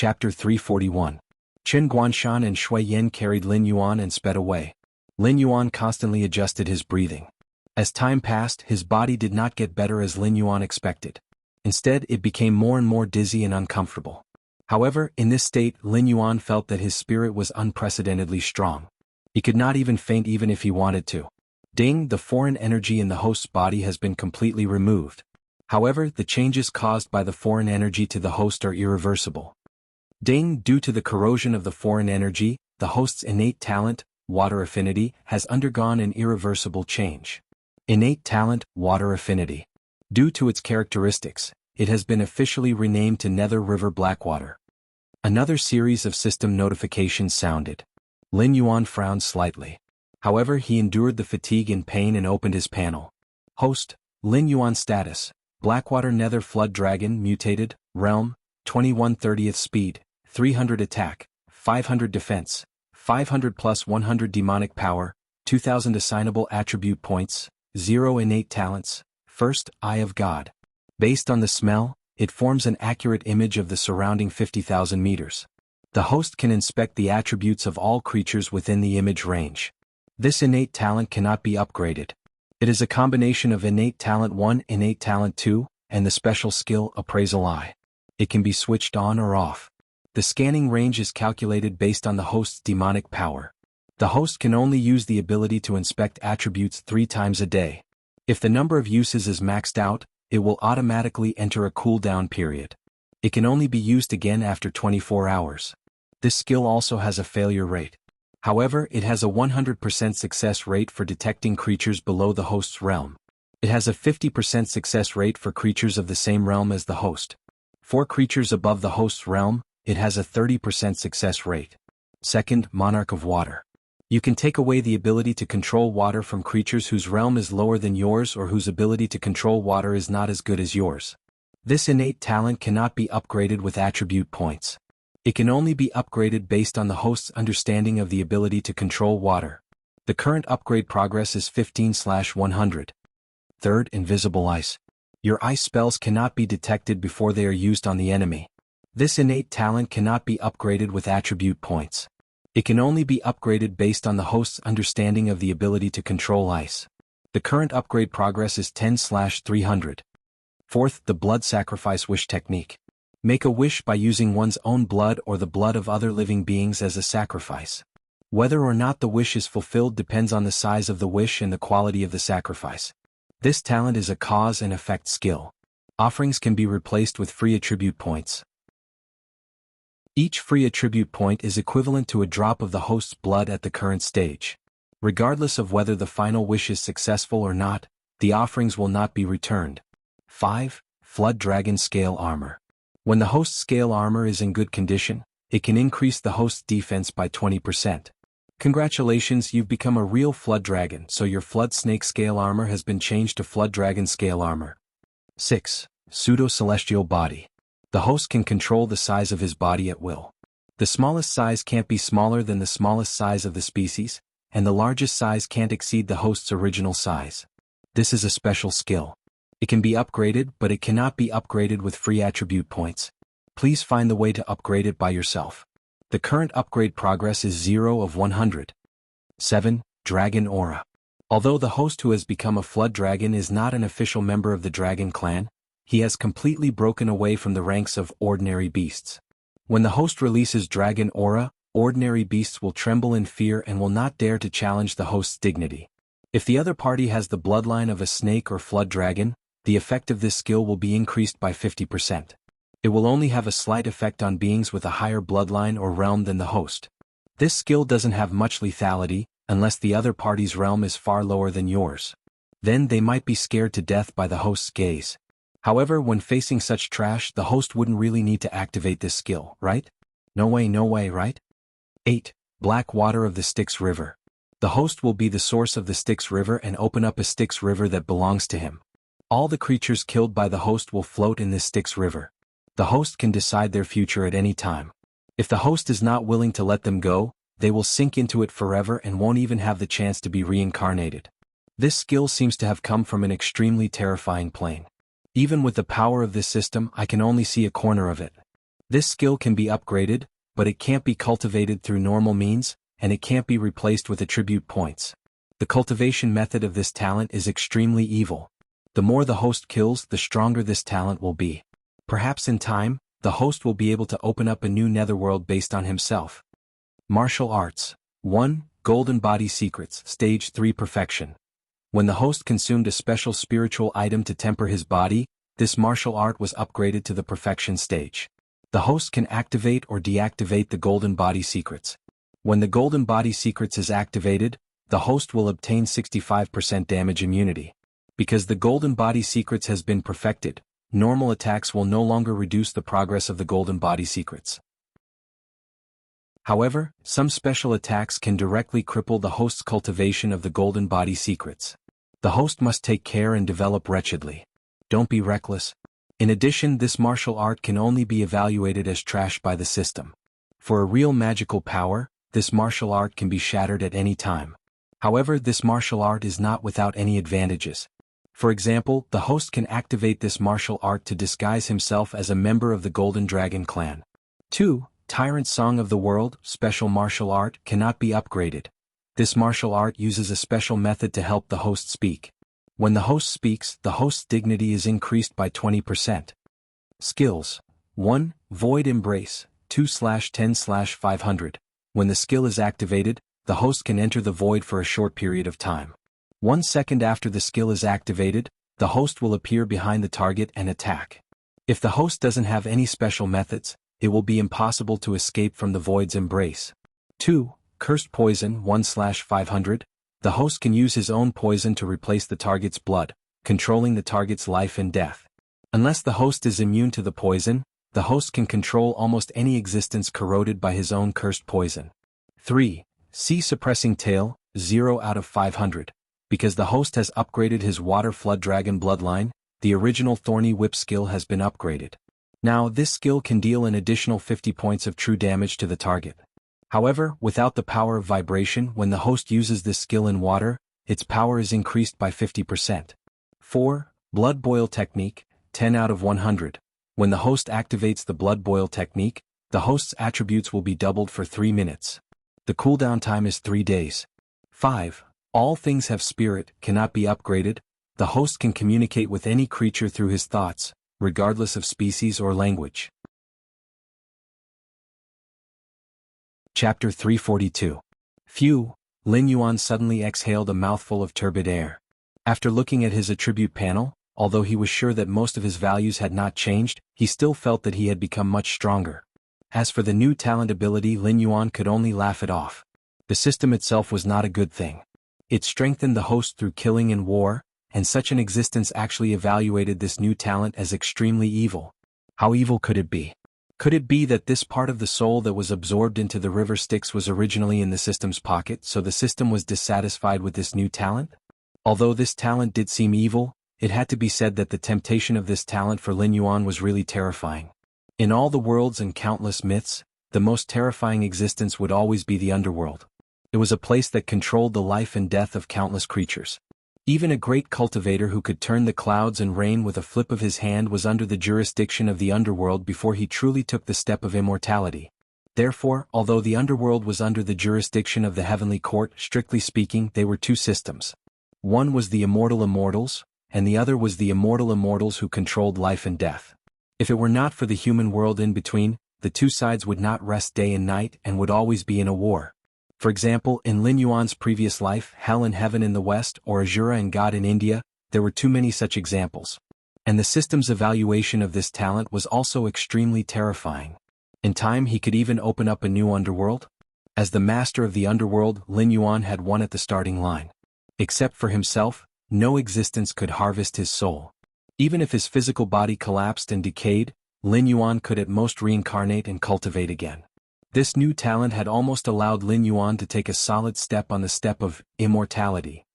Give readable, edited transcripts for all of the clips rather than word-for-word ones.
Chapter 341. Chen Guanshan and Shui Yin carried Lin Yuan and sped away. Lin Yuan constantly adjusted his breathing. As time passed, his body did not get better as Lin Yuan expected. Instead, it became more and more dizzy and uncomfortable. However, in this state, Lin Yuan felt that his spirit was unprecedentedly strong. He could not even faint even if he wanted to. Ding, the foreign energy in the host's body has been completely removed. However, the changes caused by the foreign energy to the host are irreversible. Ding, due to the corrosion of the foreign energy, the host's innate talent, water affinity, has undergone an irreversible change. Innate talent, water affinity. Due to its characteristics, it has been officially renamed to Nether River Blackwater. Another series of system notifications sounded. Lin Yuan frowned slightly. However, he endured the fatigue and pain and opened his panel. Host, Lin Yuan status, Blackwater Nether Flood Dragon mutated, realm, 21/30th speed, 300 attack, 500 defense, 500 plus 100 demonic power, 2000 assignable attribute points, 0 innate talents, first, Eye of God. Based on the smell, it forms an accurate image of the surrounding 50,000 meters. The host can inspect the attributes of all creatures within the image range. This innate talent cannot be upgraded. It is a combination of innate talent 1, innate talent 2, and the special skill Appraisal Eye. It can be switched on or off. The scanning range is calculated based on the host's demonic power. The host can only use the ability to inspect attributes 3 times a day. If the number of uses is maxed out, it will automatically enter a cooldown period. It can only be used again after 24 hours. This skill also has a failure rate. However, it has a 100% success rate for detecting creatures below the host's realm. It has a 50% success rate for creatures of the same realm as the host. For creatures above the host's realm, it has a 30% success rate. Second, Monarch of Water. You can take away the ability to control water from creatures whose realm is lower than yours or whose ability to control water is not as good as yours. This innate talent cannot be upgraded with attribute points. It can only be upgraded based on the host's understanding of the ability to control water. The current upgrade progress is 15/100. Third, Invisible Ice. Your ice spells cannot be detected before they are used on the enemy. This innate talent cannot be upgraded with attribute points. It can only be upgraded based on the host's understanding of the ability to control ice. The current upgrade progress is 10/300. Fourth, the Blood Sacrifice Wish Technique. Make a wish by using one's own blood or the blood of other living beings as a sacrifice. Whether or not the wish is fulfilled depends on the size of the wish and the quality of the sacrifice. This talent is a cause and effect skill. Offerings can be replaced with free attribute points. Each free attribute point is equivalent to a drop of the host's blood at the current stage. Regardless of whether the final wish is successful or not, the offerings will not be returned. 5. Flood Dragon Scale Armor. When the host's scale armor is in good condition, it can increase the host's defense by 20%. Congratulations, you've become a real Flood Dragon, so your Flood Snake Scale Armor has been changed to Flood Dragon Scale Armor. 6. Pseudo-Celestial Body. The host can control the size of his body at will. The smallest size can't be smaller than the smallest size of the species, and the largest size can't exceed the host's original size. This is a special skill. It can be upgraded, but it cannot be upgraded with free attribute points. Please find the way to upgrade it by yourself. The current upgrade progress is 0/100. 7. Dragon Aura. Although the host who has become a Flood Dragon is not an official member of the Dragon Clan, he has completely broken away from the ranks of ordinary beasts. When the host releases Dragon Aura, ordinary beasts will tremble in fear and will not dare to challenge the host's dignity. If the other party has the bloodline of a snake or flood dragon, the effect of this skill will be increased by 50%. It will only have a slight effect on beings with a higher bloodline or realm than the host. This skill doesn't have much lethality, unless the other party's realm is far lower than yours. Then they might be scared to death by the host's gaze. However, when facing such trash, the host wouldn't really need to activate this skill, right? No way, right? 8. Black Water of the Styx River. The host will be the source of the Styx River and open up a Styx River that belongs to him. All the creatures killed by the host will float in this Styx River. The host can decide their future at any time. If the host is not willing to let them go, they will sink into it forever and won't even have the chance to be reincarnated. This skill seems to have come from an extremely terrifying plane. Even with the power of this system, I can only see a corner of it. This skill can be upgraded, but it can't be cultivated through normal means, and it can't be replaced with attribute points. The cultivation method of this talent is extremely evil. The more the host kills, the stronger this talent will be. Perhaps in time, the host will be able to open up a new netherworld based on himself. Martial Arts 1. Golden Body Secrets Stage 3 Perfection. When the host consumed a special spiritual item to temper his body, this martial art was upgraded to the perfection stage. The host can activate or deactivate the Golden Body Secrets. When the Golden Body Secrets is activated, the host will obtain 65% damage immunity. Because the Golden Body Secrets has been perfected, normal attacks will no longer reduce the progress of the Golden Body Secrets. However, some special attacks can directly cripple the host's cultivation of the Golden Body Secrets. The host must take care and develop wretchedly. Don't be reckless. In addition, this martial art can only be evaluated as trash by the system. For a real magical power, this martial art can be shattered at any time. However, this martial art is not without any advantages. For example, the host can activate this martial art to disguise himself as a member of the Golden Dragon clan. 2. Tyrant Song of the World Special Martial Art cannot be upgraded. This martial art uses a special method to help the host speak. When the host speaks, the host's dignity is increased by 20%. Skills 1. Void Embrace 2/10/500. When the skill is activated, the host can enter the void for a short period of time. 1 second after the skill is activated, the host will appear behind the target and attack. If the host doesn't have any special methods, it will be impossible to escape from the void's embrace. 2. Cursed Poison 1/500. The host can use his own poison to replace the target's blood, controlling the target's life and death. Unless the host is immune to the poison, the host can control almost any existence corroded by his own cursed poison. 3. Sea Suppressing Tail 0/500. Because the host has upgraded his Water Flood Dragon bloodline, the original Thorny Whip skill has been upgraded. Now this skill can deal an additional 50 points of true damage to the target. However, without the power of vibration, when the host uses this skill in water, its power is increased by 50%. 4. Blood Boil Technique 10/100. When the host activates the Blood Boil Technique, the host's attributes will be doubled for 3 minutes. The cooldown time is 3 days. 5. All Things Have Spirit cannot be upgraded. The host can communicate with any creature through his thoughts, regardless of species or language. Chapter 342. Phew! Lin Yuan suddenly exhaled a mouthful of turbid air. After looking at his attribute panel, although he was sure that most of his values had not changed, he still felt that he had become much stronger. As for the new talent ability, Lin Yuan could only laugh it off. The system itself was not a good thing. It strengthened the host through killing and war, and such an existence actually evaluated this new talent as extremely evil. How evil could it be? Could it be that this part of the soul that was absorbed into the river Styx was originally in the system's pocket, so the system was dissatisfied with this new talent? Although this talent did seem evil, it had to be said that the temptation of this talent for Lin Yuan was really terrifying. In all the worlds and countless myths, the most terrifying existence would always be the underworld. It was a place that controlled the life and death of countless creatures. Even a great cultivator who could turn the clouds and rain with a flip of his hand was under the jurisdiction of the underworld before he truly took the step of immortality. Therefore, although the underworld was under the jurisdiction of the heavenly court, strictly speaking, they were two systems. One was the immortal immortals, and the other was the immortal immortals who controlled life and death. If it were not for the human world in between, the two sides would not rest day and night and would always be in a war. For example, in Lin Yuan's previous life, Hell and Heaven in the West, or Azura and God in India, there were too many such examples. And the system's evaluation of this talent was also extremely terrifying. In time he could even open up a new underworld. As the master of the underworld, Lin Yuan had won at the starting line. Except for himself, no existence could harvest his soul. Even if his physical body collapsed and decayed, Lin Yuan could at most reincarnate and cultivate again. This new talent had almost allowed Lin Yuan to take a solid step on the step of immortality.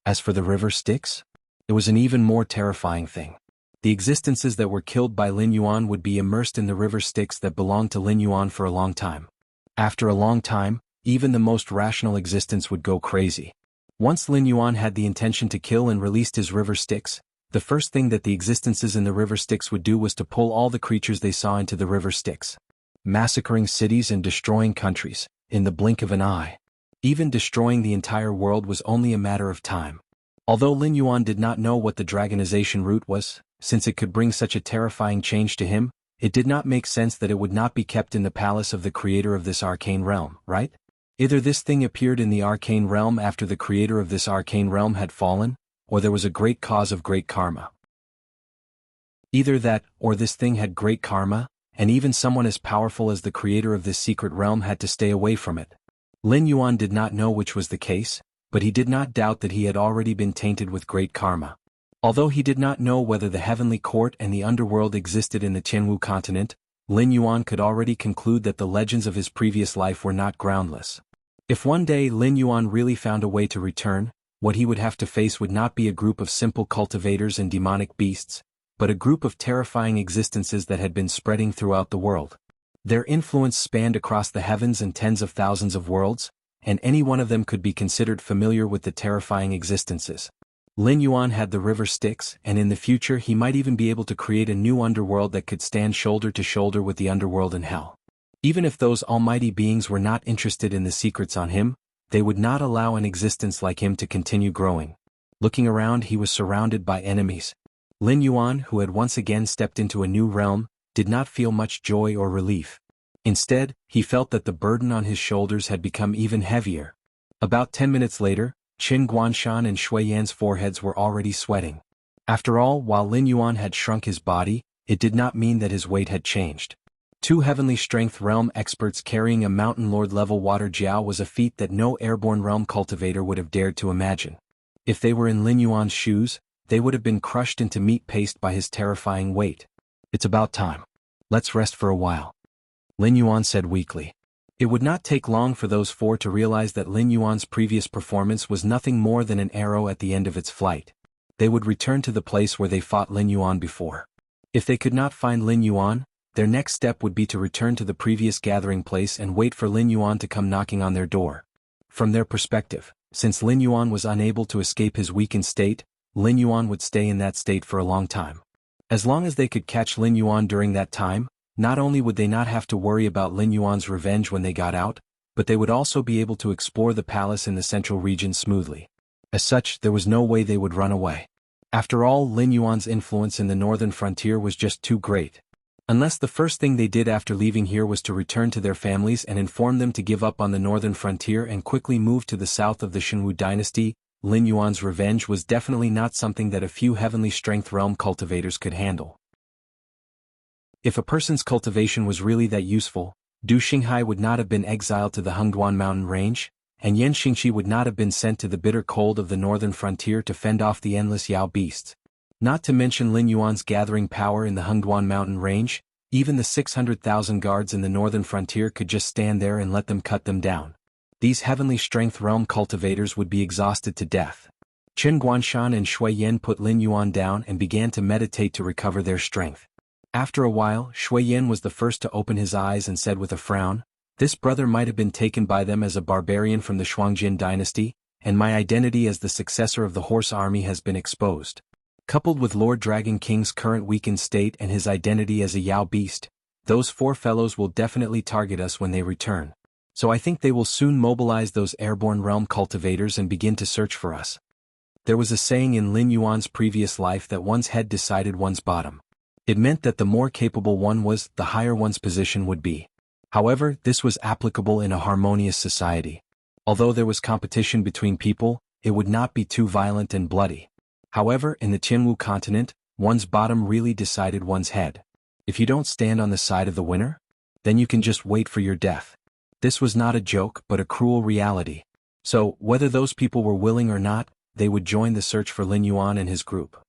As for the river Styx, it was an even more terrifying thing. The existences that were killed by Lin Yuan would be immersed in the river Styx that belonged to Lin Yuan for a long time. After a long time, even the most rational existence would go crazy. Once Lin Yuan had the intention to kill and released his river Styx, the first thing that the existences in the river Styx would do was to pull all the creatures they saw into the river Styx, massacring cities and destroying countries, in the blink of an eye. Even destroying the entire world was only a matter of time. Although Lin Yuan did not know what the dragonization route was, since it could bring such a terrifying change to him, it did not make sense that it would not be kept in the palace of the creator of this arcane realm, right? Either this thing appeared in the arcane realm after the creator of this arcane realm had fallen, or there was a great cause of great karma. Either that, or this thing had great karma, and even someone as powerful as the creator of this secret realm had to stay away from it. Lin Yuan did not know which was the case, but he did not doubt that he had already been tainted with great karma. Although he did not know whether the heavenly court and the underworld existed in the Tianwu continent, Lin Yuan could already conclude that the legends of his previous life were not groundless. If one day Lin Yuan really found a way to return, what he would have to face would not be a group of simple cultivators and demonic beasts, but a group of terrifying existences that had been spreading throughout the world. Their influence spanned across the heavens and tens of thousands of worlds, and any one of them could be considered familiar with the terrifying existences. Lin Yuan had the river Styx, and in the future he might even be able to create a new underworld that could stand shoulder to shoulder with the underworld in hell. Even if those almighty beings were not interested in the secrets on him, they would not allow an existence like him to continue growing. Looking around, he was surrounded by enemies. Lin Yuan, who had once again stepped into a new realm, did not feel much joy or relief. Instead, he felt that the burden on his shoulders had become even heavier. About 10 minutes later, Qin Guanshan and Shui Yan's foreheads were already sweating. After all, while Lin Yuan had shrunk his body, it did not mean that his weight had changed. 2 heavenly strength realm experts carrying a mountain lord level water jiao was a feat that no airborne realm cultivator would have dared to imagine. If they were in Lin Yuan's shoes, they would have been crushed into meat paste by his terrifying weight. It's about time. Let's rest for a while, Lin Yuan said weakly. It would not take long for those 4 to realize that Lin Yuan's previous performance was nothing more than an arrow at the end of its flight. They would return to the place where they fought Lin Yuan before. If they could not find Lin Yuan, their next step would be to return to the previous gathering place and wait for Lin Yuan to come knocking on their door. From their perspective, since Lin Yuan was unable to escape his weakened state, Lin Yuan would stay in that state for a long time. As long as they could catch Lin Yuan during that time, not only would they not have to worry about Lin Yuan's revenge when they got out, but they would also be able to explore the palace in the central region smoothly. As such, there was no way they would run away. After all, Lin Yuan's influence in the northern frontier was just too great. Unless the first thing they did after leaving here was to return to their families and inform them to give up on the northern frontier and quickly move to the south of the Shenwu dynasty, Lin Yuan's revenge was definitely not something that a few heavenly strength realm cultivators could handle. If a person's cultivation was really that useful, Du Xinghai would not have been exiled to the Hengduan mountain range, and Yan Xingxi would not have been sent to the bitter cold of the northern frontier to fend off the endless Yao beasts. Not to mention Lin Yuan's gathering power in the Hengduan mountain range, even the 600,000 guards in the northern frontier could just stand there and let them cut them down. These heavenly strength realm cultivators would be exhausted to death. Qin Guanshan and Shui Yan put Lin Yuan down and began to meditate to recover their strength. After a while, Shui Yan was the first to open his eyes and said with a frown, "This brother might have been taken by them as a barbarian from the Shuangjin dynasty, and my identity as the successor of the horse army has been exposed. Coupled with Lord Dragon King's current weakened state and his identity as a Yao beast, those 4 fellows will definitely target us when they return. So I think they will soon mobilize those airborne realm cultivators and begin to search for us." There was a saying in Lin Yuan's previous life that one's head decided one's bottom. It meant that the more capable one was, the higher one's position would be. However, this was applicable in a harmonious society. Although there was competition between people, it would not be too violent and bloody. However, in the Tianwu continent, one's bottom really decided one's head. If you don't stand on the side of the winner, then you can just wait for your death. This was not a joke but a cruel reality. So, whether those people were willing or not, they would join the search for Lin Yuan and his group.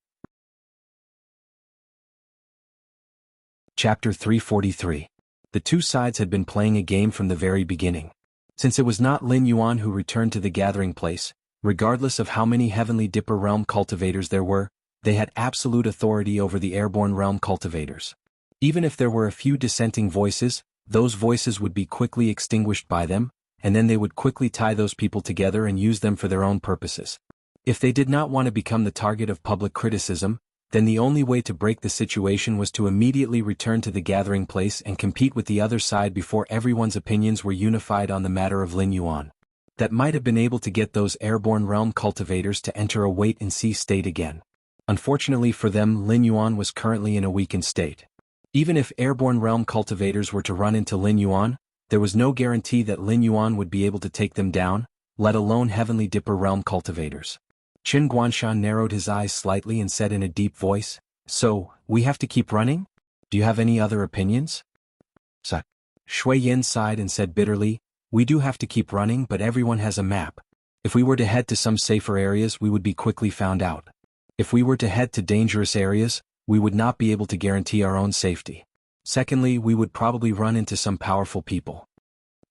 Chapter 343. The 2 sides had been playing a game from the very beginning. Since it was not Lin Yuan who returned to the gathering place, regardless of how many heavenly dipper realm cultivators there were, they had absolute authority over the airborne realm cultivators. Even if there were a few dissenting voices, those voices would be quickly extinguished by them, and then they would quickly tie those people together and use them for their own purposes. If they did not want to become the target of public criticism, then the only way to break the situation was to immediately return to the gathering place and compete with the other side before everyone's opinions were unified on the matter of Lin Yuan. That might have been able to get those airborne realm cultivators to enter a wait-and-see state again. Unfortunately for them, Lin Yuan was currently in a weakened state. Even if airborne realm cultivators were to run into Lin Yuan, there was no guarantee that Lin Yuan would be able to take them down, let alone Heavenly Dipper realm cultivators. Qin Guanshan narrowed his eyes slightly and said in a deep voice, "So, we have to keep running? Do you have any other opinions?" Shui Yin sighed and said bitterly, "We do have to keep running, but everyone has a map. If we were to head to some safer areas, we would be quickly found out. If we were to head to dangerous areas, we would not be able to guarantee our own safety. Secondly, we would probably run into some powerful people."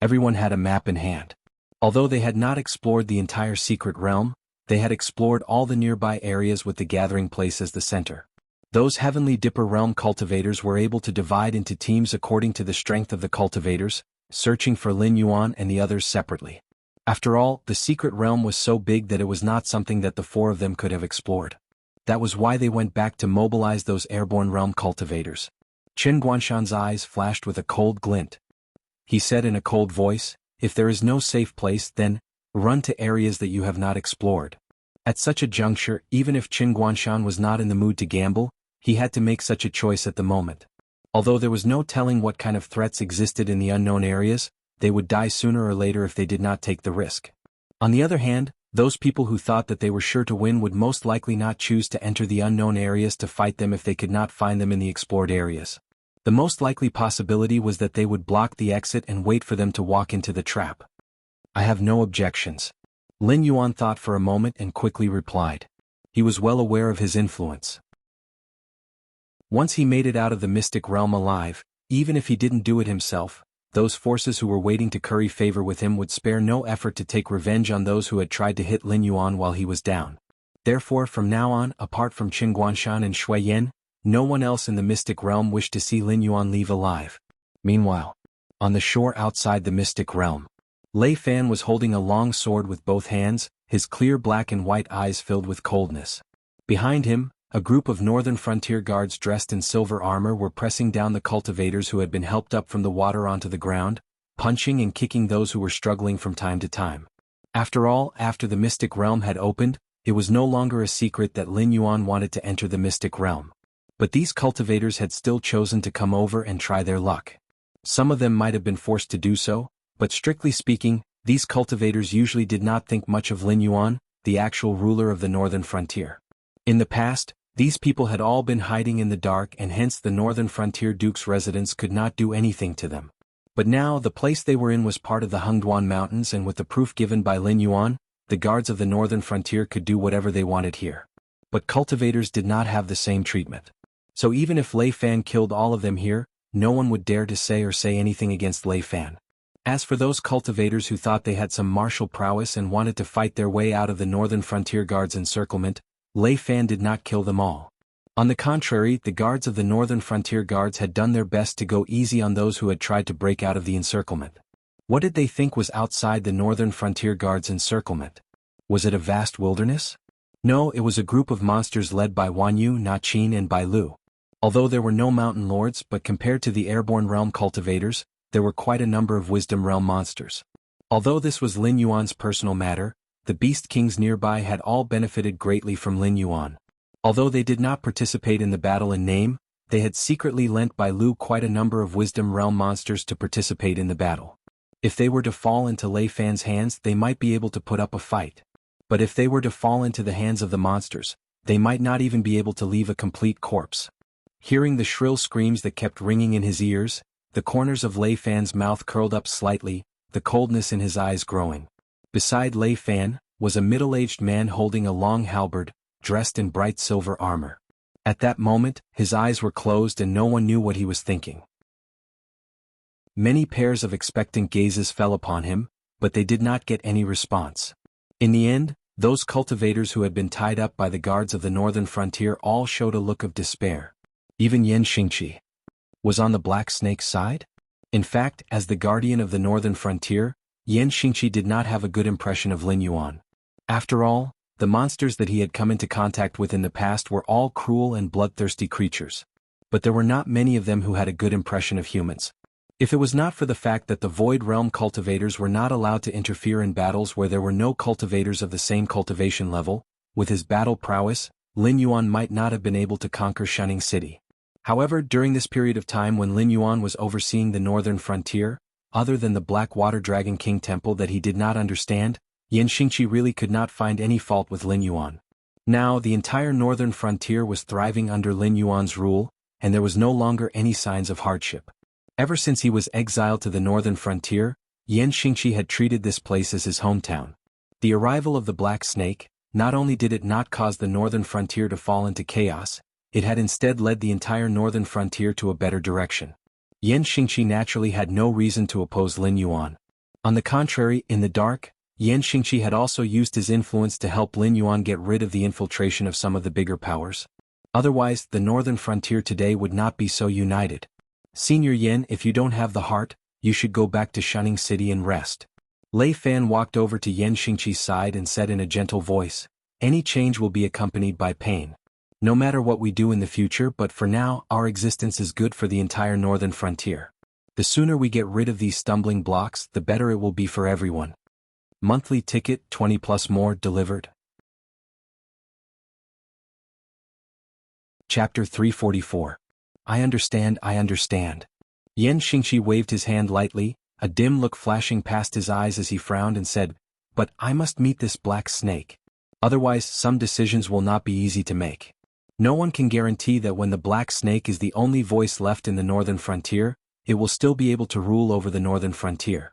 Everyone had a map in hand. Although they had not explored the entire secret realm, they had explored all the nearby areas with the gathering place as the center. Those Heavenly Dipper realm cultivators were able to divide into teams according to the strength of the cultivators, searching for Lin Yuan and the others separately. After all, the secret realm was so big that it was not something that the four of them could have explored. That was why they went back to mobilize those airborne realm cultivators. Qin Guanshan's eyes flashed with a cold glint. He said in a cold voice, "If there is no safe place, then run to areas that you have not explored." At such a juncture, even if Qin Guanshan was not in the mood to gamble, he had to make such a choice at the moment. Although there was no telling what kind of threats existed in the unknown areas, they would die sooner or later if they did not take the risk. On the other hand, those people who thought that they were sure to win would most likely not choose to enter the unknown areas to fight them if they could not find them in the explored areas. The most likely possibility was that they would block the exit and wait for them to walk into the trap. "I have no objections." Lin Yuan thought for a moment and quickly replied. He was well aware of his influence. Once he made it out of the mystic realm alive, even if he didn't do it himself, those forces who were waiting to curry favor with him would spare no effort to take revenge on those who had tried to hit Lin Yuan while he was down. Therefore, from now on, apart from Qin Guanshan and Shui Yin, no one else in the mystic realm wished to see Lin Yuan leave alive. Meanwhile, on the shore outside the mystic realm, Lei Fan was holding a long sword with both hands, his clear black and white eyes filled with coldness. Behind him, a group of northern frontier guards dressed in silver armor were pressing down the cultivators who had been helped up from the water onto the ground, punching and kicking those who were struggling from time to time. After all, after the mystic realm had opened, it was no longer a secret that Lin Yuan wanted to enter the mystic realm. But these cultivators had still chosen to come over and try their luck. Some of them might have been forced to do so, but strictly speaking, these cultivators usually did not think much of Lin Yuan, the actual ruler of the northern frontier. In the past, these people had all been hiding in the dark and hence the northern frontier duke's residents could not do anything to them. But now the place they were in was part of the Hengduan Mountains and with the proof given by Lin Yuan, the guards of the northern frontier could do whatever they wanted here. But cultivators did not have the same treatment. So even if Lei Fan killed all of them here, no one would dare to say anything against Lei Fan. As for those cultivators who thought they had some martial prowess and wanted to fight their way out of the northern frontier guards' encirclement, Lei Fan did not kill them all. On the contrary, the guards of the northern frontier guards had done their best to go easy on those who had tried to break out of the encirclement. What did they think was outside the northern frontier guards' encirclement? Was it a vast wilderness? No, it was a group of monsters led by Wanyu, Nachin and Bai Lu. Although there were no mountain lords, but compared to the airborne realm cultivators, there were quite a number of wisdom realm monsters. Although this was Lin Yuan's personal matter, the beast kings nearby had all benefited greatly from Lin Yuan. Although they did not participate in the battle in name, they had secretly lent Bai Lu quite a number of wisdom realm monsters to participate in the battle. If they were to fall into Lei Fan's hands, they might be able to put up a fight. But if they were to fall into the hands of the monsters, they might not even be able to leave a complete corpse. Hearing the shrill screams that kept ringing in his ears, the corners of Lei Fan's mouth curled up slightly, the coldness in his eyes growing. Beside Lei Fan was a middle-aged man holding a long halberd, dressed in bright silver armor. At that moment, his eyes were closed and no one knew what he was thinking. Many pairs of expectant gazes fell upon him, but they did not get any response. In the end, those cultivators who had been tied up by the guards of the northern frontier all showed a look of despair. Even Yan Xingqi was on the Black Snake's side? In fact, as the guardian of the northern frontier, Yan Xingqi did not have a good impression of Lin Yuan. After all, The monsters that he had come into contact with in the past were all cruel and bloodthirsty creatures. But there were not many of them who had a good impression of humans. If it was not for the fact that the Void Realm cultivators were not allowed to interfere in battles where there were no cultivators of the same cultivation level, with his battle prowess, Lin Yuan might not have been able to conquer Shunning City. However, during this period of time when Lin Yuan was overseeing the northern frontier, other than the Black Water Dragon King Temple that he did not understand, Yan Xingqi really could not find any fault with Lin Yuan. Now, the entire northern frontier was thriving under Lin Yuan's rule, and there was no longer any signs of hardship. Ever since he was exiled to the northern frontier, Yan Xingqi had treated this place as his hometown. The arrival of the Black Snake, not only did it not cause the northern frontier to fall into chaos, it had instead led the entire northern frontier to a better direction. Yan Xingqi naturally had no reason to oppose Lin Yuan. On the contrary, in the dark, Yan Xingqi had also used his influence to help Lin Yuan get rid of the infiltration of some of the bigger powers. Otherwise, the northern frontier today would not be so united. Senior Yan, if you don't have the heart, you should go back to Shunning City and rest. Lei Fan walked over to Yan Xingqi's side and said in a gentle voice, any change will be accompanied by pain. No matter what we do in the future, but for now, our existence is good for the entire northern frontier. The sooner we get rid of these stumbling blocks, the better it will be for everyone. Monthly ticket, 20 plus more, delivered. Chapter 344. I understand, I understand. Yan Xingqi waved his hand lightly, a dim look flashing past his eyes as he frowned and said, but I must meet this Black Snake. Otherwise, some decisions will not be easy to make. No one can guarantee that when the Black Snake is the only voice left in the northern frontier, it will still be able to rule over the northern frontier.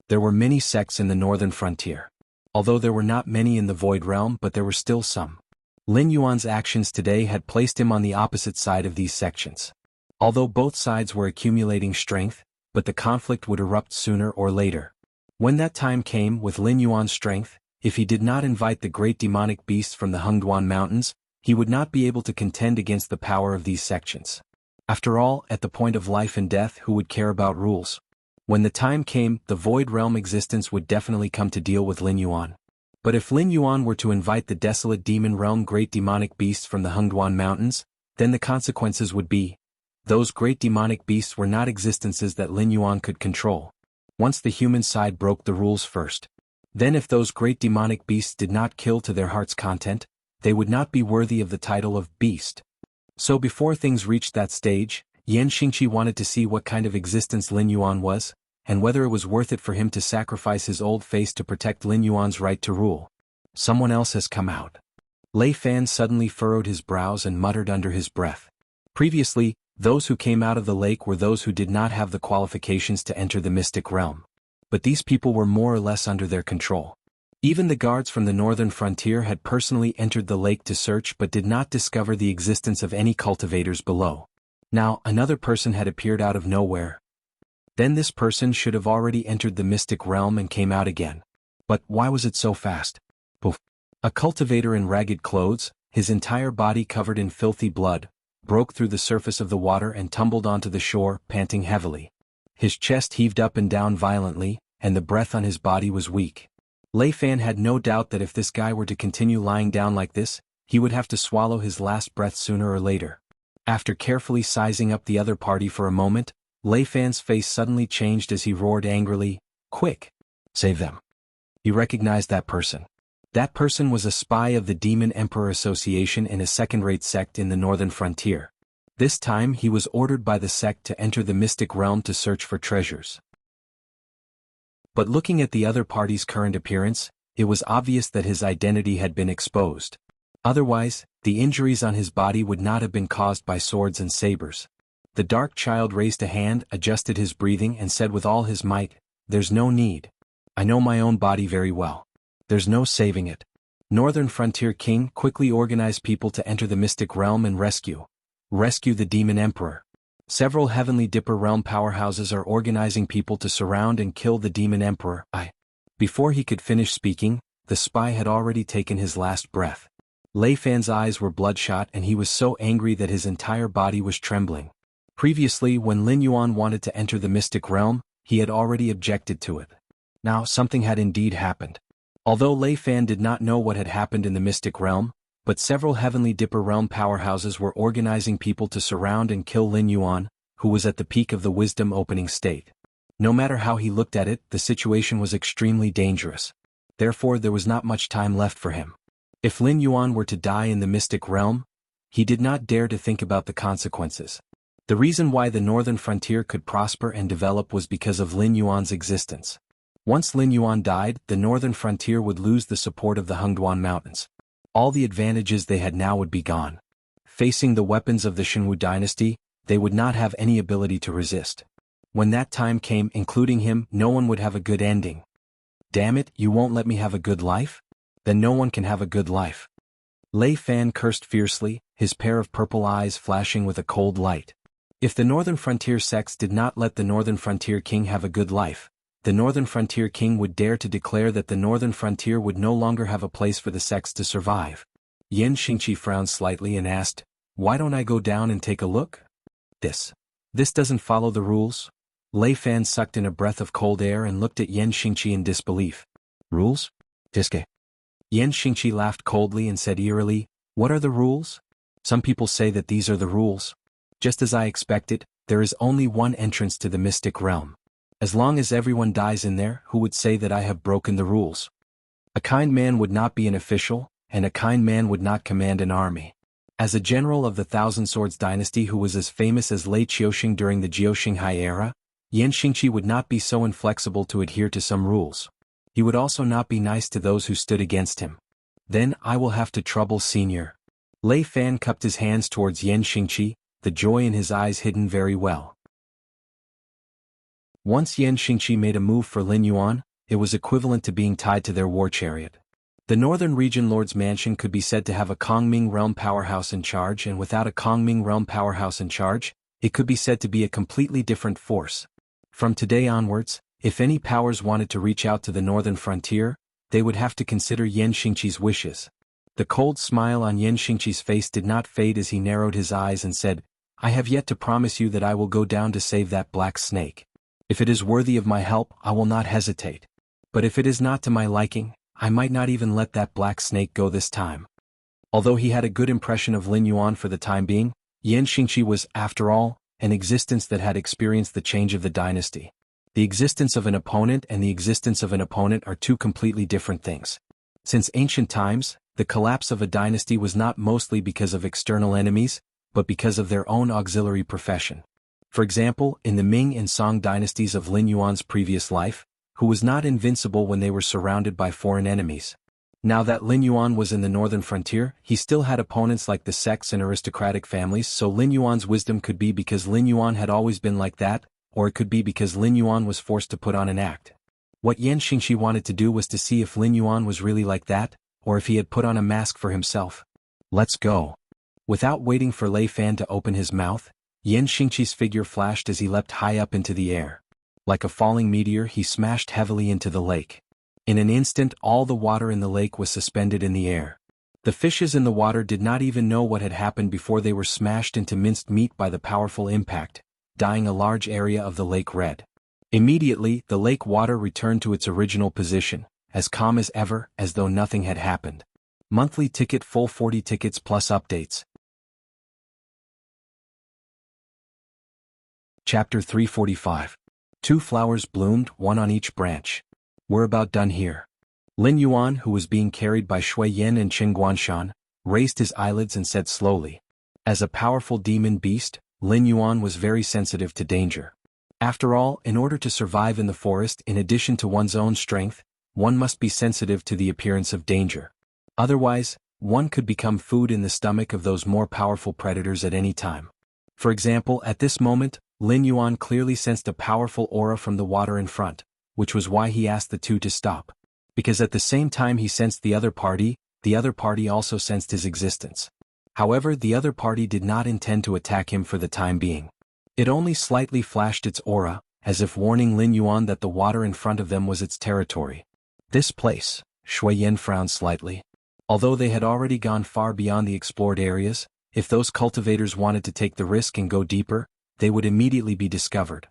There were many sects in the northern frontier. Although there were not many in the Void Realm, but there were still some. Lin Yuan's actions today had placed him on the opposite side of these sections. Although both sides were accumulating strength, but the conflict would erupt sooner or later. When that time came with Lin Yuan's strength, if he did not invite the great demonic beasts from the Hengduan Mountains, he would not be able to contend against the power of these sections. After all, at the point of life and death, who would care about rules? When the time came, the Void Realm existence would definitely come to deal with Lin Yuan. But if Lin Yuan were to invite the desolate demon realm great demonic beasts from the Hengduan Mountains, then the consequences would be, those great demonic beasts were not existences that Lin Yuan could control. Once the human side broke the rules first. Then if those great demonic beasts did not kill to their heart's content, they would not be worthy of the title of beast. So before things reached that stage, Yan Xingqi wanted to see what kind of existence Lin Yuan was, and whether it was worth it for him to sacrifice his old face to protect Lin Yuan's right to rule. Someone else has come out. Lei Fan suddenly furrowed his brows and muttered under his breath. Previously, those who came out of the lake were those who did not have the qualifications to enter the mystic realm. But these people were more or less under their control. Even the guards from the northern frontier had personally entered the lake to search but did not discover the existence of any cultivators below. Now, another person had appeared out of nowhere. Then this person should have already entered the mystic realm and came out again. But why was it so fast? Poof. A cultivator in ragged clothes, his entire body covered in filthy blood, broke through the surface of the water and tumbled onto the shore, panting heavily. His chest heaved up and down violently, and the breath on his body was weak. Lei Fan had no doubt that if this guy were to continue lying down like this, he would have to swallow his last breath sooner or later. After carefully sizing up the other party for a moment, Lei Fan's face suddenly changed as he roared angrily, "Quick! Save them!" He recognized that person. That person was a spy of the Demon Emperor Association in a second-rate sect in the northern frontier. This time he was ordered by the sect to enter the mystic realm to search for treasures. But looking at the other party's current appearance, it was obvious that his identity had been exposed. Otherwise, the injuries on his body would not have been caused by swords and sabers. The dark child raised a hand, adjusted his breathing and said with all his might, "There's no need. I know my own body very well. There's no saving it. Northern Frontier King, quickly organize people to enter the mystic realm and rescue the Demon Emperor. Several Heavenly Dipper realm powerhouses are organizing people to surround and kill the Demon Emperor." Before he could finish speaking, the spy had already taken his last breath. Lei Fan's eyes were bloodshot and he was so angry that his entire body was trembling. Previously, when Lin Yuan wanted to enter the mystic realm, he had already objected to it. Now something had indeed happened. Although Lei Fan did not know what had happened in the mystic realm, but several Heavenly Dipper realm powerhouses were organizing people to surround and kill Lin Yuan, who was at the peak of the wisdom opening state. No matter how he looked at it, the situation was extremely dangerous. Therefore there was not much time left for him. If Lin Yuan were to die in the mystic realm, he did not dare to think about the consequences. The reason why the northern frontier could prosper and develop was because of Lin Yuan's existence. Once Lin Yuan died, the northern frontier would lose the support of the Hengduan Mountains. All the advantages they had now would be gone. Facing the weapons of the Shenwu dynasty, they would not have any ability to resist. When that time came, including him, no one would have a good ending. Damn it, you won't let me have a good life? Then no one can have a good life. Lei Fan cursed fiercely, his pair of purple eyes flashing with a cold light. If the northern frontier sects did not let the northern frontier king have a good life, the northern frontier king would dare to declare that the northern frontier would no longer have a place for the sects to survive. Yan Xingqi frowned slightly and asked, "Why don't I go down and take a look?" This doesn't follow the rules? Lei Fan sucked in a breath of cold air and looked at Yan Xingqi in disbelief. Rules? Diske. Yan Xingqi laughed coldly and said eerily, "What are the rules? Some people say that these are the rules. Just as I expected, there is only one entrance to the mystic realm. As long as everyone dies in there, who would say that I have broken the rules? A kind man would not be an official, and a kind man would not command an army. As a general of the Thousand Swords dynasty who was as famous as Lei Qiuxing during the Jiuxinghai era, Yan Xingqi would not be so inflexible to adhere to some rules. He would also not be nice to those who stood against him. Then I will have to trouble Senior." Lei Fan cupped his hands towards Yan Xingqi, the joy in his eyes hidden very well. Once Yan Xingqi made a move for Lin Yuan, it was equivalent to being tied to their war chariot. The Northern Region Lord's Mansion could be said to have a Kongming Realm powerhouse in charge, and without a Kongming Realm powerhouse in charge, it could be said to be a completely different force. From today onwards, if any powers wanted to reach out to the northern frontier, they would have to consider Yan Xingqi's wishes. The cold smile on Yan Xingqi's face did not fade as he narrowed his eyes and said, "I have yet to promise you that I will go down to save that black snake. If it is worthy of my help, I will not hesitate. But if it is not to my liking, I might not even let that black snake go this time." Although he had a good impression of Lin Yuan for the time being, Yan Xingqi was, after all, an existence that had experienced the change of the dynasty. The existence of an opponent and the existence of an opponent are two completely different things. Since ancient times, the collapse of a dynasty was not mostly because of external enemies, but because of their own auxiliary profession. For example, in the Ming and Song dynasties of Lin Yuan's previous life, who was not invincible when they were surrounded by foreign enemies. Now that Lin Yuan was in the northern frontier, he still had opponents like the sects and aristocratic families, so Lin Yuan's wisdom could be because Lin Yuan had always been like that, or it could be because Lin Yuan was forced to put on an act. What Yan Xingqi wanted to do was to see if Lin Yuan was really like that, or if he had put on a mask for himself. "Let's go." Without waiting for Lei Fan to open his mouth, Yan Xingqi's figure flashed as he leapt high up into the air. Like a falling meteor, he smashed heavily into the lake. In an instant, all the water in the lake was suspended in the air. The fishes in the water did not even know what had happened before they were smashed into minced meat by the powerful impact, dyeing a large area of the lake red. Immediately, the lake water returned to its original position, as calm as ever, as though nothing had happened. Monthly ticket full 40 tickets plus updates. Chapter 345. 2 flowers bloomed, one on each branch. We're about done here. Lin Yuan, who was being carried by Shui Yin and Qin Guanshan, raised his eyelids and said slowly. As a powerful demon beast, Lin Yuan was very sensitive to danger. After all, in order to survive in the forest, in addition to one's own strength, one must be sensitive to the appearance of danger. Otherwise, one could become food in the stomach of those more powerful predators at any time. For example, at this moment, Lin Yuan clearly sensed a powerful aura from the water in front, which was why he asked the two to stop. Because at the same time he sensed the other party also sensed his existence. However, the other party did not intend to attack him for the time being. It only slightly flashed its aura, as if warning Lin Yuan that the water in front of them was its territory. This place, Shui Yin frowned slightly. Although they had already gone far beyond the explored areas, if those cultivators wanted to take the risk and go deeper, they would immediately be discovered.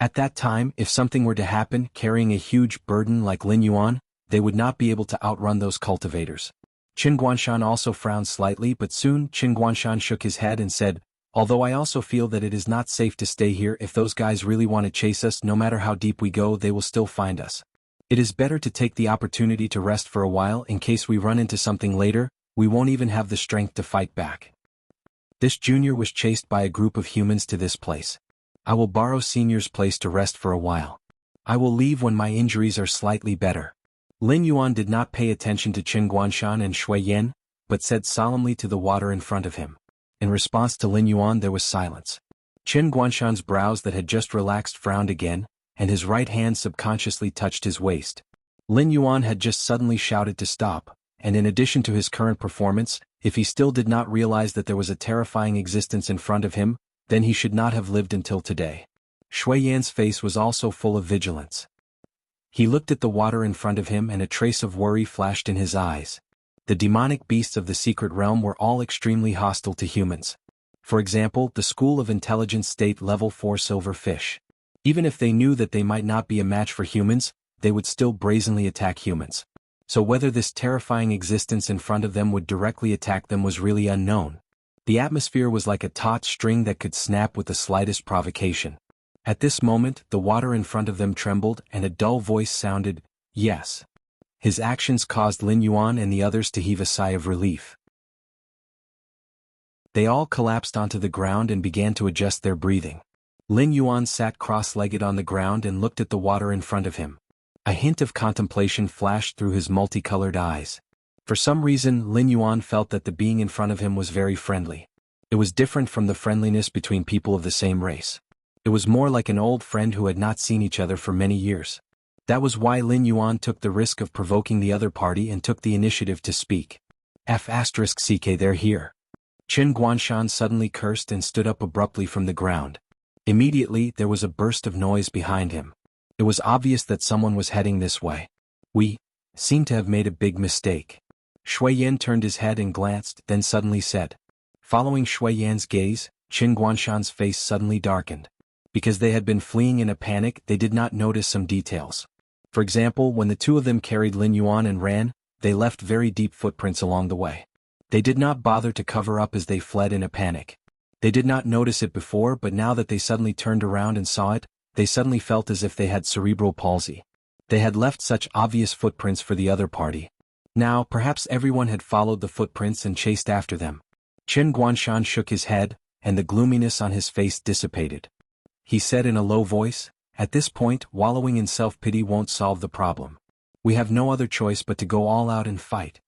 At that time, if something were to happen carrying a huge burden like Lin Yuan, they would not be able to outrun those cultivators. Qin Guanshan also frowned slightly, but soon Qin Guanshan shook his head and said, "Although I also feel that it is not safe to stay here. If those guys really want to chase us, no matter how deep we go, they will still find us. It is better to take the opportunity to rest for a while. In case we run into something later, we won't even have the strength to fight back." This junior was chased by a group of humans to this place. "I will borrow senior's place to rest for a while. I will leave when my injuries are slightly better." Lin Yuan did not pay attention to Qin Guanshan and Shui Yan, but said solemnly to the water in front of him. In response to Lin Yuan there was silence. Qin Guanshan's brows that had just relaxed frowned again, and his right hand subconsciously touched his waist. Lin Yuan had just suddenly shouted to stop, and in addition to his current performance, if he still did not realize that there was a terrifying existence in front of him, then he should not have lived until today. Shui Yan's face was also full of vigilance. He looked at the water in front of him and a trace of worry flashed in his eyes. The demonic beasts of the secret realm were all extremely hostile to humans. For example, the School of Intelligence State Level 4 Silverfish. Even if they knew that they might not be a match for humans, they would still brazenly attack humans. So whether this terrifying existence in front of them would directly attack them was really unknown. The atmosphere was like a taut string that could snap with the slightest provocation. At this moment, the water in front of them trembled and a dull voice sounded, "Yes." His actions caused Lin Yuan and the others to heave a sigh of relief. They all collapsed onto the ground and began to adjust their breathing. Lin Yuan sat cross-legged on the ground and looked at the water in front of him. A hint of contemplation flashed through his multicolored eyes. For some reason, Lin Yuan felt that the being in front of him was very friendly. It was different from the friendliness between people of the same race. It was more like an old friend who had not seen each other for many years. That was why Lin Yuan took the risk of provoking the other party and took the initiative to speak. "F***ck, they're here." Qin Guanshan suddenly cursed and stood up abruptly from the ground. Immediately, there was a burst of noise behind him. It was obvious that someone was heading this way. "We seem to have made a big mistake." Shui Yan turned his head and glanced, then suddenly said. Following Shui Yan's gaze, Qin Guanshan's face suddenly darkened. Because they had been fleeing in a panic, they did not notice some details. For example, when the two of them carried Lin Yuan and ran, they left very deep footprints along the way. They did not bother to cover up as they fled in a panic. They did not notice it before, but now that they suddenly turned around and saw it, they suddenly felt as if they had cerebral palsy. They had left such obvious footprints for the other party. Now, perhaps everyone had followed the footprints and chased after them. Qin Guanshan shook his head, and the gloominess on his face dissipated. He said in a low voice, "At this point, wallowing in self-pity won't solve the problem. We have no other choice but to go all out and fight."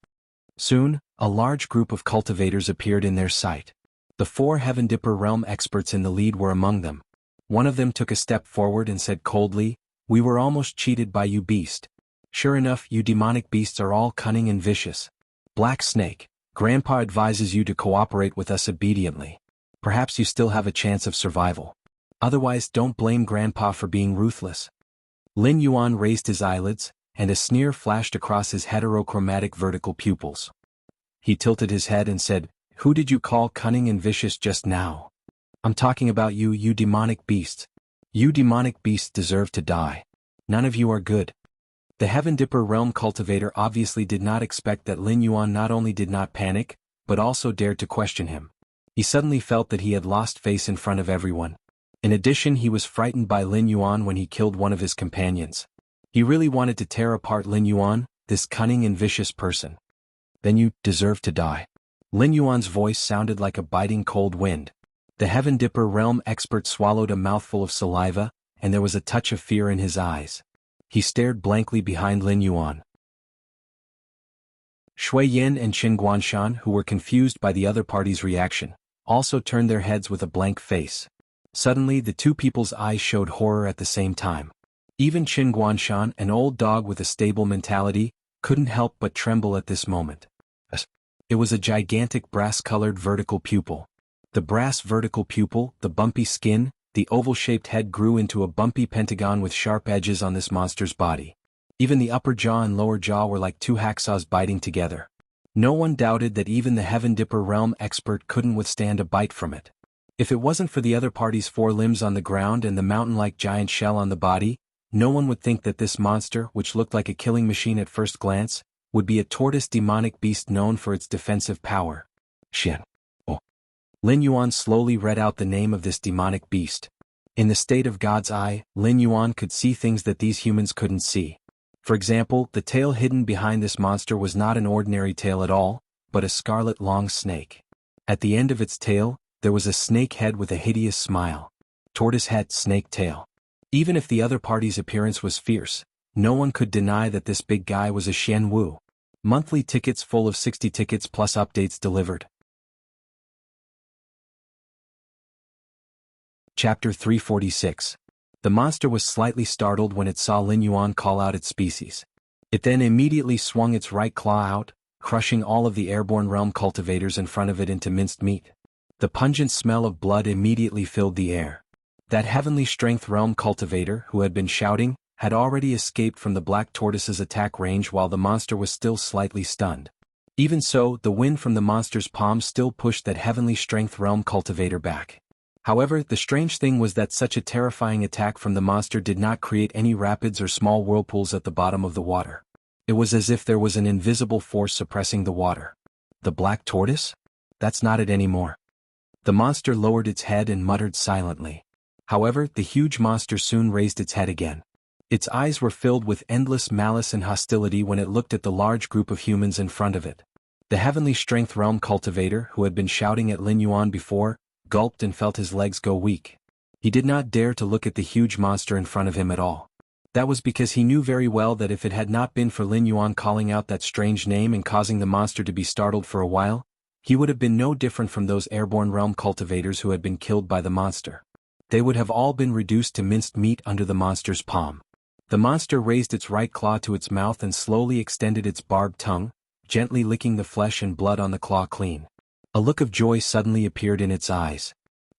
Soon, a large group of cultivators appeared in their sight. The 4 Heaven Dipper realm experts in the lead were among them. One of them took a step forward and said coldly, "We were almost cheated by you, beast. Sure enough, you demonic beasts are all cunning and vicious. Black Snake, Grandpa advises you to cooperate with us obediently. Perhaps you still have a chance of survival. Otherwise, don't blame Grandpa for being ruthless." Lin Yuan raised his eyelids, and a sneer flashed across his heterochromatic vertical pupils. He tilted his head and said, "Who did you call cunning and vicious just now? I'm talking about you, you demonic beasts. You demonic beasts deserve to die. None of you are good." The Heaven Dipper realm cultivator obviously did not expect that Lin Yuan not only did not panic, but also dared to question him. He suddenly felt that he had lost face in front of everyone. In addition, he was frightened by Lin Yuan when he killed one of his companions. He really wanted to tear apart Lin Yuan, this cunning and vicious person. "Then you deserve to die." Lin Yuan's voice sounded like a biting cold wind. The Heaven Dipper realm expert swallowed a mouthful of saliva, and there was a touch of fear in his eyes. He stared blankly behind Lin Yuan. Shui Yan and Qin Guanshan, who were confused by the other party's reaction, also turned their heads with a blank face. Suddenly, the two people's eyes showed horror at the same time. Even Qin Guanshan, an old dog with a stable mentality, couldn't help but tremble at this moment. It was a gigantic brass-colored vertical pupil. The brass vertical pupil, the bumpy skin, the oval-shaped head grew into a bumpy pentagon with sharp edges on this monster's body. Even the upper jaw and lower jaw were like two hacksaws biting together. No one doubted that even the Heaven Dipper realm expert couldn't withstand a bite from it. If it wasn't for the other party's 4 limbs on the ground and the mountain-like giant shell on the body, no one would think that this monster, which looked like a killing machine at first glance, would be a tortoise demonic beast known for its defensive power. Xian. Oh. Lin Yuan slowly read out the name of this demonic beast. In the state of God's eye, Lin Yuan could see things that these humans couldn't see. For example, the tail hidden behind this monster was not an ordinary tail at all, but a scarlet long snake. At the end of its tail, there was a snake head with a hideous smile. Tortoise head, snake tail. Even if the other party's appearance was fierce, no one could deny that this big guy was a Xian Wu. Monthly tickets full of 60 tickets plus updates delivered. Chapter 346. The monster was slightly startled when it saw Lin Yuan call out its species. It then immediately swung its right claw out, crushing all of the airborne realm cultivators in front of it into minced meat. The pungent smell of blood immediately filled the air. That heavenly strength realm cultivator, who had been shouting, had already escaped from the black tortoise's attack range while the monster was still slightly stunned. Even so, the wind from the monster's palm still pushed that heavenly strength realm cultivator back. However, the strange thing was that such a terrifying attack from the monster did not create any rapids or small whirlpools at the bottom of the water. It was as if there was an invisible force suppressing the water. The black tortoise? That's not it anymore. The monster lowered its head and muttered silently. However, the huge monster soon raised its head again. Its eyes were filled with endless malice and hostility when it looked at the large group of humans in front of it. The heavenly strength realm cultivator, who had been shouting at Lin Yuan before, gulped and felt his legs go weak. He did not dare to look at the huge monster in front of him at all. That was because he knew very well that if it had not been for Lin Yuan calling out that strange name and causing the monster to be startled for a while, he would have been no different from those airborne realm cultivators who had been killed by the monster. They would have all been reduced to minced meat under the monster's palm. The monster raised its right claw to its mouth and slowly extended its barbed tongue, gently licking the flesh and blood on the claw clean. A look of joy suddenly appeared in its eyes.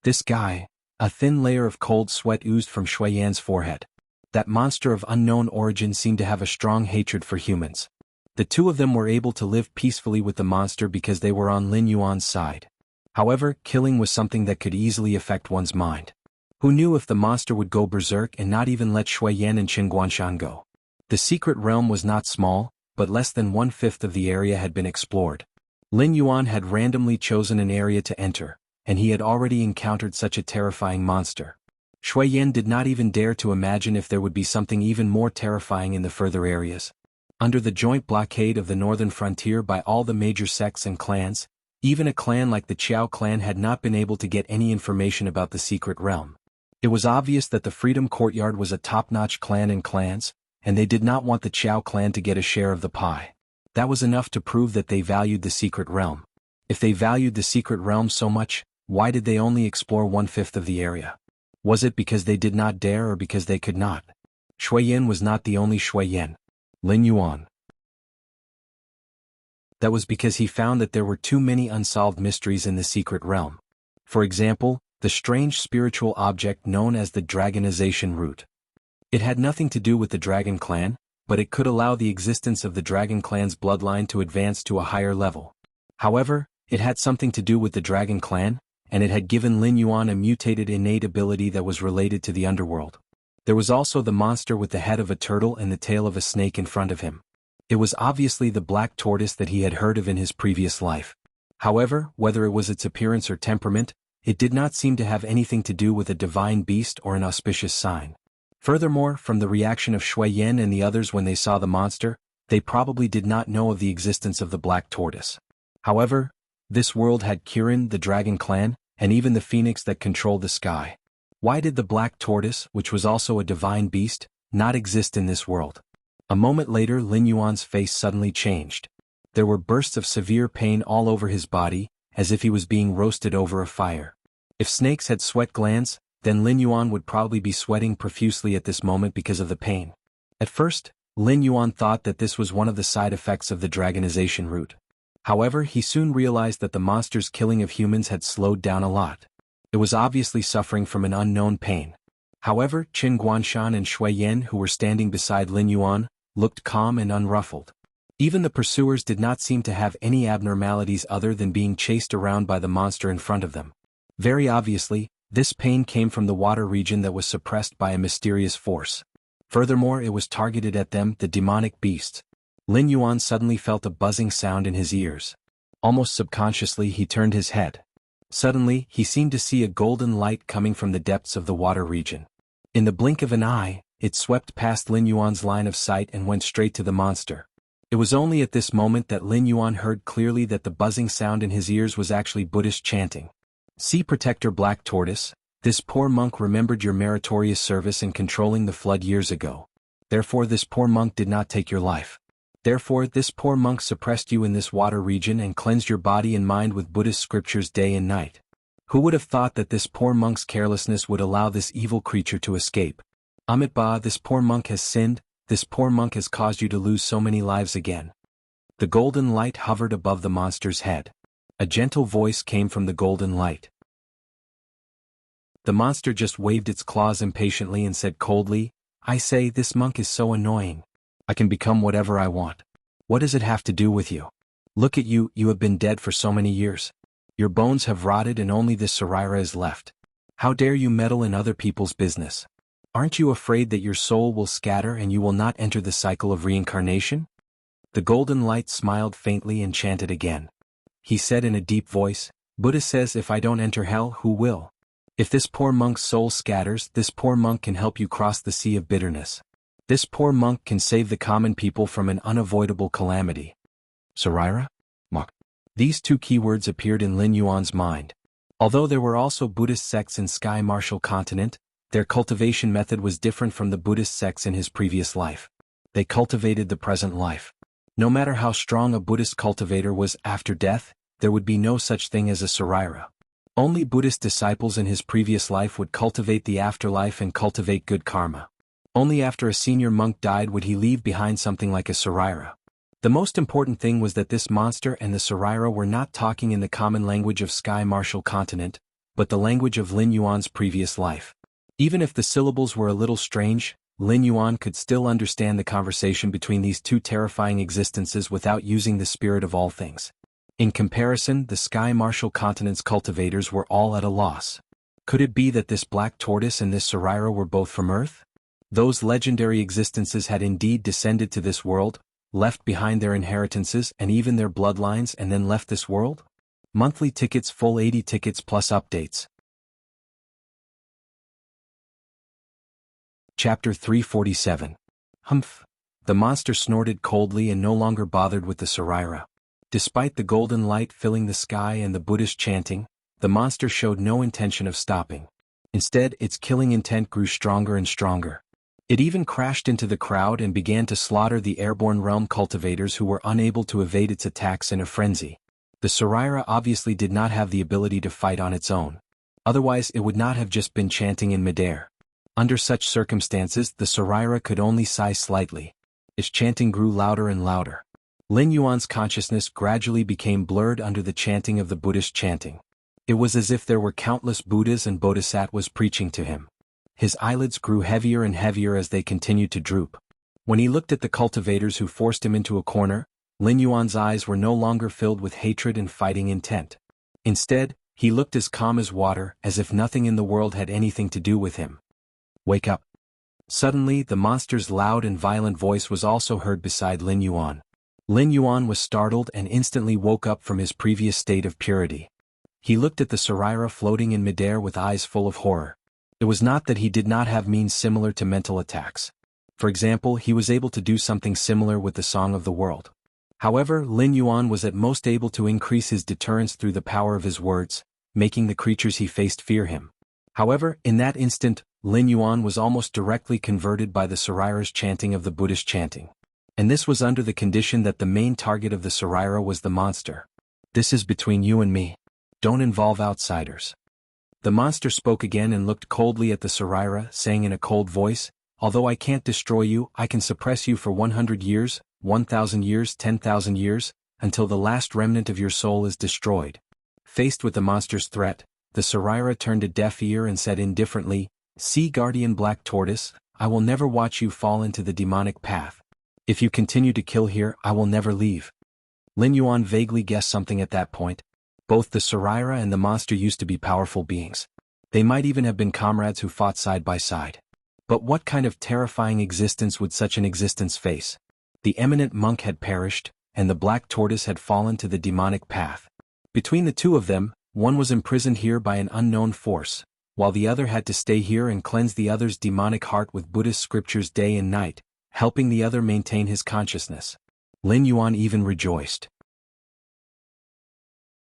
This guy. A thin layer of cold sweat oozed from Shui Yan's forehead. That monster of unknown origin seemed to have a strong hatred for humans. The two of them were able to live peacefully with the monster because they were on Lin Yuan's side. However, killing was something that could easily affect one's mind. Who knew if the monster would go berserk and not even let Shui Yan and Qin Guanshan go? The secret realm was not small, but less than 1/5 of the area had been explored. Lin Yuan had randomly chosen an area to enter, and he had already encountered such a terrifying monster. Shui Yan did not even dare to imagine if there would be something even more terrifying in the further areas. Under the joint blockade of the northern frontier by all the major sects and clans, even a clan like the Qiao clan had not been able to get any information about the secret realm. It was obvious that the Freedom Courtyard was a top-notch clan in clans, and they did not want the Qiao clan to get a share of the pie. That was enough to prove that they valued the secret realm. If they valued the secret realm so much, why did they only explore 1/5 of the area? Was it because they did not dare or because they could not? Shui Yan was not the only Shui Yan. Lin Yuan. That was because he found that there were too many unsolved mysteries in the secret realm. For example, the strange spiritual object known as the dragonization root. It had nothing to do with the Dragon Clan, but it could allow the existence of the Dragon Clan's bloodline to advance to a higher level. However, it had something to do with the Dragon Clan, and it had given Lin Yuan a mutated innate ability that was related to the underworld. There was also the monster with the head of a turtle and the tail of a snake in front of him. It was obviously the black tortoise that he had heard of in his previous life. However, whether it was its appearance or temperament, it did not seem to have anything to do with a divine beast or an auspicious sign. Furthermore, from the reaction of Shui Yan and the others when they saw the monster, they probably did not know of the existence of the black tortoise. However, this world had Kirin, the Dragon Clan, and even the phoenix that controlled the sky. Why did the black tortoise, which was also a divine beast, not exist in this world? A moment later, Lin Yuan's face suddenly changed. There were bursts of severe pain all over his body, as if he was being roasted over a fire. If snakes had sweat glands, then Lin Yuan would probably be sweating profusely at this moment because of the pain. At first, Lin Yuan thought that this was one of the side effects of the dragonization root. However, he soon realized that the monster's killing of humans had slowed down a lot. It was obviously suffering from an unknown pain. However, Qin Guanshan and Shui Yan, who were standing beside Lin Yuan, looked calm and unruffled. Even the pursuers did not seem to have any abnormalities other than being chased around by the monster in front of them. Very obviously, this pain came from the water region that was suppressed by a mysterious force. Furthermore, it was targeted at them, the demonic beasts. Lin Yuan suddenly felt a buzzing sound in his ears. Almost subconsciously, he turned his head. Suddenly, he seemed to see a golden light coming from the depths of the water region. In the blink of an eye, it swept past Lin Yuan's line of sight and went straight to the monster. It was only at this moment that Lin Yuan heard clearly that the buzzing sound in his ears was actually Buddhist chanting. "See, Protector Black Tortoise, this poor monk remembered your meritorious service in controlling the flood years ago. Therefore this poor monk did not take your life. Therefore this poor monk suppressed you in this water region and cleansed your body and mind with Buddhist scriptures day and night. Who would have thought that this poor monk's carelessness would allow this evil creature to escape? Amitabha, this poor monk has sinned, this poor monk has caused you to lose so many lives again." The golden light hovered above the monster's head. A gentle voice came from the golden light. The monster just waved its claws impatiently and said coldly, "I say, this monk is so annoying. I can become whatever I want. What does it have to do with you? Look at you, you have been dead for so many years. Your bones have rotted and only this Sarira is left. How dare you meddle in other people's business? Aren't you afraid that your soul will scatter and you will not enter the cycle of reincarnation?" The golden light smiled faintly and chanted again. He said in a deep voice, "Buddha says if I don't enter hell, who will? If this poor monk's soul scatters, this poor monk can help you cross the sea of bitterness. This poor monk can save the common people from an unavoidable calamity." Sarira? Mok. These two keywords appeared in Lin Yuan's mind. Although there were also Buddhist sects in Sky Martial Continent, their cultivation method was different from the Buddhist sects in his previous life. They cultivated the present life. No matter how strong a Buddhist cultivator was after death, there would be no such thing as a Sarira. Only Buddhist disciples in his previous life would cultivate the afterlife and cultivate good karma. Only after a senior monk died would he leave behind something like a Sarira. The most important thing was that this monster and the Sarira were not talking in the common language of Sky Martial Continent, but the language of Lin Yuan's previous life. Even if the syllables were a little strange, Lin Yuan could still understand the conversation between these two terrifying existences without using the spirit of all things. In comparison, the Sky Martial Continent's cultivators were all at a loss. Could it be that this black tortoise and this Sarira were both from Earth? Those legendary existences had indeed descended to this world, left behind their inheritances and even their bloodlines and then left this world? Monthly tickets, full 80 tickets plus updates. Chapter 347. Humph. The monster snorted coldly and no longer bothered with the Sarira. Despite the golden light filling the sky and the Buddhist chanting, the monster showed no intention of stopping. Instead, its killing intent grew stronger and stronger. It even crashed into the crowd and began to slaughter the airborne realm cultivators who were unable to evade its attacks in a frenzy. The Sarira obviously did not have the ability to fight on its own. Otherwise, it would not have just been chanting in midair. Under such circumstances, the Sarira could only sigh slightly. Its chanting grew louder and louder. Lin Yuan's consciousness gradually became blurred under the chanting of the Buddhist chanting. It was as if there were countless Buddhas and Bodhisattvas preaching to him. His eyelids grew heavier and heavier as they continued to droop. When he looked at the cultivators who forced him into a corner, Lin Yuan's eyes were no longer filled with hatred and fighting intent. Instead, he looked as calm as water, as if nothing in the world had anything to do with him. "Wake up." Suddenly, the monster's loud and violent voice was also heard beside Lin Yuan. Lin Yuan was startled and instantly woke up from his previous state of purity. He looked at the Sarira floating in midair with eyes full of horror. It was not that he did not have means similar to mental attacks. For example, he was able to do something similar with the Song of the World. However, Lin Yuan was at most able to increase his deterrence through the power of his words, making the creatures he faced fear him. However, in that instant, Lin Yuan was almost directly converted by the Sarira's chanting of the Buddhist chanting. And this was under the condition that the main target of the Sarira was the monster. "This is between you and me. Don't involve outsiders." The monster spoke again and looked coldly at the Sarira, saying in a cold voice, "Although I can't destroy you, I can suppress you for 100 years, 1,000 years, 10,000 years, until the last remnant of your soul is destroyed." Faced with the monster's threat, the Sarira turned a deaf ear and said indifferently, "See, Guardian Black Tortoise, I will never watch you fall into the demonic path. If you continue to kill here, I will never leave." Lin Yuan vaguely guessed something at that point. Both the Sarira and the monster used to be powerful beings. They might even have been comrades who fought side by side. But what kind of terrifying existence would such an existence face? The eminent monk had perished, and the black tortoise had fallen to the demonic path. Between the two of them, one was imprisoned here by an unknown force, while the other had to stay here and cleanse the other's demonic heart with Buddhist scriptures day and night, helping the other maintain his consciousness. Lin Yuan even rejoiced.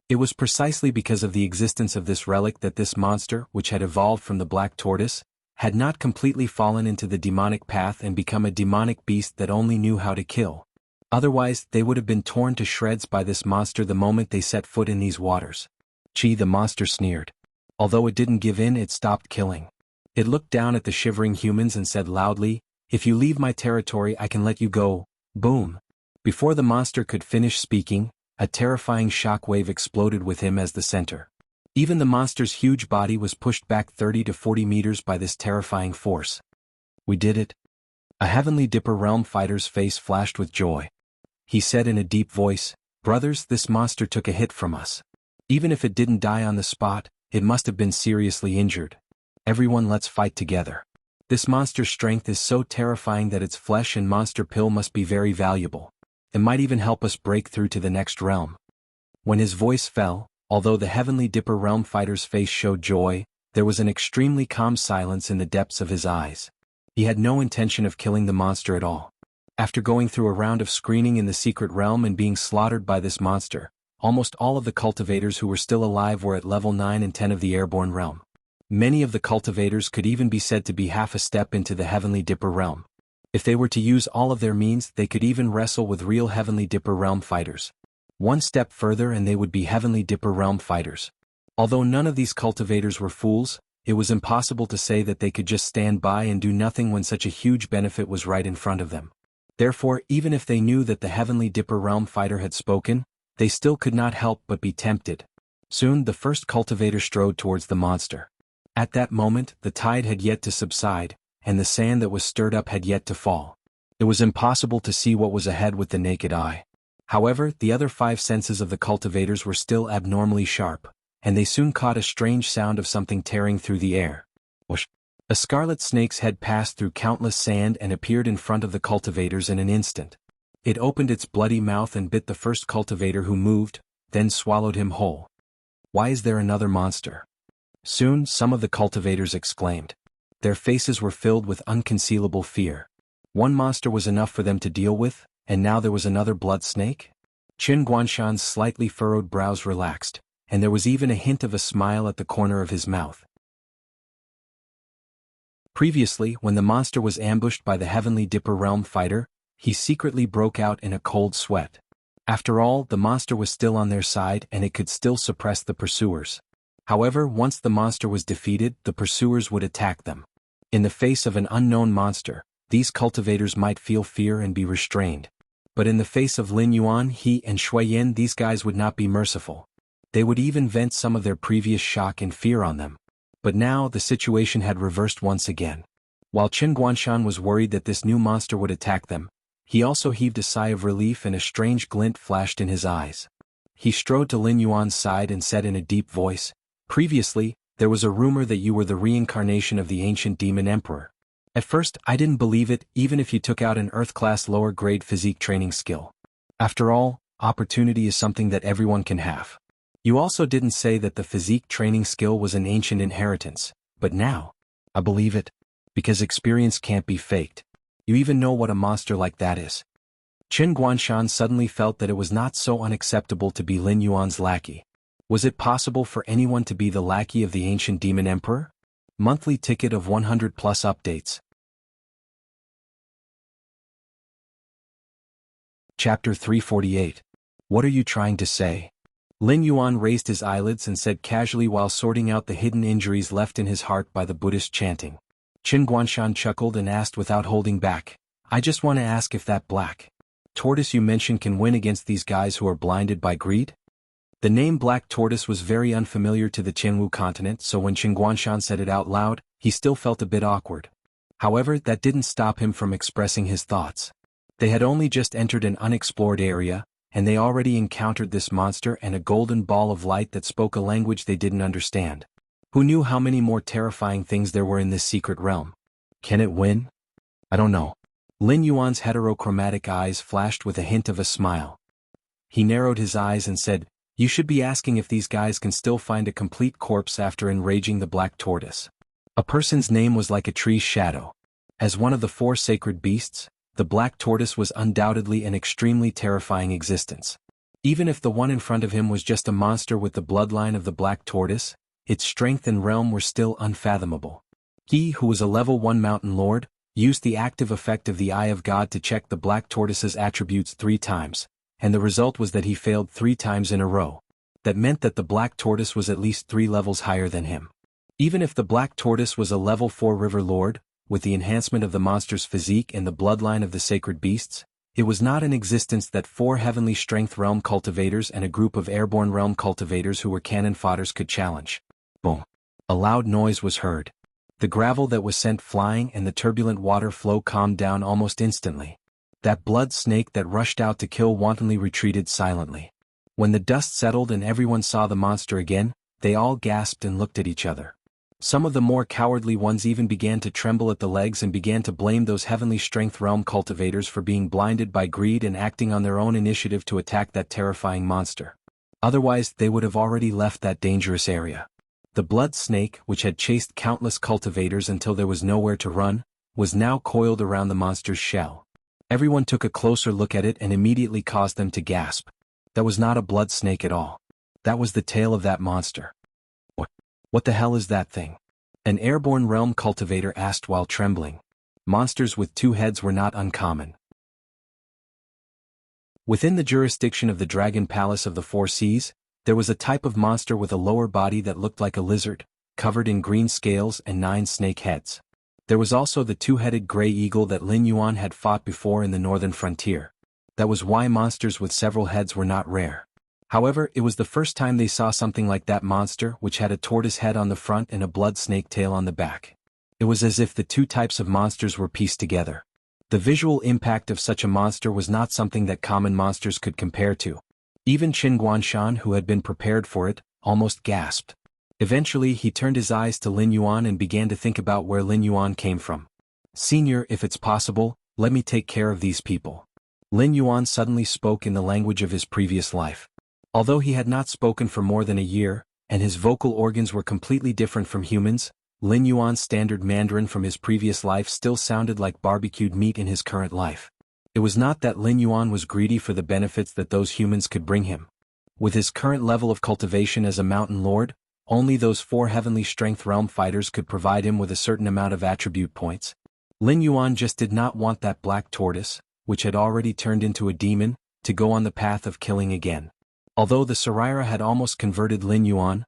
It was precisely because of the existence of this relic that this monster, which had evolved from the black tortoise, had not completely fallen into the demonic path and become a demonic beast that only knew how to kill. Otherwise, they would have been torn to shreds by this monster the moment they set foot in these waters. Chi, the monster sneered. Although it didn't give in, it stopped killing. It looked down at the shivering humans and said loudly, "If you leave my territory, I can let you go." Boom. Before the monster could finish speaking, a terrifying shockwave exploded with him as the center. Even the monster's huge body was pushed back 30 to 40 meters by this terrifying force. "We did it." A Heavenly Dipper realm fighter's face flashed with joy. He said in a deep voice, "Brothers, this monster took a hit from us. Even if it didn't die on the spot, it must have been seriously injured. Everyone, let's fight together. This monster's strength is so terrifying that its flesh and monster pill must be very valuable. It might even help us break through to the next realm." When his voice fell, although the Heavenly Dipper realm fighter's face showed joy, there was an extremely calm silence in the depths of his eyes. He had no intention of killing the monster at all. After going through a round of screening in the secret realm and being slaughtered by this monster, almost all of the cultivators who were still alive were at level 9 and 10 of the airborne realm. Many of the cultivators could even be said to be half a step into the Heavenly Dipper realm. If they were to use all of their means, they could even wrestle with real Heavenly Dipper realm fighters. One step further and they would be Heavenly Dipper realm fighters. Although none of these cultivators were fools, it was impossible to say that they could just stand by and do nothing when such a huge benefit was right in front of them. Therefore, even if they knew that the Heavenly Dipper realm fighter had spoken, they still could not help but be tempted. Soon the first cultivator strode towards the monster. At that moment, the tide had yet to subside, and the sand that was stirred up had yet to fall. It was impossible to see what was ahead with the naked eye. However, the other 5 senses of the cultivators were still abnormally sharp, and they soon caught a strange sound of something tearing through the air. Whoosh! A scarlet snake's head passed through countless sand and appeared in front of the cultivators in an instant. It opened its bloody mouth and bit the first cultivator who moved, then swallowed him whole. "Why is there another monster?" Soon some of the cultivators exclaimed. Their faces were filled with unconcealable fear. One monster was enough for them to deal with, and now there was another blood snake? Qin Guanshan's slightly furrowed brows relaxed, and there was even a hint of a smile at the corner of his mouth. Previously, when the monster was ambushed by the Heavenly Dipper realm fighter, he secretly broke out in a cold sweat. After all, the monster was still on their side and it could still suppress the pursuers. However, once the monster was defeated, the pursuers would attack them. In the face of an unknown monster, these cultivators might feel fear and be restrained. But in the face of Lin Yuan, he and Shui Yin, these guys would not be merciful. They would even vent some of their previous shock and fear on them. But now the situation had reversed once again. While Qin Guanshan was worried that this new monster would attack them, he also heaved a sigh of relief and a strange glint flashed in his eyes. He strode to Lin Yuan's side and said in a deep voice, "Previously, there was a rumor that you were the reincarnation of the ancient demon emperor. At first, I didn't believe it, even if you took out an Earth-class lower-grade physique training skill. After all, opportunity is something that everyone can have. You also didn't say that the physique training skill was an ancient inheritance, but now, I believe it. Because experience can't be faked. You even know what a monster like that is." Qin Guanshan suddenly felt that it was not so unacceptable to be Lin Yuan's lackey. Was it possible for anyone to be the lackey of the ancient demon emperor? Monthly ticket of 100 plus updates. Chapter 348. What are you trying to say? Lin Yuan raised his eyelids and said casually while sorting out the hidden injuries left in his heart by the Buddhist chanting. Qin Guanshan chuckled and asked without holding back, "I just want to ask if that black tortoise you mentioned can win against these guys who are blinded by greed?" The name Black Tortoise was very unfamiliar to the Qianwu continent, so when Qin Guanshan said it out loud, he still felt a bit awkward. However, that didn't stop him from expressing his thoughts. They had only just entered an unexplored area, and they already encountered this monster and a golden ball of light that spoke a language they didn't understand. Who knew how many more terrifying things there were in this secret realm? Can it win? I don't know. Lin Yuan's heterochromatic eyes flashed with a hint of a smile. He narrowed his eyes and said, "You should be asking if these guys can still find a complete corpse after enraging the black tortoise." A person's name was like a tree's shadow. As one of the 4 sacred beasts, the black tortoise was undoubtedly an extremely terrifying existence. Even if the one in front of him was just a monster with the bloodline of the black tortoise, its strength and realm were still unfathomable. He, who was a level 1 mountain lord, used the active effect of the Eye of God to check the black tortoise's attributes 3 times, and the result was that he failed 3 times in a row. That meant that the black tortoise was at least 3 levels higher than him. Even if the black tortoise was a level 4 river lord, with the enhancement of the monster's physique and the bloodline of the sacred beasts, it was not an existence that 4 heavenly strength realm cultivators and a group of airborne realm cultivators who were cannon fodders could challenge. Boom. A loud noise was heard. The gravel that was sent flying and the turbulent water flow calmed down almost instantly. That blood snake that rushed out to kill wantonly retreated silently. When the dust settled and everyone saw the monster again, they all gasped and looked at each other. Some of the more cowardly ones even began to tremble at the legs and began to blame those heavenly strength realm cultivators for being blinded by greed and acting on their own initiative to attack that terrifying monster. Otherwise, they would have already left that dangerous area. The blood snake, which had chased countless cultivators until there was nowhere to run, was now coiled around the monster's shell. Everyone took a closer look at it and immediately caused them to gasp. That was not a blood snake at all. That was the tail of that monster. What the hell is that thing? An airborne realm cultivator asked while trembling. Monsters with 2 heads were not uncommon. Within the jurisdiction of the Dragon Palace of the 4 Seas, there was a type of monster with a lower body that looked like a lizard, covered in green scales and 9 snake heads. There was also the 2-headed gray eagle that Lin Yuan had fought before in the northern frontier. That was why monsters with several heads were not rare. However, it was the first time they saw something like that monster, which had a tortoise head on the front and a blood snake tail on the back. It was as if the 2 types of monsters were pieced together. The visual impact of such a monster was not something that common monsters could compare to. Even Qin Guanshan, who had been prepared for it, almost gasped. Eventually he turned his eyes to Lin Yuan and began to think about where Lin Yuan came from. "Senior, if it's possible, let me take care of these people." Lin Yuan suddenly spoke in the language of his previous life. Although he had not spoken for more than a year, and his vocal organs were completely different from humans, Lin Yuan's standard Mandarin from his previous life still sounded like barbecued meat in his current life. It was not that Lin Yuan was greedy for the benefits that those humans could bring him. With his current level of cultivation as a mountain lord, only those 4 heavenly strength realm fighters could provide him with a certain amount of attribute points. Lin Yuan just did not want that black tortoise, which had already turned into a demon, to go on the path of killing again. Although the Saraira had almost converted Lin Yuan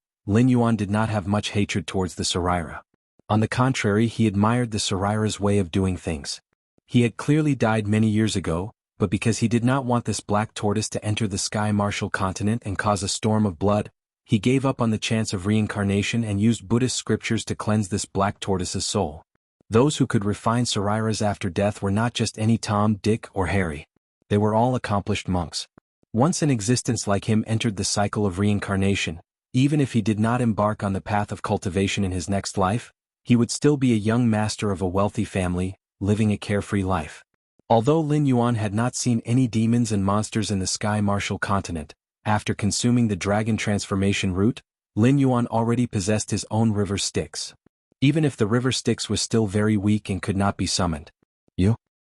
did not have much hatred towards the Saraira. On the contrary, he admired the Saraira's way of doing things. He had clearly died many years ago, but because he did not want this black tortoise to enter the Sky Martial continent and cause a storm of blood, he gave up on the chance of reincarnation and used Buddhist scriptures to cleanse this black tortoise's soul. Those who could refine Sarairas after death were not just any Tom, Dick, or Harry. They were all accomplished monks. Once an existence like him entered the cycle of reincarnation, even if he did not embark on the path of cultivation in his next life, he would still be a young master of a wealthy family, living a carefree life. Although Lin Yuan had not seen any demons and monsters in the Sky Martial continent, after consuming the dragon transformation root, Lin Yuan already possessed his own river Styx. Even if the river Styx was still very weak and could not be summoned.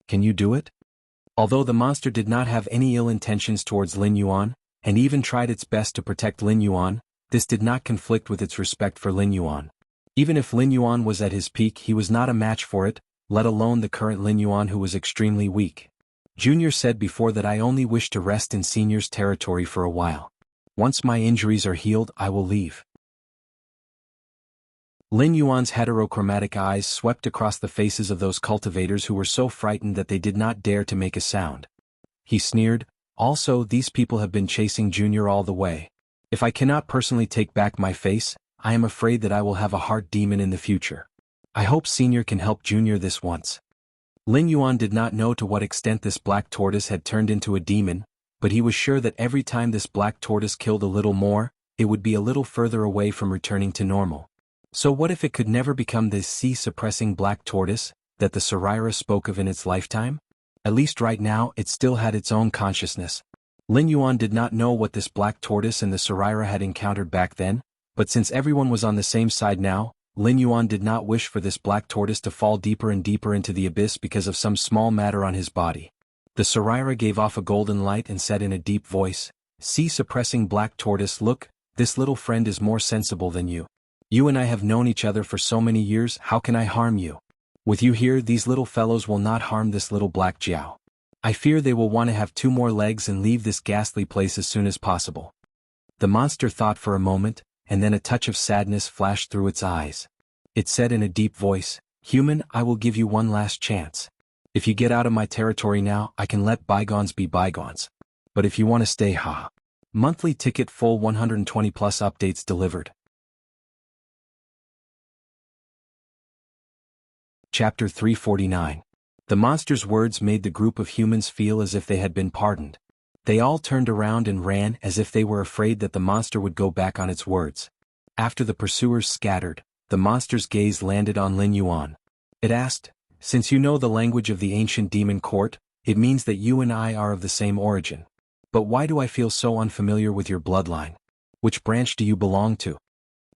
Can you do it? Although the monster did not have any ill intentions towards Lin Yuan, and even tried its best to protect Lin Yuan, this did not conflict with its respect for Lin Yuan. Even if Lin Yuan was at his peak, he was not a match for it, let alone the current Lin Yuan, who was extremely weak. Junior said before that I only wish to rest in Senior's territory for a while. Once my injuries are healed, I will leave. Lin Yuan's heterochromatic eyes swept across the faces of those cultivators who were so frightened that they did not dare to make a sound. He sneered, "Also, these people have been chasing Junior all the way. If I cannot personally take back my face, I am afraid that I will have a heart demon in the future. I hope Senior can help Junior this once." Lin Yuan did not know to what extent this black tortoise had turned into a demon, but he was sure that every time this black tortoise killed a little more, it would be a little further away from returning to normal. So what if it could never become this sea-suppressing black tortoise, that the Saraira spoke of in its lifetime? At least right now it still had its own consciousness. Lin Yuan did not know what this black tortoise and the Saraira had encountered back then, but since everyone was on the same side now, Lin Yuan did not wish for this black tortoise to fall deeper and deeper into the abyss because of some small matter on his body. The Saraira gave off a golden light and said in a deep voice, "See, suppressing black tortoise, look, this little friend is more sensible than you. You and I have known each other for so many years, how can I harm you? With you here, these little fellows will not harm this little black Jiao. I fear they will want to have 2 more legs and leave this ghastly place as soon as possible." The monster thought for a moment, and then a touch of sadness flashed through its eyes. It said in a deep voice, "Human, I will give you one last chance. If you get out of my territory now, I can let bygones be bygones. But if you want to stay, ha." Monthly ticket full 120 plus updates delivered. Chapter 349. The monster's words made the group of humans feel as if they had been pardoned. They all turned around and ran as if they were afraid that the monster would go back on its words. After the pursuers scattered, the monster's gaze landed on Lin Yuan. It asked, "Since you know the language of the ancient demon court, it means that you and I are of the same origin. But why do I feel so unfamiliar with your bloodline? Which branch do you belong to?"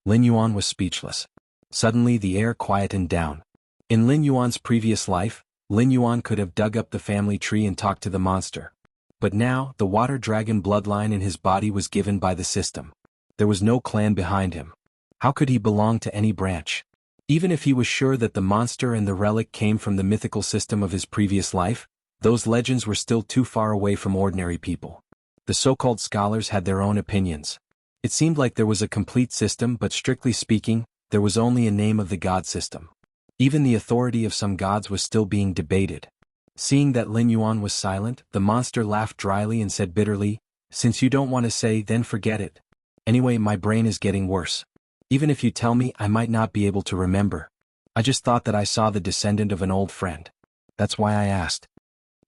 Lin Yuan was speechless. Suddenly the air quietened down. In Lin Yuan's previous life, Lin Yuan could have dug up the family tree and talked to the monster. But now, the water dragon bloodline in his body was given by the system. There was no clan behind him. How could he belong to any branch? Even if he was sure that the monster and the relic came from the mythical system of his previous life, those legends were still too far away from ordinary people. The so-called scholars had their own opinions. It seemed like there was a complete system, but strictly speaking, there was only a name of the god system. Even the authority of some gods was still being debated. Seeing that Lin Yuan was silent, the monster laughed dryly and said bitterly, "Since you don't want to say, then forget it. Anyway, my brain is getting worse. Even if you tell me, I might not be able to remember. I just thought that I saw the descendant of an old friend. That's why I asked."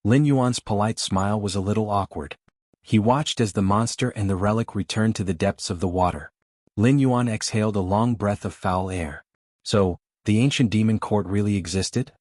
Lin Yuan's polite smile was a little awkward. He watched as the monster and the relic returned to the depths of the water. Lin Yuan exhaled a long breath of foul air. So, the ancient demon court really existed?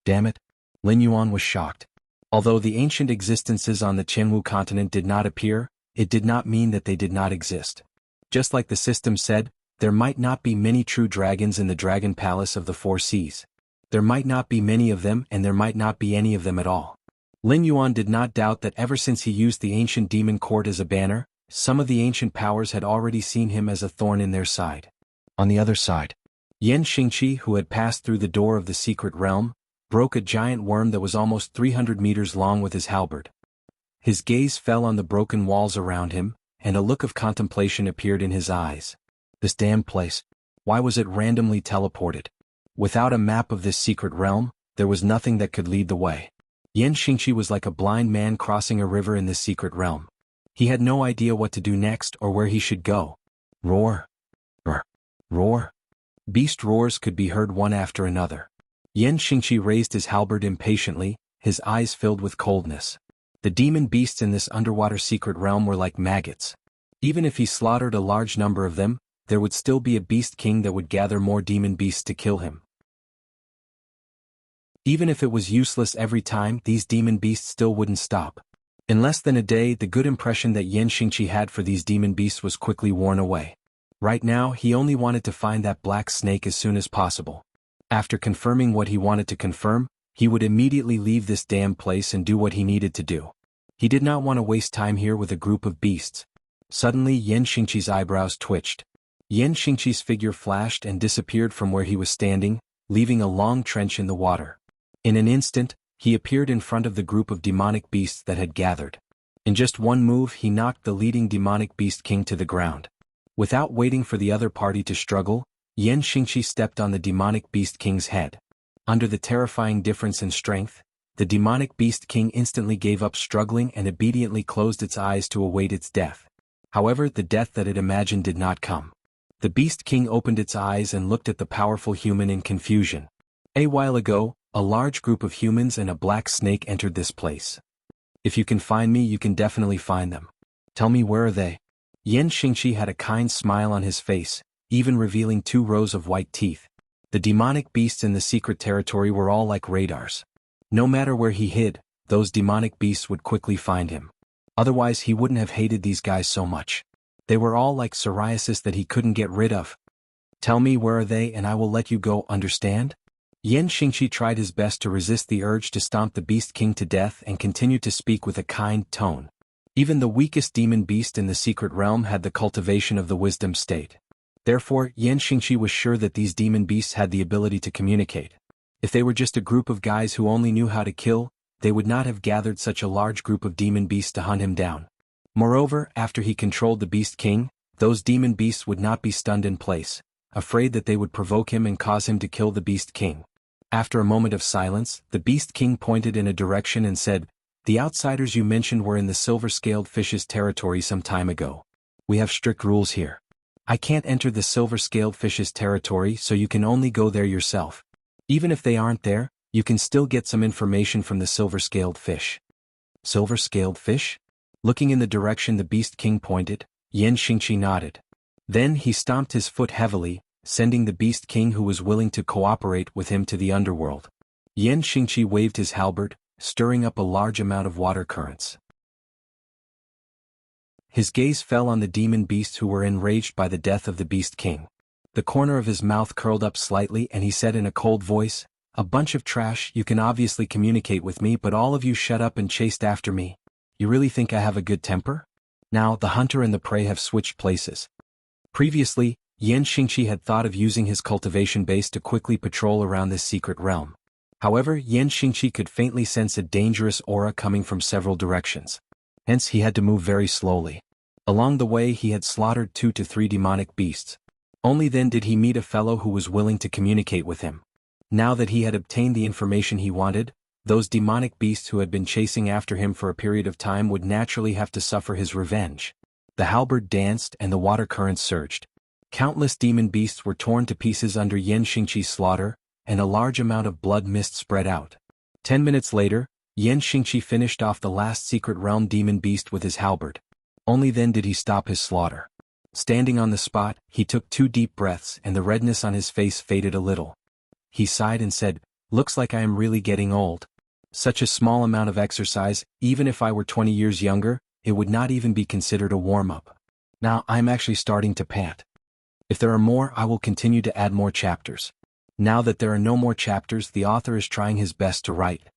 Damn it. Lin Yuan was shocked. Although the ancient existences on the Qianwu continent did not appear, it did not mean that they did not exist. Just like the system said, there might not be many true dragons in the dragon palace of the 4 seas. There might not be many of them, and there might not be any of them at all. Lin Yuan did not doubt that ever since he used the ancient demon court as a banner, some of the ancient powers had already seen him as a thorn in their side. On the other side, Yan Xingqi, who had passed through the door of the secret realm, broke a giant worm that was almost 300 meters long with his halberd. His gaze fell on the broken walls around him, and a look of contemplation appeared in his eyes. This damned place. Why was it randomly teleported? Without a map of this secret realm, there was nothing that could lead the way. Yan Xingqi was like a blind man crossing a river in this secret realm. He had no idea what to do next or where he should go. Roar. Roar. Roar. Beast roars could be heard one after another. Yan Xingqi raised his halberd impatiently, his eyes filled with coldness. The demon beasts in this underwater secret realm were like maggots. Even if he slaughtered a large number of them, there would still be a beast king that would gather more demon beasts to kill him. Even if it was useless every time, these demon beasts still wouldn't stop. In less than a day, the good impression that Yan Xingqi had for these demon beasts was quickly worn away. Right now, he only wanted to find that black snake as soon as possible. After confirming what he wanted to confirm, he would immediately leave this damn place and do what he needed to do. He did not want to waste time here with a group of beasts. Suddenly, Yan Xingqi's eyebrows twitched. Yan Xingqi's figure flashed and disappeared from where he was standing, leaving a long trench in the water. In an instant, he appeared in front of the group of demonic beasts that had gathered. In just one move, he knocked the leading demonic beast king to the ground. Without waiting for the other party to struggle, Yan Xingqi stepped on the demonic beast king's head. Under the terrifying difference in strength, the demonic beast king instantly gave up struggling and obediently closed its eyes to await its death. However, the death that it imagined did not come. The beast king opened its eyes and looked at the powerful human in confusion. A while ago, a large group of humans and a black snake entered this place. If you can find me, you can definitely find them. Tell me, where are they? Yan Xingqi had a kind smile on his face, even revealing 2 rows of white teeth. The demonic beasts in the secret territory were all like radars. No matter where he hid, those demonic beasts would quickly find him. Otherwise he wouldn't have hated these guys so much. They were all like psoriasis that he couldn't get rid of. Tell me where are they and I will let you go, understand? Yan Xingqi tried his best to resist the urge to stomp the Beast King to death and continued to speak with a kind tone. Even the weakest demon beast in the secret realm had the cultivation of the wisdom state. Therefore, Yan Xingqi was sure that these demon beasts had the ability to communicate. If they were just a group of guys who only knew how to kill, they would not have gathered such a large group of demon beasts to hunt him down. Moreover, after he controlled the Beast King, those demon beasts would not be stunned in place, afraid that they would provoke him and cause him to kill the Beast King. After a moment of silence, the Beast King pointed in a direction and said, "The outsiders you mentioned were in the silver-scaled fish's territory some time ago. We have strict rules here. I can't enter the silver-scaled fish's territory, so you can only go there yourself. Even if they aren't there, you can still get some information from the silver-scaled fish." Silver-scaled fish? Looking in the direction the Beast King pointed, Yan Xingqi nodded. Then he stomped his foot heavily, sending the Beast King who was willing to cooperate with him to the underworld. Yan Xingqi waved his halberd, stirring up a large amount of water currents. His gaze fell on the demon beasts who were enraged by the death of the Beast King. The corner of his mouth curled up slightly and he said in a cold voice, "A bunch of trash, you can obviously communicate with me but all of you shut up and chased after me. You really think I have a good temper?" Now the hunter and the prey have switched places. Previously, Yan Xingqi had thought of using his cultivation base to quickly patrol around this secret realm. However, Yan Xingqi could faintly sense a dangerous aura coming from several directions. Hence he had to move very slowly. Along the way he had slaughtered 2 to 3 demonic beasts. Only then did he meet a fellow who was willing to communicate with him. Now that he had obtained the information he wanted, those demonic beasts who had been chasing after him for a period of time would naturally have to suffer his revenge. The halberd danced and the water currents surged. Countless demon beasts were torn to pieces under Yan Xingqi's slaughter, and a large amount of blood mist spread out. 10 minutes later, Yan Xingqi finished off the last secret realm demon beast with his halberd. Only then did he stop his slaughter. Standing on the spot, he took 2 deep breaths and the redness on his face faded a little. He sighed and said, "Looks like I am really getting old. Such a small amount of exercise, even if I were 20 years younger, it would not even be considered a warm-up. Now I'm actually starting to pant. If there are more, I will continue to add more chapters." Now that there are no more chapters, the author is trying his best to write.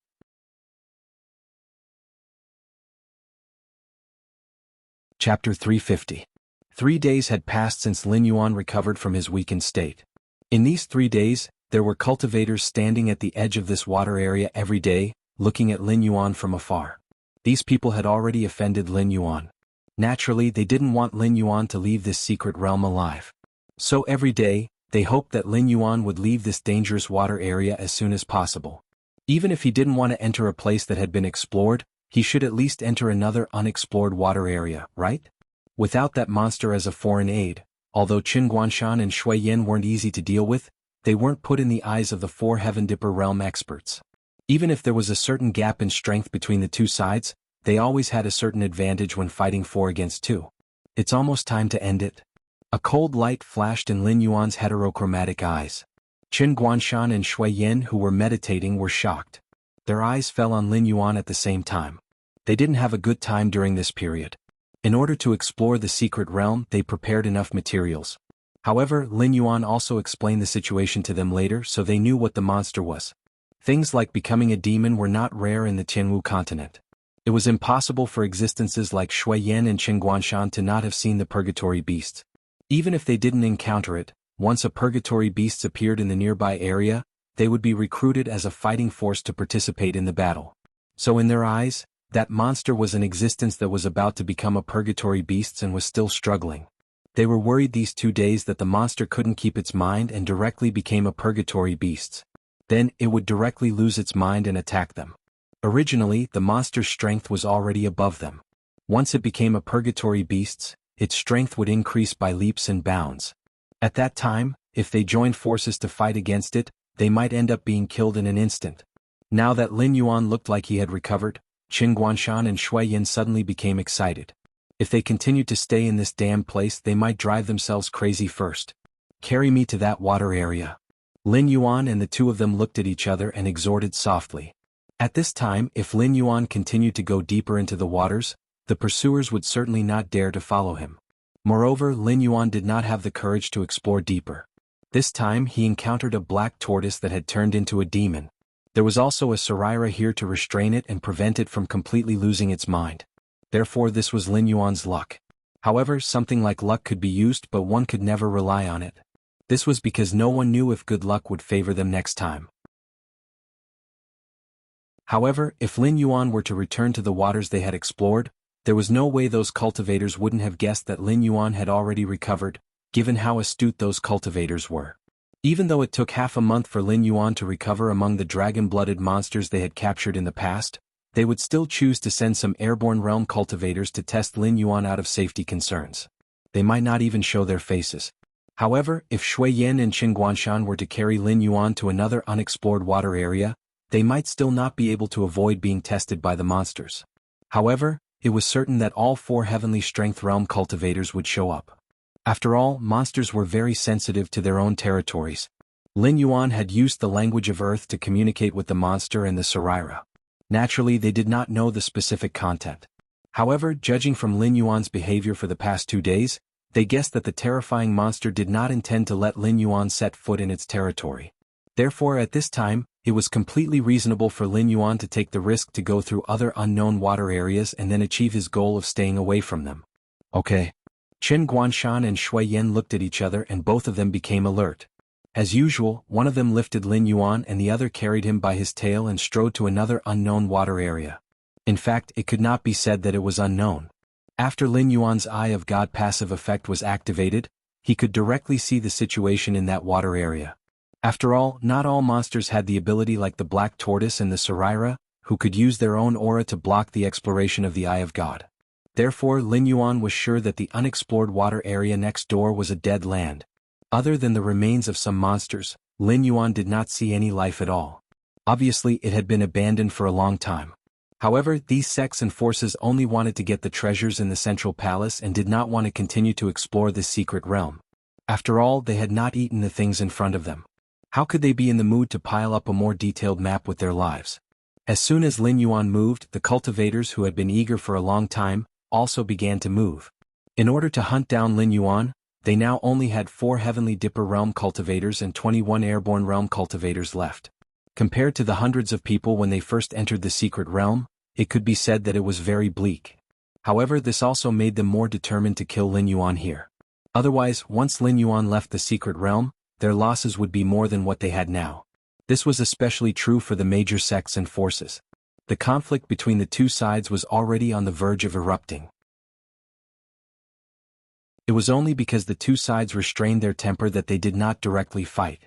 Chapter 350. 3 days had passed since Lin Yuan recovered from his weakened state. In these 3 days, there were cultivators standing at the edge of this water area every day, looking at Lin Yuan from afar. These people had already offended Lin Yuan. Naturally, they didn't want Lin Yuan to leave this secret realm alive. So every day, they hoped that Lin Yuan would leave this dangerous water area as soon as possible. Even if he didn't want to enter a place that had been explored, he should at least enter another unexplored water area, right? Without that monster as a foreign aid, although Qin Guanshan and Shui Yin weren't easy to deal with, they weren't put in the eyes of the 4 Heaven Dipper realm experts. Even if there was a certain gap in strength between the two sides, they always had a certain advantage when fighting 4 against 2. It's almost time to end it. A cold light flashed in Lin Yuan's heterochromatic eyes. Qin Guanshan and Shui Yin, who were meditating, were shocked. Their eyes fell on Lin Yuan at the same time. They didn't have a good time during this period. In order to explore the secret realm, they prepared enough materials. However, Lin Yuan also explained the situation to them later, so they knew what the monster was. Things like becoming a demon were not rare in the Tianwu continent. It was impossible for existences like Shui Yin and Qin Guanshan to not have seen the purgatory beasts. Even if they didn't encounter it, once a purgatory beast appeared in the nearby area, they would be recruited as a fighting force to participate in the battle. So in their eyes, that monster was an existence that was about to become a purgatory beast and was still struggling. They were worried these 2 days that the monster couldn't keep its mind and directly became a purgatory beast. Then it would directly lose its mind and attack them. Originally, the monster's strength was already above them. Once it became a purgatory beast, its strength would increase by leaps and bounds. At that time, if they joined forces to fight against it, they might end up being killed in an instant. Now that Lin Yuan looked like he had recovered, Qin Guanshan and Shui Yin suddenly became excited. If they continued to stay in this damn place, they might drive themselves crazy first. "Carry me to that water area." Lin Yuan and the two of them looked at each other and exhorted softly. At this time, if Lin Yuan continued to go deeper into the waters, the pursuers would certainly not dare to follow him. Moreover, Lin Yuan did not have the courage to explore deeper. This time he encountered a black tortoise that had turned into a demon. There was also a Saraira here to restrain it and prevent it from completely losing its mind. Therefore this was Lin Yuan's luck. However, something like luck could be used, but one could never rely on it. This was because no one knew if good luck would favor them next time. However, if Lin Yuan were to return to the waters they had explored, there was no way those cultivators wouldn't have guessed that Lin Yuan had already recovered, given how astute those cultivators were. Even though it took half a month for Lin Yuan to recover among the dragon-blooded monsters they had captured in the past, they would still choose to send some airborne realm cultivators to test Lin Yuan out of safety concerns. They might not even show their faces. However, if Shui Yan and Qin Guanshan were to carry Lin Yuan to another unexplored water area, they might still not be able to avoid being tested by the monsters. However, it was certain that all 4 heavenly strength realm cultivators would show up. After all, monsters were very sensitive to their own territories. Lin Yuan had used the language of Earth to communicate with the monster and the Saraira. Naturally, they did not know the specific content. However, judging from Lin Yuan's behavior for the past 2 days, they guessed that the terrifying monster did not intend to let Lin Yuan set foot in its territory. Therefore, at this time, it was completely reasonable for Lin Yuan to take the risk to go through other unknown water areas and then achieve his goal of staying away from them. Okay. Qin Guanshan and Shui Yan looked at each other and both of them became alert. As usual, one of them lifted Lin Yuan and the other carried him by his tail and strode to another unknown water area. In fact, it could not be said that it was unknown. After Lin Yuan's Eye of God passive effect was activated, he could directly see the situation in that water area. After all, not all monsters had the ability like the black tortoise and the Saraira, who could use their own aura to block the exploration of the Eye of God. Therefore, Lin Yuan was sure that the unexplored water area next door was a dead land. Other than the remains of some monsters, Lin Yuan did not see any life at all. Obviously, it had been abandoned for a long time. However, these sects and forces only wanted to get the treasures in the central palace and did not want to continue to explore this secret realm. After all, they had not eaten the things in front of them. How could they be in the mood to pile up a more detailed map with their lives? As soon as Lin Yuan moved, the cultivators who had been eager for a long time also began to move. In order to hunt down Lin Yuan, they now only had 4 Heavenly Dipper Realm cultivators and 21 Airborne Realm cultivators left. Compared to the hundreds of people when they first entered the secret realm, it could be said that it was very bleak. However, this also made them more determined to kill Lin Yuan here. Otherwise, once Lin Yuan left the secret realm, their losses would be more than what they had now. This was especially true for the major sects and forces. The conflict between the two sides was already on the verge of erupting. It was only because the two sides restrained their temper that they did not directly fight.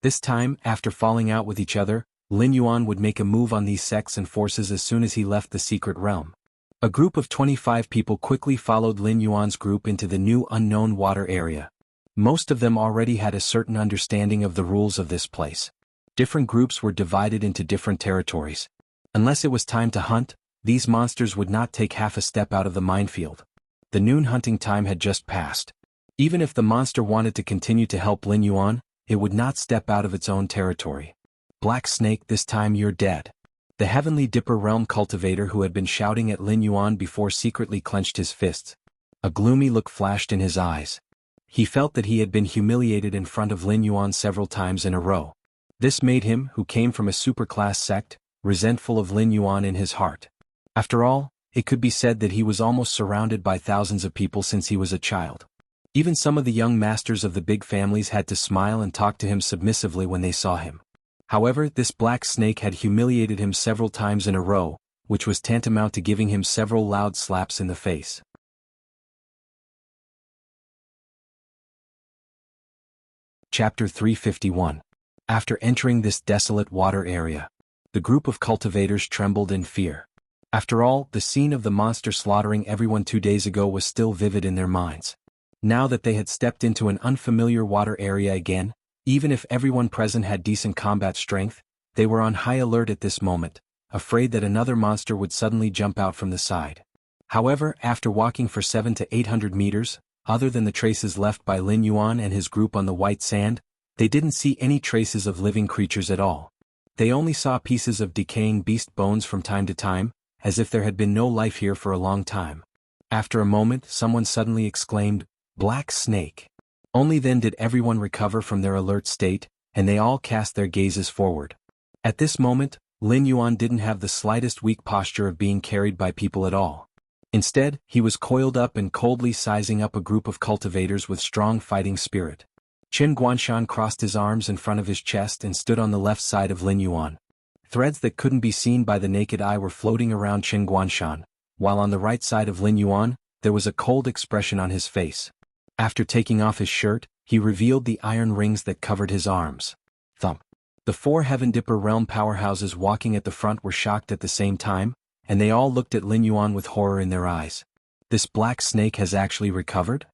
This time, after falling out with each other, Lin Yuan would make a move on these sects and forces as soon as he left the secret realm. A group of 25 people quickly followed Lin Yuan's group into the new unknown water area. Most of them already had a certain understanding of the rules of this place. Different groups were divided into different territories. Unless it was time to hunt, these monsters would not take half a step out of the minefield. The noon hunting time had just passed. Even if the monster wanted to continue to help Lin Yuan, it would not step out of its own territory. Black Snake, this time you're dead. The Heavenly Dipper Realm cultivator who had been shouting at Lin Yuan before secretly clenched his fists. A gloomy look flashed in his eyes. He felt that he had been humiliated in front of Lin Yuan several times in a row. This made him, who came from a superclass sect, resentful of Lin Yuan in his heart. After all, it could be said that he was almost surrounded by thousands of people since he was a child. Even some of the young masters of the big families had to smile and talk to him submissively when they saw him. However, this Black Snake had humiliated him several times in a row, which was tantamount to giving him several loud slaps in the face. Chapter 351. After entering this desolate water area, the group of cultivators trembled in fear. After all, the scene of the monster slaughtering everyone 2 days ago was still vivid in their minds. Now that they had stepped into an unfamiliar water area again, even if everyone present had decent combat strength, they were on high alert at this moment, afraid that another monster would suddenly jump out from the side. However, after walking for 700 to 800 meters, other than the traces left by Lin Yuan and his group on the white sand, They didn't see any traces of living creatures at all. They only saw pieces of decaying beast bones from time to time, as if there had been no life here for a long time. After a moment, someone suddenly exclaimed, "Black snake." Only then did everyone recover from their alert state, and they all cast their gazes forward. At this moment, Lin Yuan didn't have the slightest weak posture of being carried by people at all. Instead, he was coiled up and coldly sizing up a group of cultivators with strong fighting spirit. Qin Guanshan crossed his arms in front of his chest and stood on the left side of Lin Yuan. Threads that couldn't be seen by the naked eye were floating around Qin Guanshan, while on the right side of Lin Yuan, there was a cold expression on his face. After taking off his shirt, he revealed the iron rings that covered his arms. Thump. The 4 Heaven Dipper realm powerhouses walking at the front were shocked at the same time, and they all looked at Lin Yuan with horror in their eyes. This black snake has actually recovered?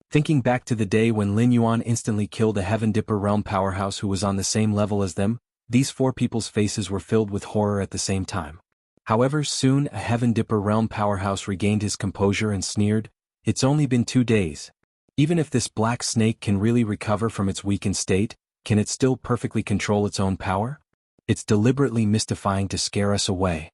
Thinking back to the day when Lin Yuan instantly killed a Heaven Dipper realm powerhouse who was on the same level as them, these 4 people's faces were filled with horror at the same time. However, soon a Heaven Dipper realm powerhouse regained his composure and sneered, "It's only been 2 days. Even if this black snake can really recover from its weakened state, can it still perfectly control its own power? It's deliberately mystifying to scare us away."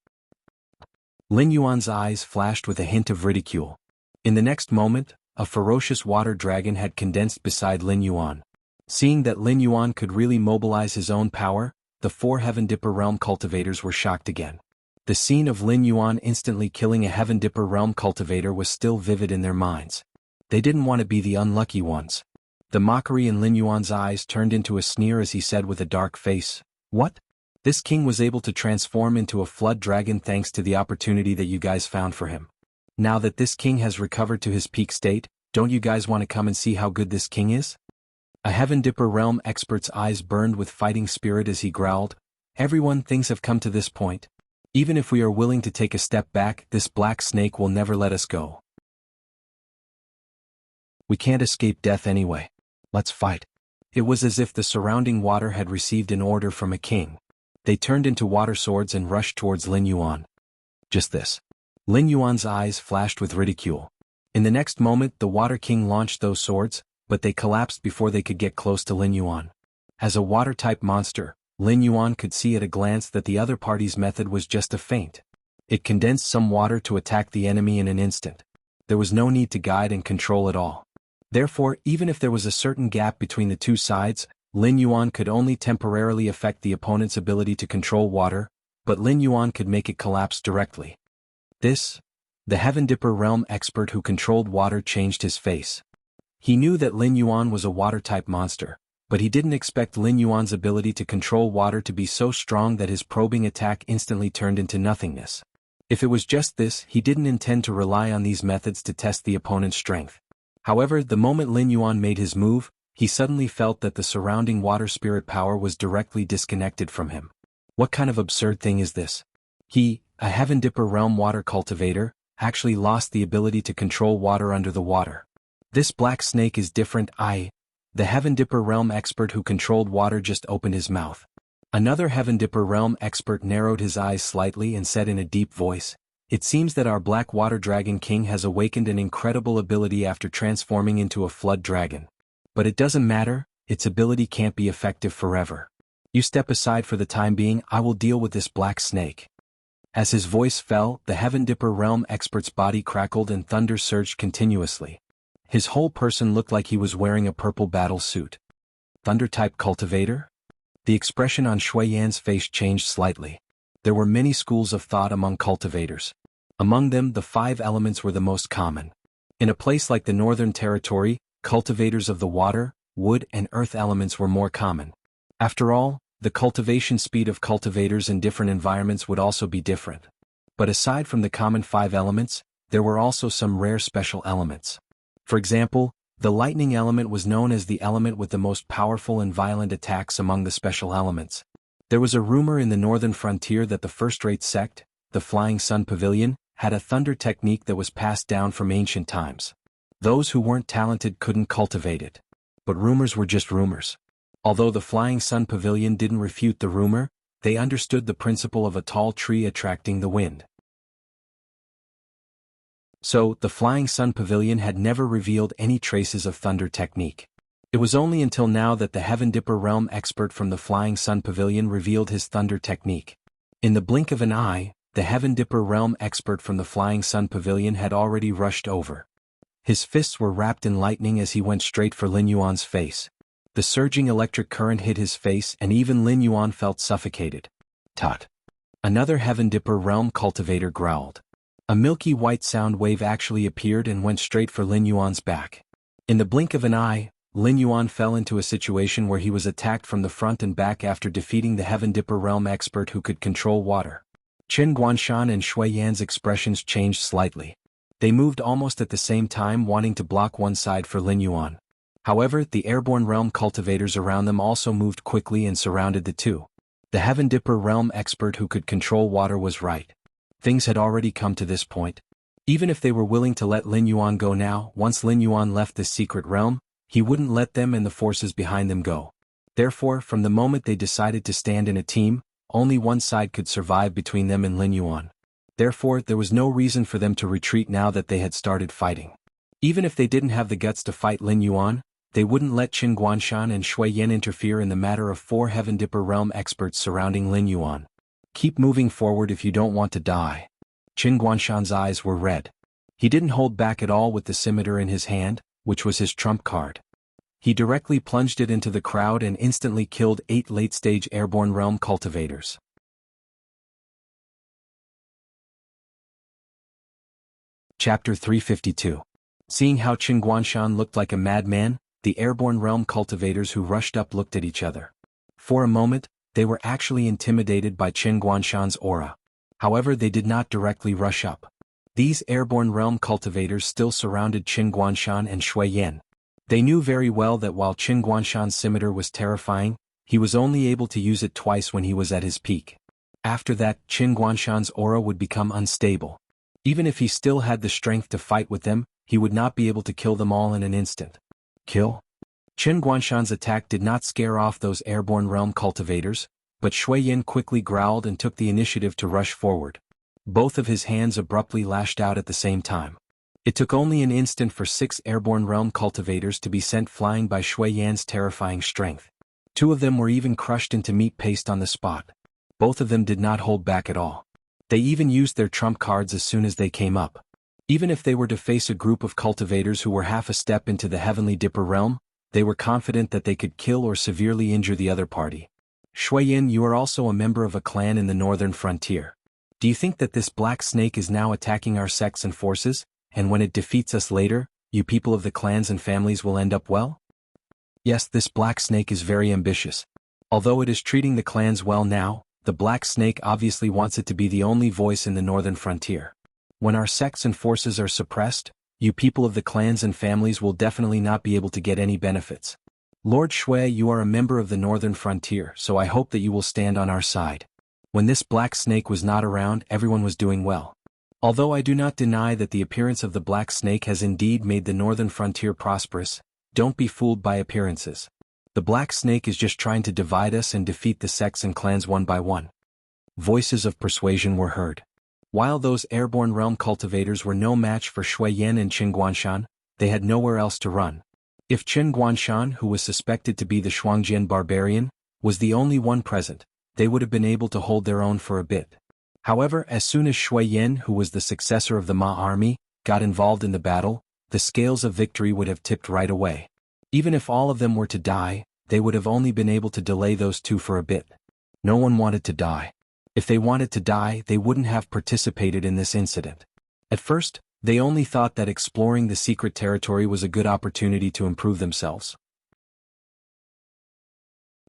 Lin Yuan's eyes flashed with a hint of ridicule. In the next moment, a ferocious water dragon had condensed beside Lin Yuan. Seeing that Lin Yuan could really mobilize his own power, the 4 Heaven Dipper realm cultivators were shocked again. The scene of Lin Yuan instantly killing a Heaven Dipper realm cultivator was still vivid in their minds. They didn't want to be the unlucky ones. The mockery in Lin Yuan's eyes turned into a sneer as he said with a dark face, "What? This king was able to transform into a flood dragon thanks to the opportunity that you guys found for him. Now that this king has recovered to his peak state, don't you guys want to come and see how good this king is?" A Heaven Dipper realm expert's eyes burned with fighting spirit as he growled, "Everyone, things have come to this point. Even if we are willing to take a step back, this black snake will never let us go. We can't escape death anyway. Let's fight." It was as if the surrounding water had received an order from a king. They turned into water swords and rushed towards Lin Yuan. Just this. Lin Yuan's eyes flashed with ridicule. In the next moment, the Water King launched those swords, but they collapsed before they could get close to Lin Yuan. As a water-type monster, Lin Yuan could see at a glance that the other party's method was just a feint. It condensed some water to attack the enemy in an instant. There was no need to guide and control at all. Therefore, even if there was a certain gap between the two sides, Lin Yuan could only temporarily affect the opponent's ability to control water, but Lin Yuan could make it collapse directly. The Heaven Dipper realm expert who controlled water changed his face. He knew that Lin Yuan was a water-type monster, but he didn't expect Lin Yuan's ability to control water to be so strong that his probing attack instantly turned into nothingness. If it was just this, he didn't intend to rely on these methods to test the opponent's strength. However, the moment Lin Yuan made his move, he suddenly felt that the surrounding water spirit power was directly disconnected from him. What kind of absurd thing is this? He, a Heaven Dipper realm water cultivator, actually lost the ability to control water under the water. This black snake is different. The Heaven Dipper realm expert who controlled water just opened his mouth. Another Heaven Dipper realm expert narrowed his eyes slightly and said in a deep voice, "It seems that our black water dragon king has awakened an incredible ability after transforming into a flood dragon. But it doesn't matter, its ability can't be effective forever. You step aside for the time being, I will deal with this black snake." As his voice fell, the Heaven Dipper realm expert's body crackled and thunder surged continuously. His whole person looked like he was wearing a purple battle suit. Thunder-type cultivator? The expression on Shui Yan's face changed slightly. There were many schools of thought among cultivators. Among them, the 5 elements were the most common. In a place like the Northern Territory, cultivators of the water, wood, and earth elements were more common. After all, the cultivation speed of cultivators in different environments would also be different. But aside from the common 5 elements, there were also some rare special elements. For example, the lightning element was known as the element with the most powerful and violent attacks among the special elements. There was a rumor in the northern frontier that the first-rate sect, the Flying Sun Pavilion, had a thunder technique that was passed down from ancient times. Those who weren't talented couldn't cultivate it. But rumors were just rumors. Although the Flying Sun Pavilion didn't refute the rumor, they understood the principle of a tall tree attracting the wind. So, the Flying Sun Pavilion had never revealed any traces of thunder technique. It was only until now that the Heaven Dipper realm expert from the Flying Sun Pavilion revealed his thunder technique. In the blink of an eye, the Heaven Dipper realm expert from the Flying Sun Pavilion had already rushed over. His fists were wrapped in lightning as he went straight for Lin Yuan's face. The surging electric current hit his face and even Lin Yuan felt suffocated. Tut! Another Heaven Dipper realm cultivator growled. A milky white sound wave actually appeared and went straight for Lin Yuan's back. In the blink of an eye, Lin Yuan fell into a situation where he was attacked from the front and back after defeating the Heaven Dipper realm expert who could control water. Qin Guanshan and Shui Yan's expressions changed slightly. They moved almost at the same time, wanting to block one side for Lin Yuan. However, the airborne realm cultivators around them also moved quickly and surrounded the two. The Heaven Dipper realm expert who could control water was right. Things had already come to this point. Even if they were willing to let Lin Yuan go now, once Lin Yuan left this secret realm, he wouldn't let them and the forces behind them go. Therefore, from the moment they decided to stand in a team, only one side could survive between them and Lin Yuan. Therefore, there was no reason for them to retreat now that they had started fighting. Even if they didn't have the guts to fight Lin Yuan, they wouldn't let Qin Guanshan and Shui Yan interfere in the matter of 4 Heaven Dipper realm experts surrounding Lin Yuan. Keep moving forward if you don't want to die. Qin Guanshan's eyes were red. He didn't hold back at all with the scimitar in his hand, which was his trump card. He directly plunged it into the crowd and instantly killed 8 late-stage airborne realm cultivators. Chapter 352. Seeing how Qin Guanshan looked like a madman, the airborne realm cultivators who rushed up looked at each other. For a moment, they were actually intimidated by Qin Guanshan's aura. However, they did not directly rush up. These airborne realm cultivators still surrounded Qin Guanshan and Shui Yan. They knew very well that while Qin Guanshan's scimitar was terrifying, he was only able to use it twice when he was at his peak. After that, Qin Guanshan's aura would become unstable. Even if he still had the strength to fight with them, he would not be able to kill them all in an instant. Kill? Qin Guanshan's attack did not scare off those airborne realm cultivators, but Shui Yan quickly growled and took the initiative to rush forward. Both of his hands abruptly lashed out at the same time. It took only an instant for 6 airborne realm cultivators to be sent flying by Shui Yan's terrifying strength. 2 of them were even crushed into meat paste on the spot. Both of them did not hold back at all. They even used their trump cards as soon as they came up. Even if they were to face a group of cultivators who were half a step into the Heavenly Dipper realm, they were confident that they could kill or severely injure the other party. Shui Yan, you are also a member of a clan in the northern frontier. Do you think that this black snake is now attacking our sects and forces, and when it defeats us later, you people of the clans and families will end up well? Yes, this black snake is very ambitious. Although it is treating the clans well now, the black snake obviously wants it to be the only voice in the northern frontier. When our sects and forces are suppressed, you people of the clans and families will definitely not be able to get any benefits. Lord Shui, you are a member of the northern frontier, so I hope that you will stand on our side. When this black snake was not around, everyone was doing well. Although I do not deny that the appearance of the black snake has indeed made the northern frontier prosperous, don't be fooled by appearances. The black snake is just trying to divide us and defeat the sects and clans one by one. Voices of persuasion were heard. While those airborne realm cultivators were no match for Shui Yan and Qin Guanshan, they had nowhere else to run. If Qin Guanshan, who was suspected to be the Shuangjian barbarian, was the only one present, they would have been able to hold their own for a bit. However, as soon as Shui Yan, who was the successor of the Ma army, got involved in the battle, the scales of victory would have tipped right away. Even if all of them were to die, they would have only been able to delay those 2 for a bit. No one wanted to die. If they wanted to die, they wouldn't have participated in this incident. At first, they only thought that exploring the secret territory was a good opportunity to improve themselves.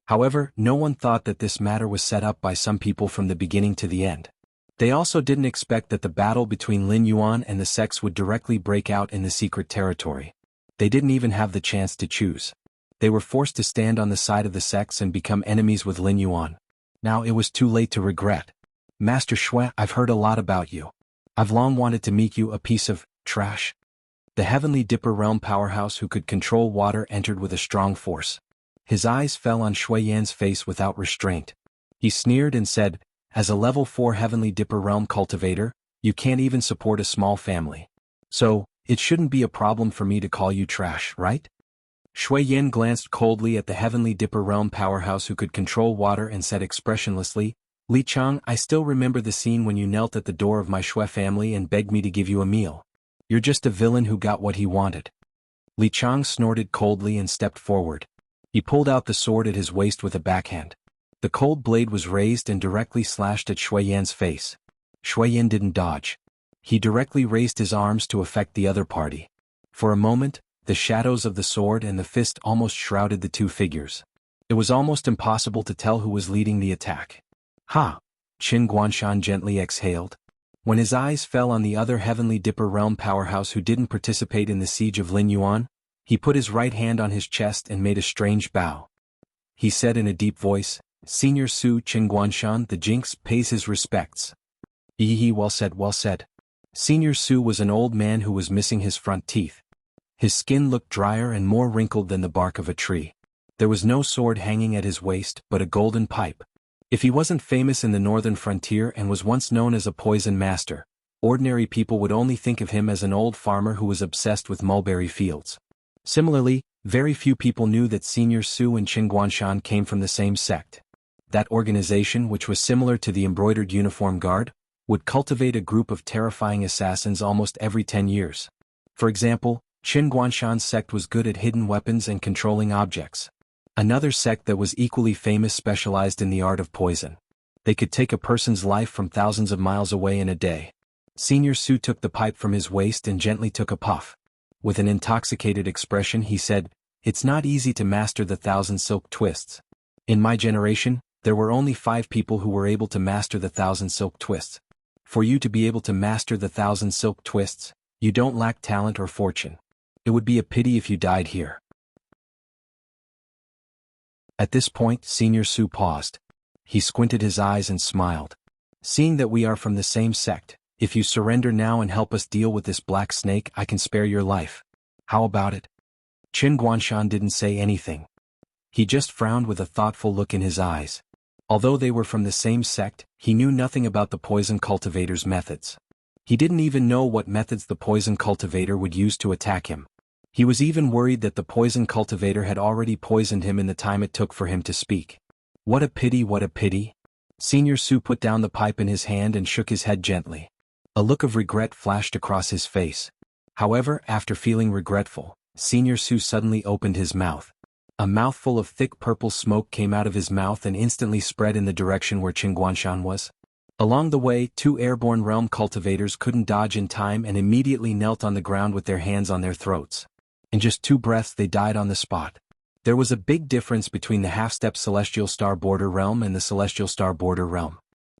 However, no one thought that this matter was set up by some people from the beginning to the end. They also didn't expect that the battle between Lin Yuan and the sects would directly break out in the secret territory. They didn't even have the chance to choose. They were forced to stand on the side of the sects and become enemies with Lin Yuan. Now it was too late to regret. Master Shui, I've heard a lot about you. I've long wanted to meet you, a piece of trash. The Heavenly Dipper realm powerhouse who could control water entered with a strong force. His eyes fell on Shui Yan's face without restraint. He sneered and said, as a level 4 Heavenly Dipper realm cultivator, you can't even support a small family. So, it shouldn't be a problem for me to call you trash, right? Shui Yin glanced coldly at the Heavenly Dipper realm powerhouse who could control water and said expressionlessly, Li Chang, I still remember the scene when you knelt at the door of my Shui family and begged me to give you a meal. You're just a villain who got what he wanted. Li Chang snorted coldly and stepped forward. He pulled out the sword at his waist with a backhand. The cold blade was raised and directly slashed at Shui Yan's face. Shui Yan didn't dodge. He directly raised his arms to affect the other party. For a moment, the shadows of the sword and the fist almost shrouded the two figures. It was almost impossible to tell who was leading the attack. Ha! Qin Guanshan gently exhaled. When his eyes fell on the other Heavenly Dipper realm powerhouse who didn't participate in the siege of Lin Yuan, he put his right hand on his chest and made a strange bow. He said in a deep voice, Senior Su Qin Guanshan, the Jinx, pays his respects. Yee, well said, well said. Senior Su was an old man who was missing his front teeth. His skin looked drier and more wrinkled than the bark of a tree. There was no sword hanging at his waist, but a golden pipe. If he wasn't famous in the northern frontier and was once known as a poison master, ordinary people would only think of him as an old farmer who was obsessed with mulberry fields. Similarly, very few people knew that Senior Su and Qin Guanshan came from the same sect. That organization, which was similar to the embroidered uniform guard, would cultivate a group of terrifying assassins almost every 10 years. For example, Qin Guanshan's sect was good at hidden weapons and controlling objects. Another sect that was equally famous specialized in the art of poison. They could take a person's life from thousands of miles away in a day. Senior Su took the pipe from his waist and gently took a puff. With an intoxicated expression he said, It's not easy to master the 1,000 silk twists. In my generation, there were only 5 people who were able to master the 1,000 silk twists. For you to be able to master the 1,000 silk twists, you don't lack talent or fortune. It would be a pity if you died here. At this point, Senior Su paused. He squinted his eyes and smiled. Seeing that we are from the same sect, if you surrender now and help us deal with this black snake, I can spare your life. How about it? Qin Guanshan didn't say anything. He just frowned with a thoughtful look in his eyes. Although they were from the same sect, he knew nothing about the poison cultivator's methods. He didn't even know what methods the poison cultivator would use to attack him. He was even worried that the poison cultivator had already poisoned him in the time it took for him to speak. What a pity, what a pity. Senior Su put down the pipe in his hand and shook his head gently. A look of regret flashed across his face. However, after feeling regretful, Senior Su suddenly opened his mouth. A mouthful of thick purple smoke came out of his mouth and instantly spread in the direction where Qin Guanshan was. Along the way, 2 airborne realm cultivators couldn't dodge in time and immediately knelt on the ground with their hands on their throats. In just 2 breaths they died on the spot. There was a big difference between the half-step Celestial Star Border Realm and the Celestial Star Border Realm.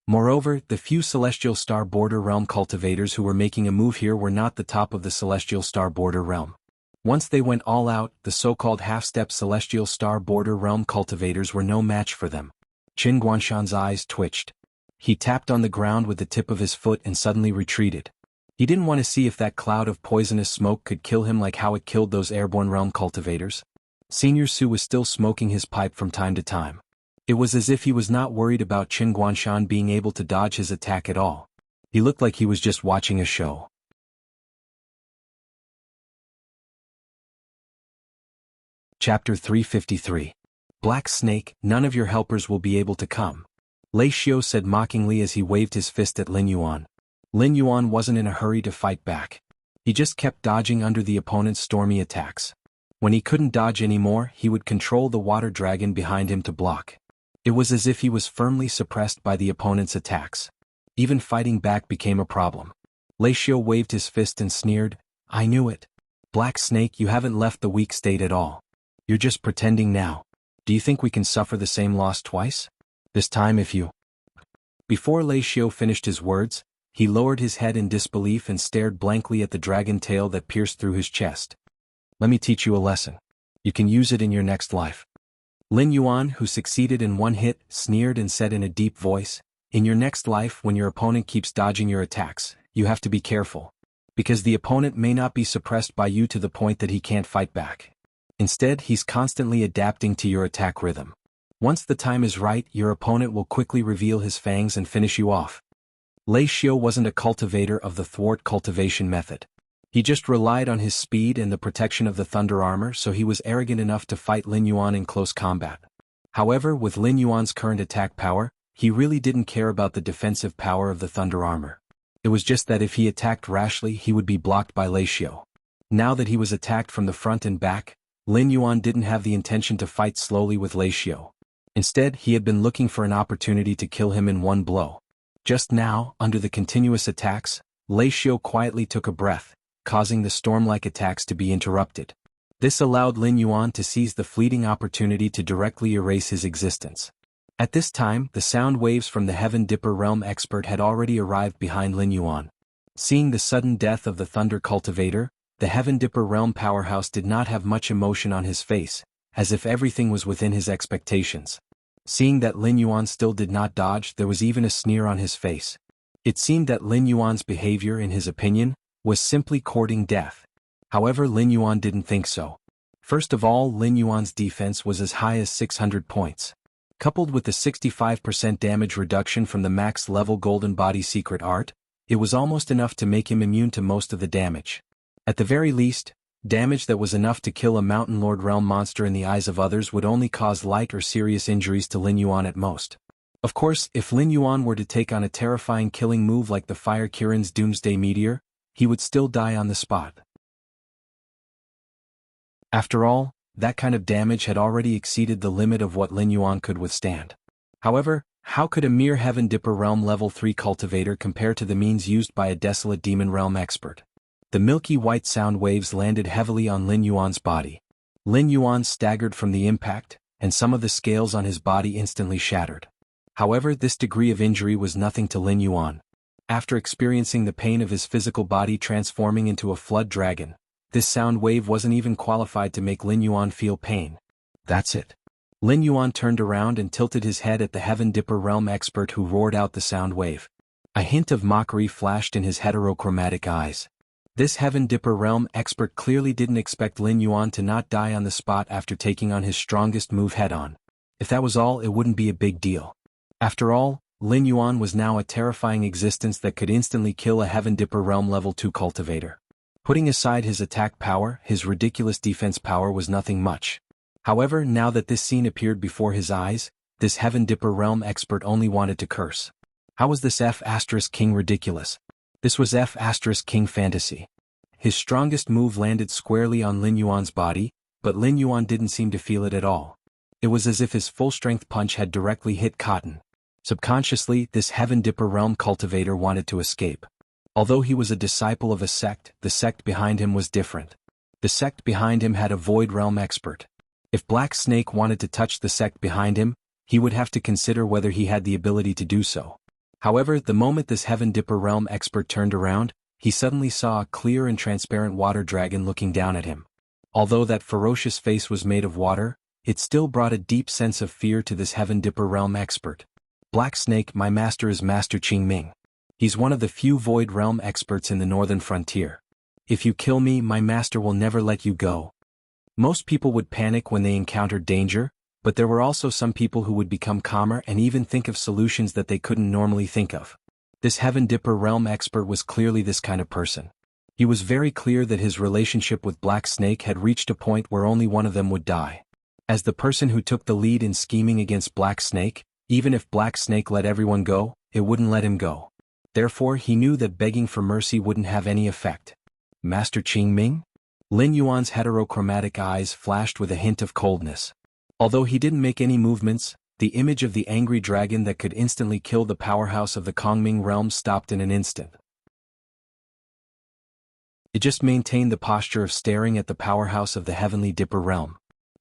Moreover, the few Celestial Star Border Realm cultivators who were making a move here were not the top of the Celestial Star Border Realm. Once they went all out, the so-called half-step Celestial Star Border Realm cultivators were no match for them. Qin Guanshan's eyes twitched. He tapped on the ground with the tip of his foot and suddenly retreated. He didn't want to see if that cloud of poisonous smoke could kill him like how it killed those airborne realm cultivators. Senior Su was still smoking his pipe from time to time. It was as if he was not worried about Qin Guanshan being able to dodge his attack at all. He looked like he was just watching a show. Chapter 353. Black Snake, none of your helpers will be able to come. Lei Xiao said mockingly as he waved his fist at Lin Yuan. Lin Yuan wasn't in a hurry to fight back. He just kept dodging under the opponent's stormy attacks. When he couldn't dodge anymore, he would control the water dragon behind him to block. It was as if he was firmly suppressed by the opponent's attacks. Even fighting back became a problem. Lei Xiao waved his fist and sneered, I knew it. Black Snake, you haven't left the weak state at all. You're just pretending now. Do you think we can suffer the same loss twice? This time if you... Before Lei Xiao finished his words, he lowered his head in disbelief and stared blankly at the dragon tail that pierced through his chest. Let me teach you a lesson. You can use it in your next life. Lin Yuan, who succeeded in one hit, sneered and said in a deep voice, in your next life when your opponent keeps dodging your attacks, you have to be careful. Because the opponent may not be suppressed by you to the point that he can't fight back. Instead, he's constantly adapting to your attack rhythm. Once the time is right, your opponent will quickly reveal his fangs and finish you off. Lei Xiao wasn't a cultivator of the thwart cultivation method. He just relied on his speed and the protection of the thunder armor, so he was arrogant enough to fight Lin Yuan in close combat. However, with Lin Yuan's current attack power, he really didn't care about the defensive power of the thunder armor. It was just that if he attacked rashly, he would be blocked by Lei Xiu. Now that he was attacked from the front and back, Lin Yuan didn't have the intention to fight slowly with Lei Xiu. Instead, he had been looking for an opportunity to kill him in one blow. Just now, under the continuous attacks, Lei Xiu quietly took a breath, causing the storm-like attacks to be interrupted. This allowed Lin Yuan to seize the fleeting opportunity to directly erase his existence. At this time, the sound waves from the Heaven Dipper Realm expert had already arrived behind Lin Yuan. Seeing the sudden death of the Thunder Cultivator, the Heaven Dipper Realm powerhouse did not have much emotion on his face, as if everything was within his expectations. Seeing that Lin Yuan still did not dodge, there was even a sneer on his face. It seemed that Lin Yuan's behavior, in his opinion, was simply courting death. However, Lin Yuan didn't think so. First of all, Lin Yuan's defense was as high as 600 points. Coupled with the 65% damage reduction from the max-level Golden Body secret art, it was almost enough to make him immune to most of the damage. At the very least, damage that was enough to kill a Mountain Lord realm monster in the eyes of others would only cause light or serious injuries to Lin Yuan at most. Of course, if Lin Yuan were to take on a terrifying killing move like the Fire Kirin's Doomsday Meteor, he would still die on the spot. After all, that kind of damage had already exceeded the limit of what Lin Yuan could withstand. However, how could a mere Heaven Dipper Realm Level 3 cultivator compare to the means used by a desolate Demon Realm expert? The milky white sound waves landed heavily on Lin Yuan's body. Lin Yuan staggered from the impact, and some of the scales on his body instantly shattered. However, this degree of injury was nothing to Lin Yuan. After experiencing the pain of his physical body transforming into a flood dragon, this sound wave wasn't even qualified to make Lin Yuan feel pain. That's it. Lin Yuan turned around and tilted his head at the Heaven Dipper Realm expert who roared out the sound wave. A hint of mockery flashed in his heterochromatic eyes. This Heaven Dipper Realm expert clearly didn't expect Lin Yuan to not die on the spot after taking on his strongest move head-on. If that was all, it wouldn't be a big deal. After all, Lin Yuan was now a terrifying existence that could instantly kill a Heaven Dipper Realm Level 2 cultivator. Putting aside his attack power, his ridiculous defense power was nothing much. However, now that this scene appeared before his eyes, this Heaven Dipper Realm expert only wanted to curse. How was this F*King ridiculous? This was F*King fantasy. His strongest move landed squarely on Lin Yuan's body, but Lin Yuan didn't seem to feel it at all. It was as if his full-strength punch had directly hit cotton. Subconsciously, this Heaven Dipper Realm cultivator wanted to escape. Although he was a disciple of a sect, the sect behind him was different. The sect behind him had a Void Realm expert. If Black Snake wanted to touch the sect behind him, he would have to consider whether he had the ability to do so. However, the moment this Heaven Dipper Realm expert turned around, he suddenly saw a clear and transparent water dragon looking down at him. Although that ferocious face was made of water, it still brought a deep sense of fear to this Heaven Dipper Realm expert. Black Snake, my master is Master Qingming. He's one of the few Void Realm experts in the northern frontier. If you kill me, my master will never let you go. Most people would panic when they encountered danger, but there were also some people who would become calmer and even think of solutions that they couldn't normally think of. This Heaven Dipper Realm expert was clearly this kind of person. He was very clear that his relationship with Black Snake had reached a point where only one of them would die. As the person who took the lead in scheming against Black Snake, even if Black Snake let everyone go, it wouldn't let him go. Therefore, he knew that begging for mercy wouldn't have any effect. Master Qingming? Lin Yuan's heterochromatic eyes flashed with a hint of coldness. Although he didn't make any movements, the image of the angry dragon that could instantly kill the powerhouse of the Kongming realm stopped in an instant. It just maintained the posture of staring at the powerhouse of the Heavenly Dipper realm.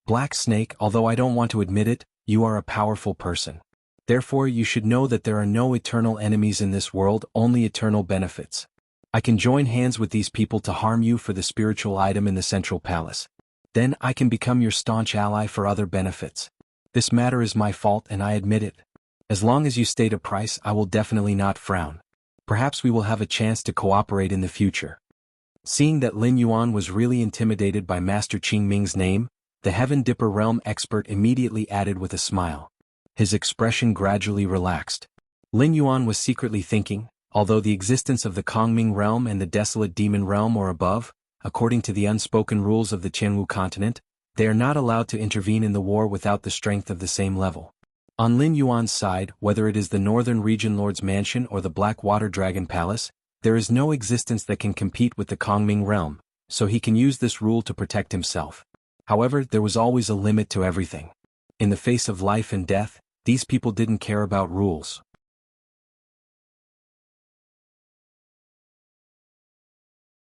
Black Snake, although I don't want to admit it, you are a powerful person. Therefore you should know that there are no eternal enemies in this world, only eternal benefits. I can join hands with these people to harm you for the spiritual item in the Central Palace. Then I can become your staunch ally for other benefits. This matter is my fault and I admit it. As long as you state a price, I will definitely not frown. Perhaps we will have a chance to cooperate in the future. Seeing that Lin Yuan was really intimidated by Master Qingming's name, the Heaven Dipper Realm expert immediately added with a smile. His expression gradually relaxed. Lin Yuan was secretly thinking, Although the existence of the Kongming realm and the desolate demon realm are above, according to the unspoken rules of the Qianwu continent, they are not allowed to intervene in the war without the strength of the same level. On Lin Yuan's side, whether it is the Northern Region Lord's Mansion or the Black Water Dragon Palace, there is no existence that can compete with the Kongming realm, so he can use this rule to protect himself. However, there was always a limit to everything. In the face of life and death, these people didn't care about rules.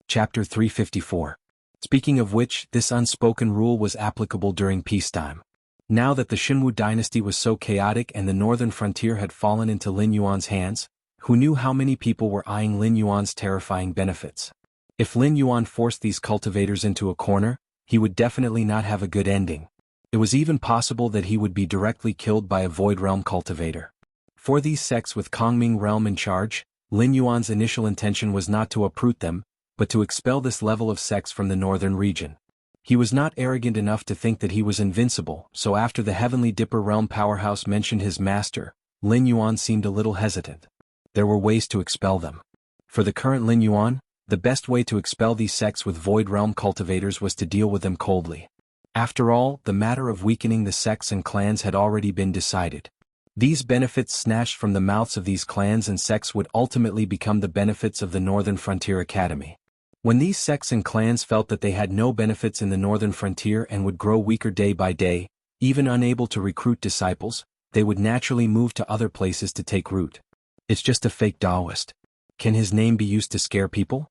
Chapter 354. Speaking of which, this unspoken rule was applicable during peacetime. Now that the Xinwu dynasty was so chaotic and the northern frontier had fallen into Lin Yuan's hands, who knew how many people were eyeing Lin Yuan's terrifying benefits? If Lin Yuan forced these cultivators into a corner, he would definitely not have a good ending. It was even possible that he would be directly killed by a Void Realm cultivator. For these sects with Kongming Realm in charge, Lin Yuan's initial intention was not to uproot them, but to expel this level of sects from the northern region. He was not arrogant enough to think that he was invincible, so after the Heavenly Dipper Realm powerhouse mentioned his master, Lin Yuan seemed a little hesitant. There were ways to expel them. For the current Lin Yuan, the best way to expel these sects with Void Realm cultivators was to deal with them coldly. After all, the matter of weakening the sects and clans had already been decided. These benefits snatched from the mouths of these clans and sects would ultimately become the benefits of the Northern Frontier Academy. When these sects and clans felt that they had no benefits in the Northern Frontier and would grow weaker day by day, even unable to recruit disciples, they would naturally move to other places to take root. It's just a fake Taoist. Can his name be used to scare people?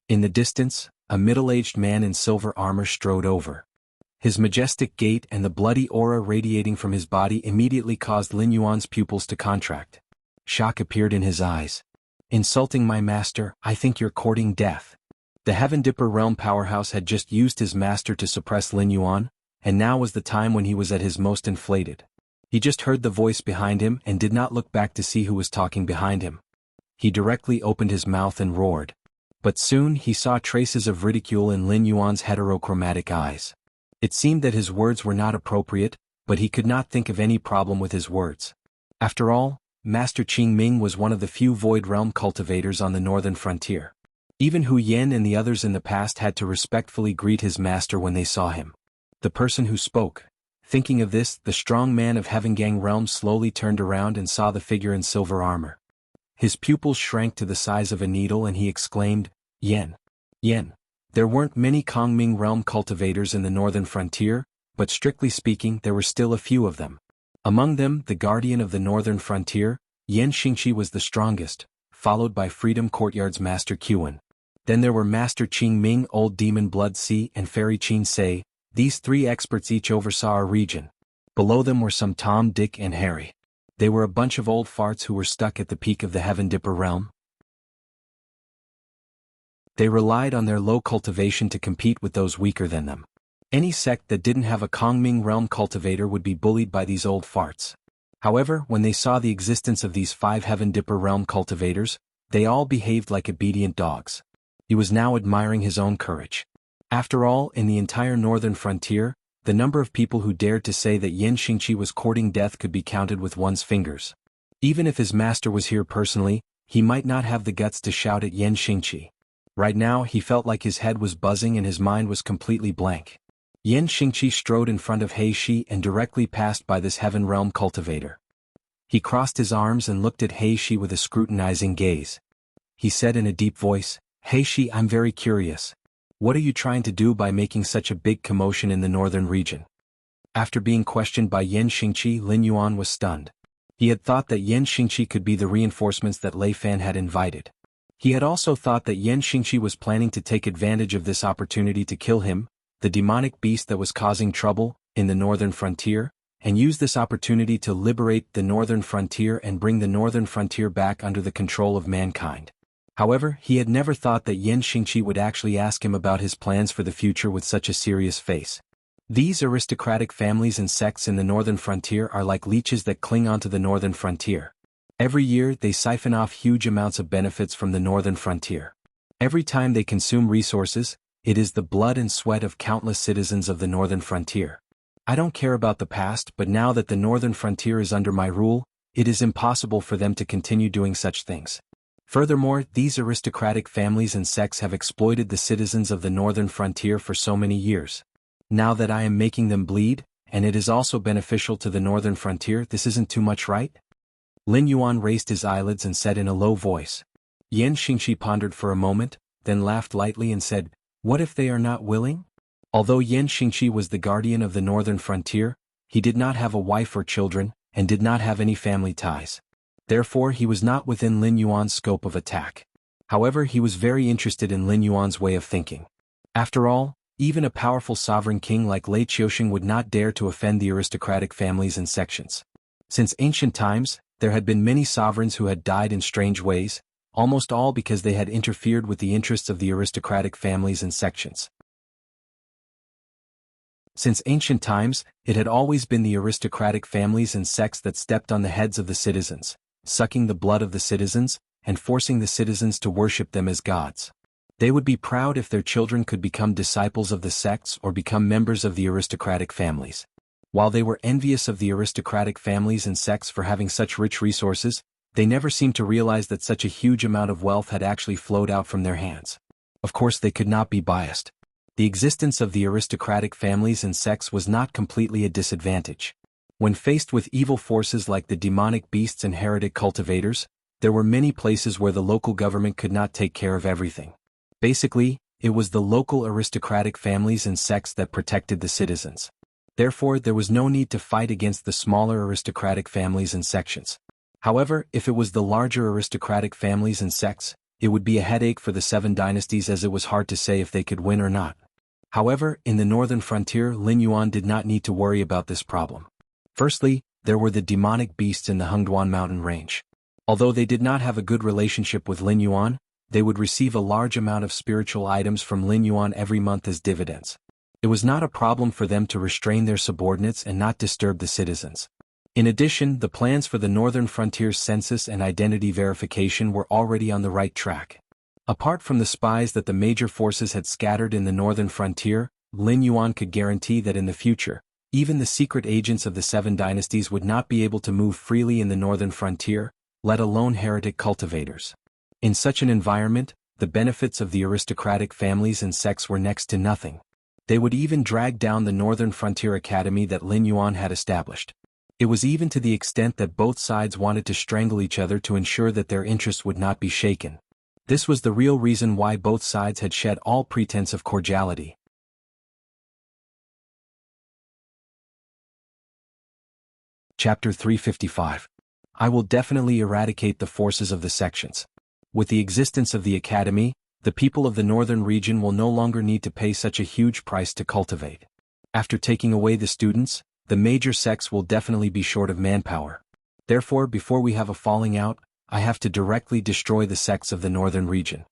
In the distance, a middle-aged man in silver armor strode over. His majestic gait and the bloody aura radiating from his body immediately caused Lin Yuan's pupils to contract. Shock appeared in his eyes. Insulting my master, I think you're courting death. The Heaven Dipper Realm powerhouse had just used his master to suppress Lin Yuan, and now was the time when he was at his most inflated. He just heard the voice behind him and did not look back to see who was talking behind him. He directly opened his mouth and roared. But soon he saw traces of ridicule in Lin Yuan's heterochromatic eyes. It seemed that his words were not appropriate, but he could not think of any problem with his words. After all, Master Qing Ming was one of the few Void Realm cultivators on the northern frontier. Even Hu Yen and the others in the past had to respectfully greet his master when they saw him. The person who spoke. Thinking of this, the strong man of Heavengang Realm slowly turned around and saw the figure in silver armor. His pupils shrank to the size of a needle and he exclaimed, Yen. Yen. There weren't many Kongming Realm cultivators in the northern frontier, but strictly speaking there were still a few of them. Among them, the guardian of the northern frontier, Yen Xingqi was the strongest, followed by Freedom Courtyard's Master Qin. Then there were Master Qing Ming, Old Demon Blood Sea and Fairy Qin Se. These three experts each oversaw a region. Below them were some Tom, Dick and Harry. They were a bunch of old farts who were stuck at the peak of the Heaven Dipper Realm. They relied on their low cultivation to compete with those weaker than them. Any sect that didn't have a Kongming Realm cultivator would be bullied by these old farts. However, when they saw the existence of these 5 Heaven Dipper Realm cultivators, they all behaved like obedient dogs. He was now admiring his own courage. After all, in the entire northern frontier, the number of people who dared to say that Yen Xingqi was courting death could be counted with one's fingers. Even if his master was here personally, he might not have the guts to shout at Yen Xingqi. Right now he felt like his head was buzzing and his mind was completely blank. Yen Xingqi strode in front of He Shi and directly passed by this Heaven Realm cultivator. He crossed his arms and looked at He Shi with a scrutinizing gaze. He said in a deep voice, He Shi, I'm very curious. What are you trying to do by making such a big commotion in the northern region? After being questioned by Yen Xingqi, Lin Yuan was stunned. He had thought that Yen Xingqi could be the reinforcements that Lei Fan had invited. He had also thought that Yen Xingqi was planning to take advantage of this opportunity to kill him, the demonic beast that was causing trouble in the northern frontier, and use this opportunity to liberate the northern frontier and bring the northern frontier back under the control of mankind. However, he had never thought that Yen Xingqi would actually ask him about his plans for the future with such a serious face. These aristocratic families and sects in the northern frontier are like leeches that cling onto the northern frontier. Every year they siphon off huge amounts of benefits from the northern frontier. Every time they consume resources, it is the blood and sweat of countless citizens of the northern frontier. I don't care about the past, but now that the northern frontier is under my rule, it is impossible for them to continue doing such things. Furthermore, these aristocratic families and sects have exploited the citizens of the northern frontier for so many years. Now that I am making them bleed, and it is also beneficial to the northern frontier, this isn't too much, right? Lin Yuan raised his eyelids and said in a low voice. Yan Xingqi pondered for a moment, then laughed lightly and said, "What if they are not willing?" Although Yan Xingqi was the guardian of the northern frontier, he did not have a wife or children, and did not have any family ties. Therefore he was not within Lin Yuan's scope of attack. However, he was very interested in Lin Yuan's way of thinking. After all, even a powerful sovereign king like Lei Qiusheng would not dare to offend the aristocratic families and sections. Since ancient times, there had been many sovereigns who had died in strange ways, almost all because they had interfered with the interests of the aristocratic families and sections. Since ancient times, it had always been the aristocratic families and sects that stepped on the heads of the citizens, sucking the blood of the citizens, and forcing the citizens to worship them as gods. They would be proud if their children could become disciples of the sects or become members of the aristocratic families. While they were envious of the aristocratic families and sects for having such rich resources, they never seemed to realize that such a huge amount of wealth had actually flowed out from their hands. Of course, they could not be biased. The existence of the aristocratic families and sects was not completely a disadvantage. When faced with evil forces like the demonic beasts and heretic cultivators, there were many places where the local government could not take care of everything. Basically, it was the local aristocratic families and sects that protected the citizens. Therefore, there was no need to fight against the smaller aristocratic families and sections. However, if it was the larger aristocratic families and sects, it would be a headache for the 7 dynasties, as it was hard to say if they could win or not. However, in the northern frontier, Lin Yuan did not need to worry about this problem. Firstly, there were the demonic beasts in the Hengduan mountain range. Although they did not have a good relationship with Lin Yuan, they would receive a large amount of spiritual items from Lin Yuan every month as dividends. It was not a problem for them to restrain their subordinates and not disturb the citizens. In addition, the plans for the northern frontier's census and identity verification were already on the right track. Apart from the spies that the major forces had scattered in the northern frontier, Lin Yuan could guarantee that in the future, even the secret agents of the 7 dynasties would not be able to move freely in the northern frontier, let alone heretic cultivators. In such an environment, the benefits of the aristocratic families and sects were next to nothing. They would even drag down the Northern Frontier Academy that Lin Yuan had established. It was even to the extent that both sides wanted to strangle each other to ensure that their interests would not be shaken. This was the real reason why both sides had shed all pretense of cordiality. Chapter 355. I will definitely eradicate the forces of the sections. With the existence of the academy, the people of the northern region will no longer need to pay such a huge price to cultivate. After taking away the students, the major sects will definitely be short of manpower. Therefore, before we have a falling out, I have to directly destroy the sects of the northern region.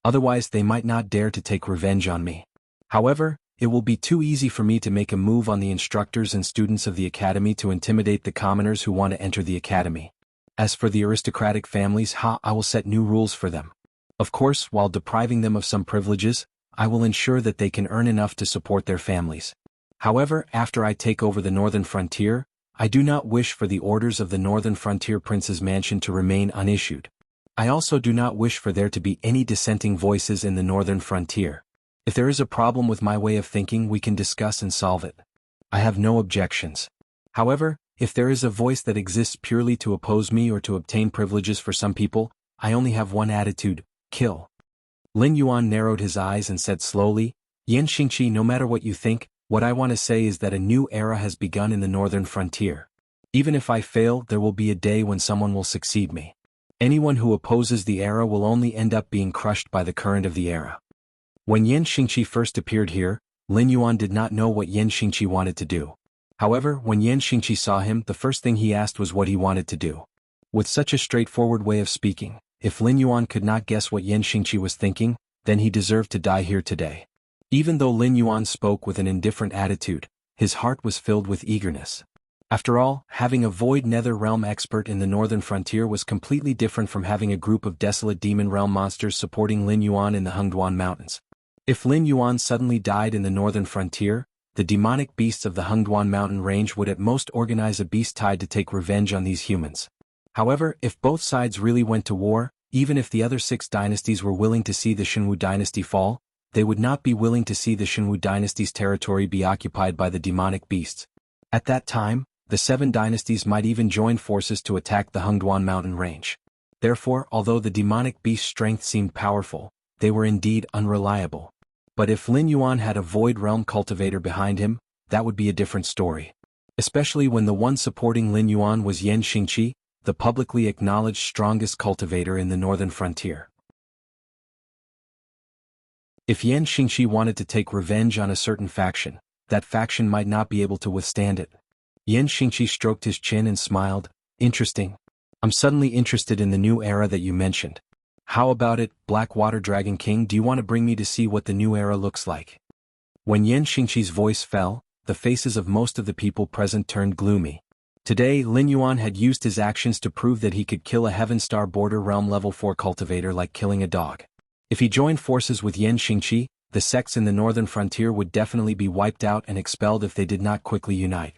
Otherwise, they might not dare to take revenge on me. However, it will be too easy for me to make a move on the instructors and students of the academy to intimidate the commoners who want to enter the academy. As for the aristocratic families, I will set new rules for them. Of course, while depriving them of some privileges, I will ensure that they can earn enough to support their families. However, after I take over the northern frontier, I do not wish for the orders of the northern frontier prince's mansion to remain unissued. I also do not wish for there to be any dissenting voices in the northern frontier. If there is a problem with my way of thinking, we can discuss and solve it. I have no objections. However, if there is a voice that exists purely to oppose me or to obtain privileges for some people, I only have one attitude: kill. Lin Yuan narrowed his eyes and said slowly, Yan Xingqi, no matter what you think, what I want to say is that a new era has begun in the northern frontier. Even if I fail, there will be a day when someone will succeed me. Anyone who opposes the era will only end up being crushed by the current of the era. When Yan Xingqi first appeared here, Lin Yuan did not know what Yan Xingqi wanted to do. However, when Yan Xingqi saw him, the first thing he asked was what he wanted to do. With such a straightforward way of speaking, if Lin Yuan could not guess what Yan Xingqi was thinking, then he deserved to die here today. Even though Lin Yuan spoke with an indifferent attitude, his heart was filled with eagerness. After all, having a void nether realm expert in the northern frontier was completely different from having a group of desolate demon realm monsters supporting Lin Yuan in the Hengduan mountains. If Lin Yuan suddenly died in the northern frontier, the demonic beasts of the Hengduan mountain range would at most organize a beast tide to take revenge on these humans. However, if both sides really went to war, Even if the other 6 dynasties were willing to see the Shinwu dynasty fall, they would not be willing to see the Shinwu dynasty's territory be occupied by the demonic beasts. At that time, the 7 dynasties might even join forces to attack the Hengduan mountain range. Therefore, although the demonic beast's strength seemed powerful, they were indeed unreliable. But if Lin Yuan had a void realm cultivator behind him, that would be a different story. Especially when the one supporting Lin Yuan was Yan Xingqi, the publicly acknowledged strongest cultivator in the northern frontier. If Yan Xingqi wanted to take revenge on a certain faction, that faction might not be able to withstand it. Yan Xingqi stroked his chin and smiled. Interesting. I'm suddenly interested in the new era that you mentioned. How about it, Black Water Dragon King? Do you want to bring me to see what the new era looks like? When Yan Xingqi's voice fell, the faces of most of the people present turned gloomy. Today, Lin Yuan had used his actions to prove that he could kill a Heaven Star Border Realm Level 4 cultivator like killing a dog. If he joined forces with Yan Xingqi, the sects in the northern frontier would definitely be wiped out and expelled if they did not quickly unite.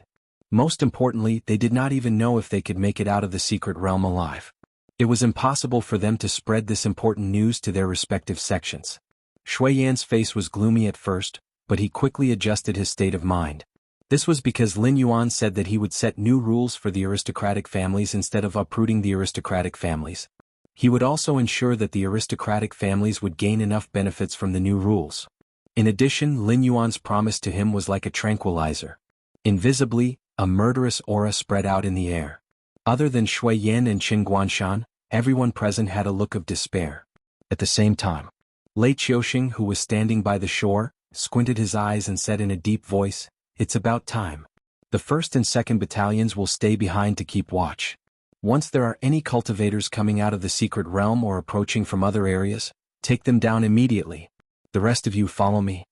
Most importantly, they did not even know if they could make it out of the secret realm alive. It was impossible for them to spread this important news to their respective sections. Shui Yan's face was gloomy at first, but he quickly adjusted his state of mind. This was because Lin Yuan said that he would set new rules for the aristocratic families instead of uprooting the aristocratic families. He would also ensure that the aristocratic families would gain enough benefits from the new rules. In addition, Lin Yuan's promise to him was like a tranquilizer. Invisibly, a murderous aura spread out in the air. Other than Shui Yan and Qin Guanshan, everyone present had a look of despair. At the same time, Lei Qiuxing, who was standing by the shore, squinted his eyes and said in a deep voice, "It's about time. The 1st and 2nd battalions will stay behind to keep watch. Once there are any cultivators coming out of the secret realm or approaching from other areas, take them down immediately. The rest of you follow me."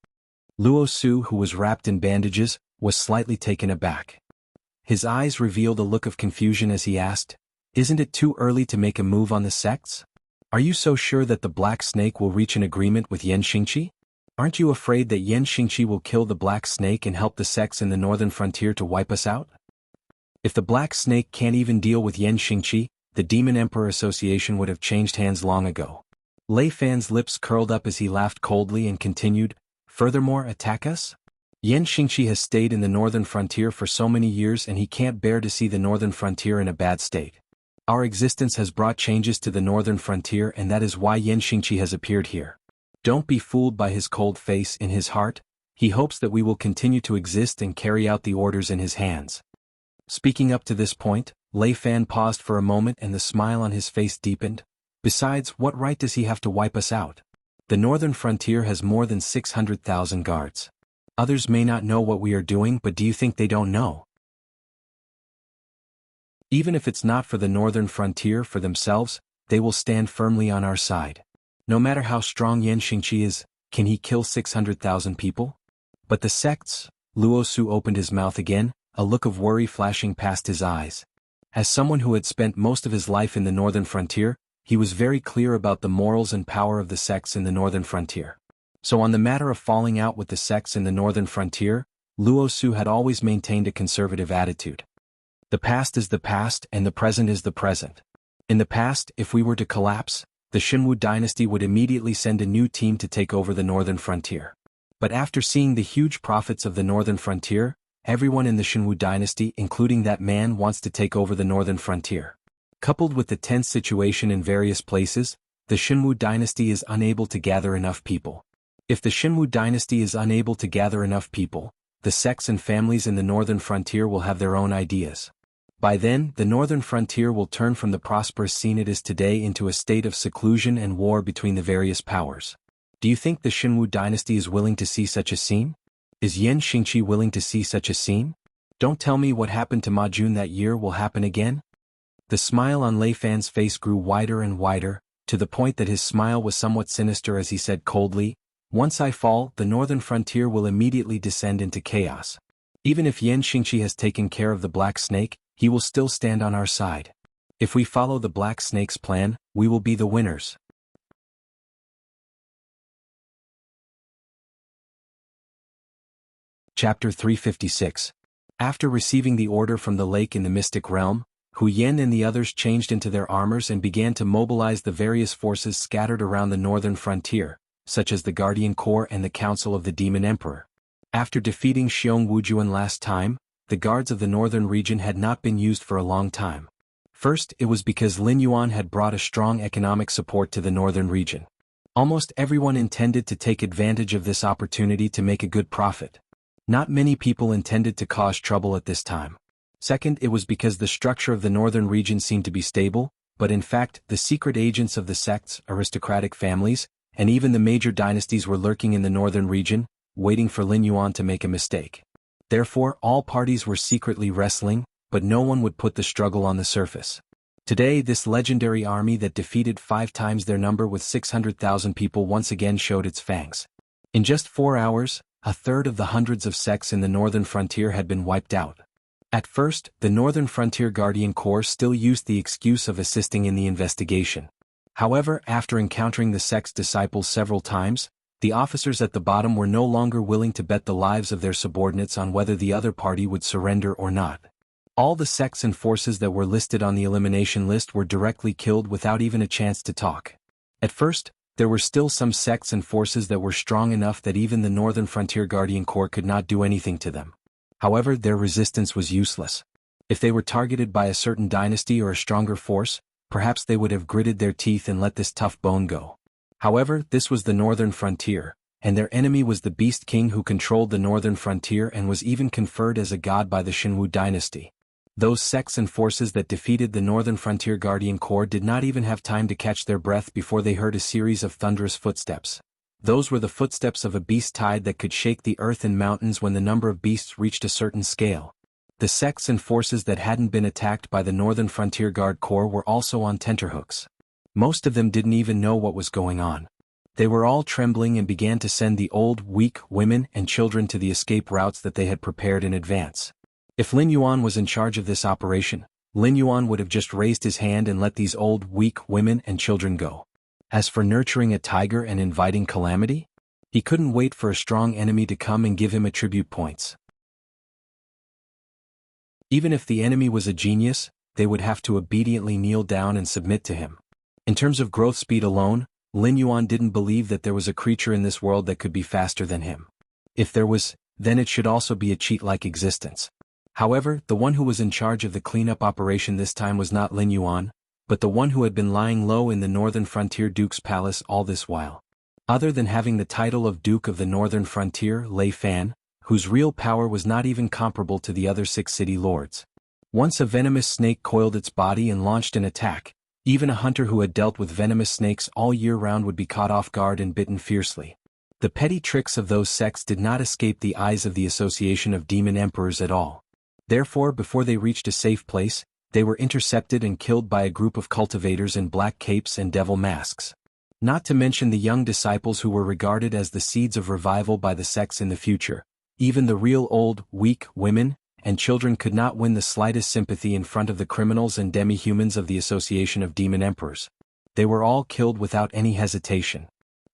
Luo Su, who was wrapped in bandages, was slightly taken aback. His eyes revealed a look of confusion as he asked, "Isn't it too early to make a move on the sects? Are you so sure that the Black Snake will reach an agreement with Yan Xingqi? Aren't you afraid that Yan Xingqi will kill the Black Snake and help the sects in the northern frontier to wipe us out? If the Black Snake can't even deal with Yan Xingqi, the Demon Emperor Association would have changed hands long ago." Lei Fan's lips curled up as he laughed coldly and continued, "Furthermore, attack us? Yan Xingqi has stayed in the northern frontier for so many years and he can't bear to see the northern frontier in a bad state. Our existence has brought changes to the northern frontier and that is why Yan Xingqi has appeared here. Don't be fooled by his cold face. In his heart, he hopes that we will continue to exist and carry out the orders in his hands." Speaking up to this point, Lei Fan paused for a moment and the smile on his face deepened. "Besides, what right does he have to wipe us out? The northern frontier has more than 600,000 guards. Others may not know what we are doing, but do you think they don't know? Even if it's not for the northern frontier for themselves, they will stand firmly on our side. No matter how strong Yan Xingqi is, can he kill 600,000 people? But the sects?" Luo Su opened his mouth again, a look of worry flashing past his eyes. As someone who had spent most of his life in the northern frontier, he was very clear about the morals and power of the sects in the northern frontier. So on the matter of falling out with the sects in the northern frontier, Luo Su had always maintained a conservative attitude. The past is the past and the present is the present. In the past, if we were to collapse, the Shinwu dynasty would immediately send a new team to take over the northern frontier. But after seeing the huge profits of the northern frontier, everyone in the Shinwu dynasty, including that man, wants to take over the northern frontier. Coupled with the tense situation in various places, the Shinwu dynasty is unable to gather enough people. If the Shinwu dynasty is unable to gather enough people, the sects and families in the northern frontier will have their own ideas. By then, the northern frontier will turn from the prosperous scene it is today into a state of seclusion and war between the various powers. Do you think the Shinwu dynasty is willing to see such a scene? Is Yan Xingqi willing to see such a scene? Don't tell me what happened to Ma Jun that year will happen again? The smile on Lei Fan's face grew wider and wider, to the point that his smile was somewhat sinister as he said coldly, "Once I fall, the northern frontier will immediately descend into chaos. Even if Yan Xingqi has taken care of the Black Snake, he will still stand on our side. If we follow the Black Snake's plan, we will be the winners." Chapter 356. After receiving the order from the lake in the mystic realm, Hu Yen and the others changed into their armors and began to mobilize the various forces scattered around the northern frontier, such as the Guardian Corps and the Council of the Demon Emperor. After defeating Xiong Wujuan last time, the guards of the northern region had not been used for a long time. First, it was because Lin Yuan had brought a strong economic support to the northern region. Almost everyone intended to take advantage of this opportunity to make a good profit. Not many people intended to cause trouble at this time. Second, it was because the structure of the northern region seemed to be stable, but in fact, the secret agents of the sects, aristocratic families, and even the major dynasties were lurking in the northern region, waiting for Lin Yuan to make a mistake. Therefore, all parties were secretly wrestling, but no one would put the struggle on the surface. Today, this legendary army that defeated 5 times their number with 600,000 people once again showed its fangs. In just 4 hours, a third of the hundreds of sects in the northern frontier had been wiped out. At first, the Northern Frontier Guardian Corps still used the excuse of assisting in the investigation. However, after encountering the sect's disciples several times, the officers at the bottom were no longer willing to bet the lives of their subordinates on whether the other party would surrender or not. All the sects and forces that were listed on the elimination list were directly killed without even a chance to talk. At first, there were still some sects and forces that were strong enough that even the Northern Frontier Guardian Corps could not do anything to them. However, their resistance was useless. If they were targeted by a certain dynasty or a stronger force, perhaps they would have gritted their teeth and let this tough bone go. However, this was the northern frontier, and their enemy was the Beast King who controlled the northern frontier and was even conferred as a god by the Shenwu dynasty. Those sects and forces that defeated the Northern Frontier Guardian Corps did not even have time to catch their breath before they heard a series of thunderous footsteps. Those were the footsteps of a beast tide that could shake the earth and mountains when the number of beasts reached a certain scale. The sects and forces that hadn't been attacked by the Northern Frontier Guard Corps were also on tenterhooks. Most of them didn't even know what was going on. They were all trembling and began to send the old, weak women and children to the escape routes that they had prepared in advance. If Lin Yuan was in charge of this operation, Lin Yuan would have just raised his hand and let these old, weak women and children go. As for nurturing a tiger and inviting calamity, he couldn't wait for a strong enemy to come and give him attribute points. Even if the enemy was a genius, they would have to obediently kneel down and submit to him. In terms of growth speed alone, Lin Yuan didn't believe that there was a creature in this world that could be faster than him. If there was, then it should also be a cheat-like existence. However, the one who was in charge of the cleanup operation this time was not Lin Yuan, but the one who had been lying low in the Northern Frontier Duke's palace all this while. Other than having the title of Duke of the Northern Frontier, Lei Fan, whose real power was not even comparable to the other 6 city lords. Once a venomous snake coiled its body and launched an attack, even a hunter who had dealt with venomous snakes all year round would be caught off guard and bitten fiercely. The petty tricks of those sects did not escape the eyes of the Association of Demon Emperors at all. Therefore, before they reached a safe place, they were intercepted and killed by a group of cultivators in black capes and devil masks. Not to mention the young disciples who were regarded as the seeds of revival by the sects in the future. Even the real old, weak women and children could not win the slightest sympathy in front of the criminals and demi-humans of the Association of Demon Emperors. They were all killed without any hesitation.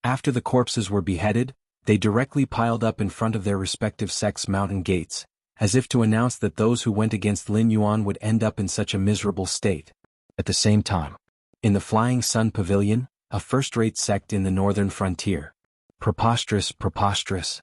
After the corpses were beheaded, they directly piled up in front of their respective sects' mountain gates, as if to announce that those who went against Lin Yuan would end up in such a miserable state. At the same time, in the Flying Sun Pavilion, a first-rate sect in the northern frontier. Preposterous, preposterous.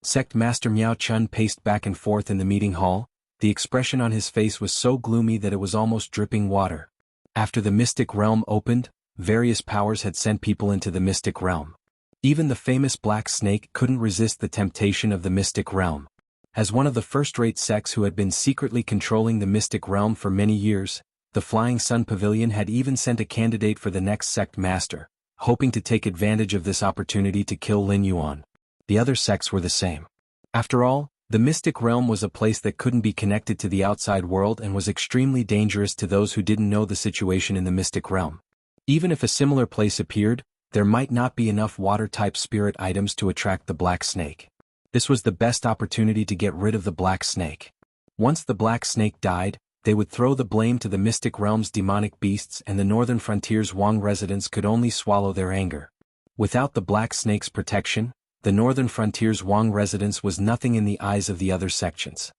Sect Master Miao Chun paced back and forth in the meeting hall. The expression on his face was so gloomy that it was almost dripping water. After the mystic realm opened, various powers had sent people into the mystic realm. Even the famous Black Snake couldn't resist the temptation of the mystic realm. As one of the first-rate sects who had been secretly controlling the mystic realm for many years, the Flying Sun Pavilion had even sent a candidate for the next sect master, hoping to take advantage of this opportunity to kill Lin Yuan. The other sects were the same. After all, the mystic realm was a place that couldn't be connected to the outside world and was extremely dangerous to those who didn't know the situation in the mystic realm. Even if a similar place appeared, there might not be enough water-type spirit items to attract the Black Snake. This was the best opportunity to get rid of the Black Snake. Once the Black Snake died, they would throw the blame to the mystic realm's demonic beasts, and the northern frontier's Wang residents could only swallow their anger. Without the Black Snake's protection, the northern frontier's Wang residence was nothing in the eyes of the other sections.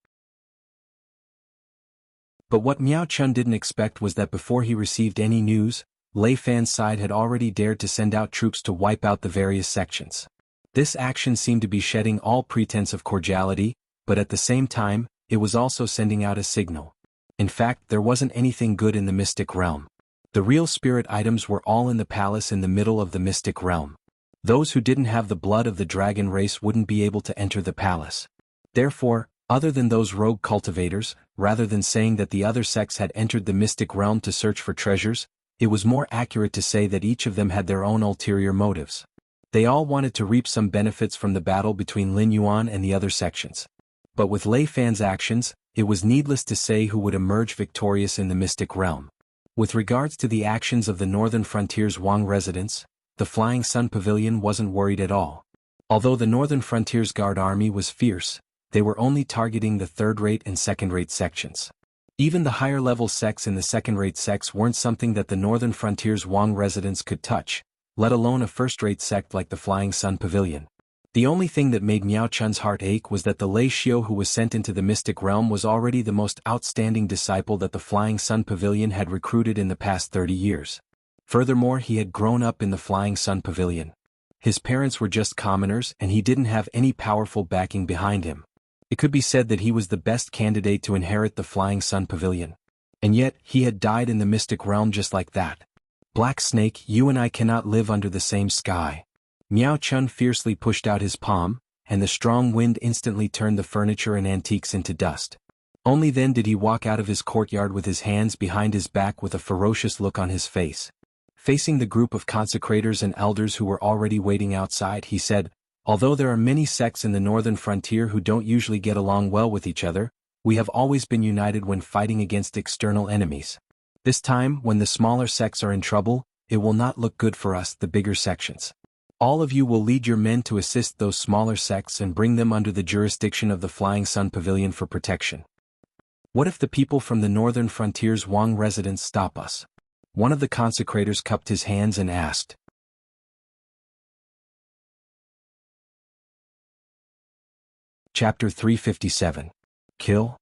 But what Miao Chun didn't expect was that before he received any news, Lei Fan's side had already dared to send out troops to wipe out the various sections. This action seemed to be shedding all pretense of cordiality, but at the same time, it was also sending out a signal. In fact, there wasn't anything good in the mystic realm. The real spirit items were all in the palace in the middle of the mystic realm. Those who didn't have the blood of the dragon race wouldn't be able to enter the palace. Therefore, other than those rogue cultivators, rather than saying that the other sects had entered the mystic realm to search for treasures, it was more accurate to say that each of them had their own ulterior motives. They all wanted to reap some benefits from the battle between Lin Yuan and the other sections. But with Lei Fan's actions, it was needless to say who would emerge victorious in the mystic realm. With regards to the actions of the northern frontier's Wang residents, the Flying Sun Pavilion wasn't worried at all. Although the northern frontier's guard army was fierce, they were only targeting the third-rate and second-rate sections. Even the higher-level sects in the second-rate sects weren't something that the northern frontier's Wang residents could touch, let alone a first-rate sect like the Flying Sun Pavilion. The only thing that made Miao Chun's heart ache was that the Lei Xiao who was sent into the mystic realm was already the most outstanding disciple that the Flying Sun Pavilion had recruited in the past 30 years. Furthermore, he had grown up in the Flying Sun Pavilion. His parents were just commoners and he didn't have any powerful backing behind him. It could be said that he was the best candidate to inherit the Flying Sun Pavilion. And yet, he had died in the mystic realm just like that. Black Snake, you and I cannot live under the same sky. Miao Chun fiercely pushed out his palm, and the strong wind instantly turned the furniture and antiques into dust. Only then did he walk out of his courtyard with his hands behind his back with a ferocious look on his face. Facing the group of consecrators and elders who were already waiting outside, he said, "Although there are many sects in the northern frontier who don't usually get along well with each other, we have always been united when fighting against external enemies. This time, when the smaller sects are in trouble, it will not look good for us, the bigger sections. All of you will lead your men to assist those smaller sects and bring them under the jurisdiction of the Flying Sun Pavilion for protection. What if the people from the northern frontier's Wang residents stop us?" One of the consecrators cupped his hands and asked. Chapter 357. Kill?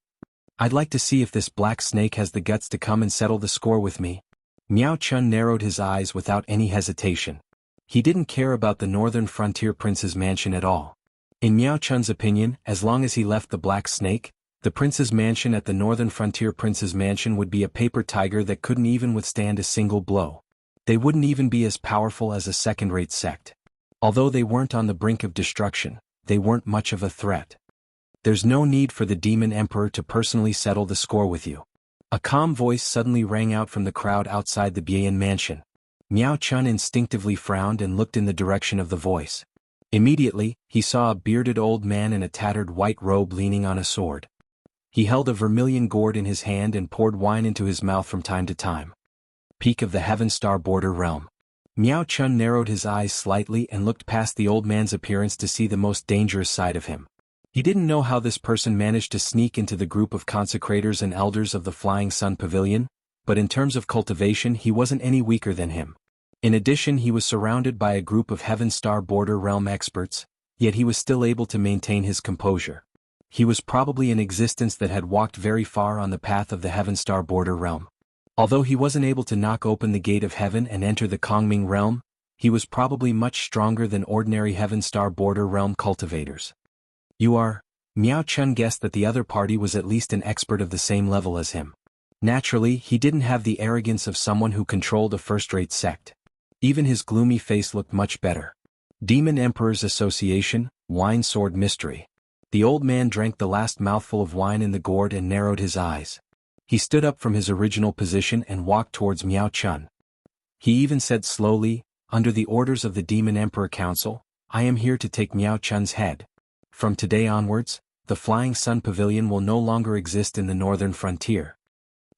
I'd like to see if this Black Snake has the guts to come and settle the score with me. Miao Chun narrowed his eyes without any hesitation. He didn't care about the northern frontier prince's mansion at all. In Miao Chun's opinion, as long as he left the Black Snake, the prince's mansion at the northern frontier prince's mansion would be a paper tiger that couldn't even withstand a single blow. They wouldn't even be as powerful as a second-rate sect. Although they weren't on the brink of destruction, they weren't much of a threat. There's no need for the Demon Emperor to personally settle the score with you. A calm voice suddenly rang out from the crowd outside the Bian mansion. Miao Chun instinctively frowned and looked in the direction of the voice. Immediately, he saw a bearded old man in a tattered white robe leaning on a sword. He held a vermilion gourd in his hand and poured wine into his mouth from time to time. Peak of the Heaven Star Border Realm. Miao Chun narrowed his eyes slightly and looked past the old man's appearance to see the most dangerous side of him. He didn't know how this person managed to sneak into the group of consecrators and elders of the Flying Sun Pavilion, but in terms of cultivation he wasn't any weaker than him. In addition, he was surrounded by a group of Heaven Star Border Realm experts, yet he was still able to maintain his composure. He was probably an existence that had walked very far on the path of the Heaven Star Border Realm. Although he wasn't able to knock open the gate of heaven and enter the Kongming realm, he was probably much stronger than ordinary Heaven Star Border Realm cultivators. You are? Miao Chun guessed that the other party was at least an expert of the same level as him. Naturally, he didn't have the arrogance of someone who controlled a first-rate sect. Even his gloomy face looked much better. Demon Emperor's Association, Wine Sword Mystery. The old man drank the last mouthful of wine in the gourd and narrowed his eyes. He stood up from his original position and walked towards Miao Chun. He even said slowly, "Under the orders of the Demon Emperor Council, I am here to take Miao Chun's head. From today onwards, the Flying Sun Pavilion will no longer exist in the northern frontier."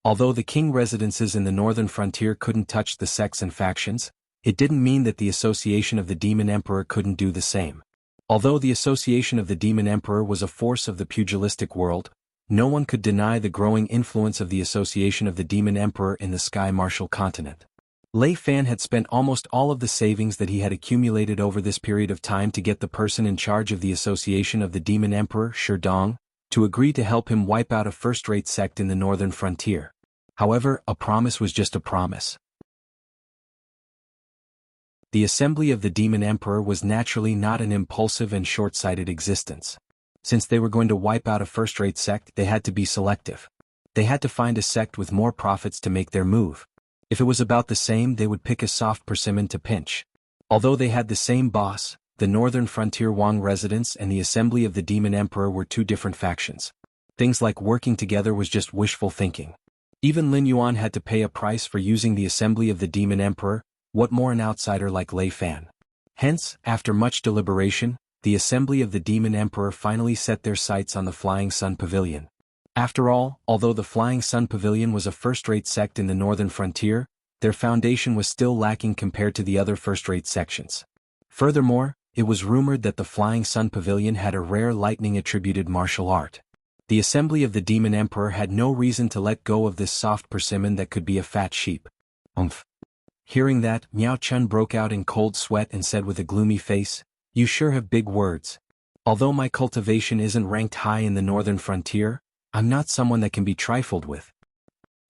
Although the king residences in the northern frontier couldn't touch the sects and factions, it didn't mean that the Association of the Demon Emperor couldn't do the same. Although the Association of the Demon Emperor was a force of the pugilistic world, no one could deny the growing influence of the Association of the Demon Emperor in the Sky Martial continent. Lei Fan had spent almost all of the savings that he had accumulated over this period of time to get the person in charge of the Association of the Demon Emperor, Shi Dong, to to agree to help him wipe out a first-rate sect in the northern frontier. However, a promise was just a promise. The assembly of the Demon Emperor was naturally not an impulsive and short-sighted existence. Since they were going to wipe out a first-rate sect, they had to be selective. They had to find a sect with more profits to make their move. If it was about the same, they would pick a soft persimmon to pinch. Although they had the same boss, the northern frontier Wang residents and the assembly of the Demon Emperor were two different factions. Things like working together was just wishful thinking. Even Lin Yuan had to pay a price for using the assembly of the Demon Emperor. What more an outsider like Lei Fan? Hence, after much deliberation, the assembly of the Demon Emperor finally set their sights on the Flying Sun Pavilion. After all, although the Flying Sun Pavilion was a first-rate sect in the northern frontier, their foundation was still lacking compared to the other first-rate sections. Furthermore, it was rumored that the Flying Sun Pavilion had a rare lightning-attributed martial art. The assembly of the Demon Emperor had no reason to let go of this soft persimmon that could be a fat sheep. Umph. Hearing that, Miao Chun broke out in cold sweat and said with a gloomy face, "You sure have big words. Although my cultivation isn't ranked high in the northern frontier, I'm not someone that can be trifled with."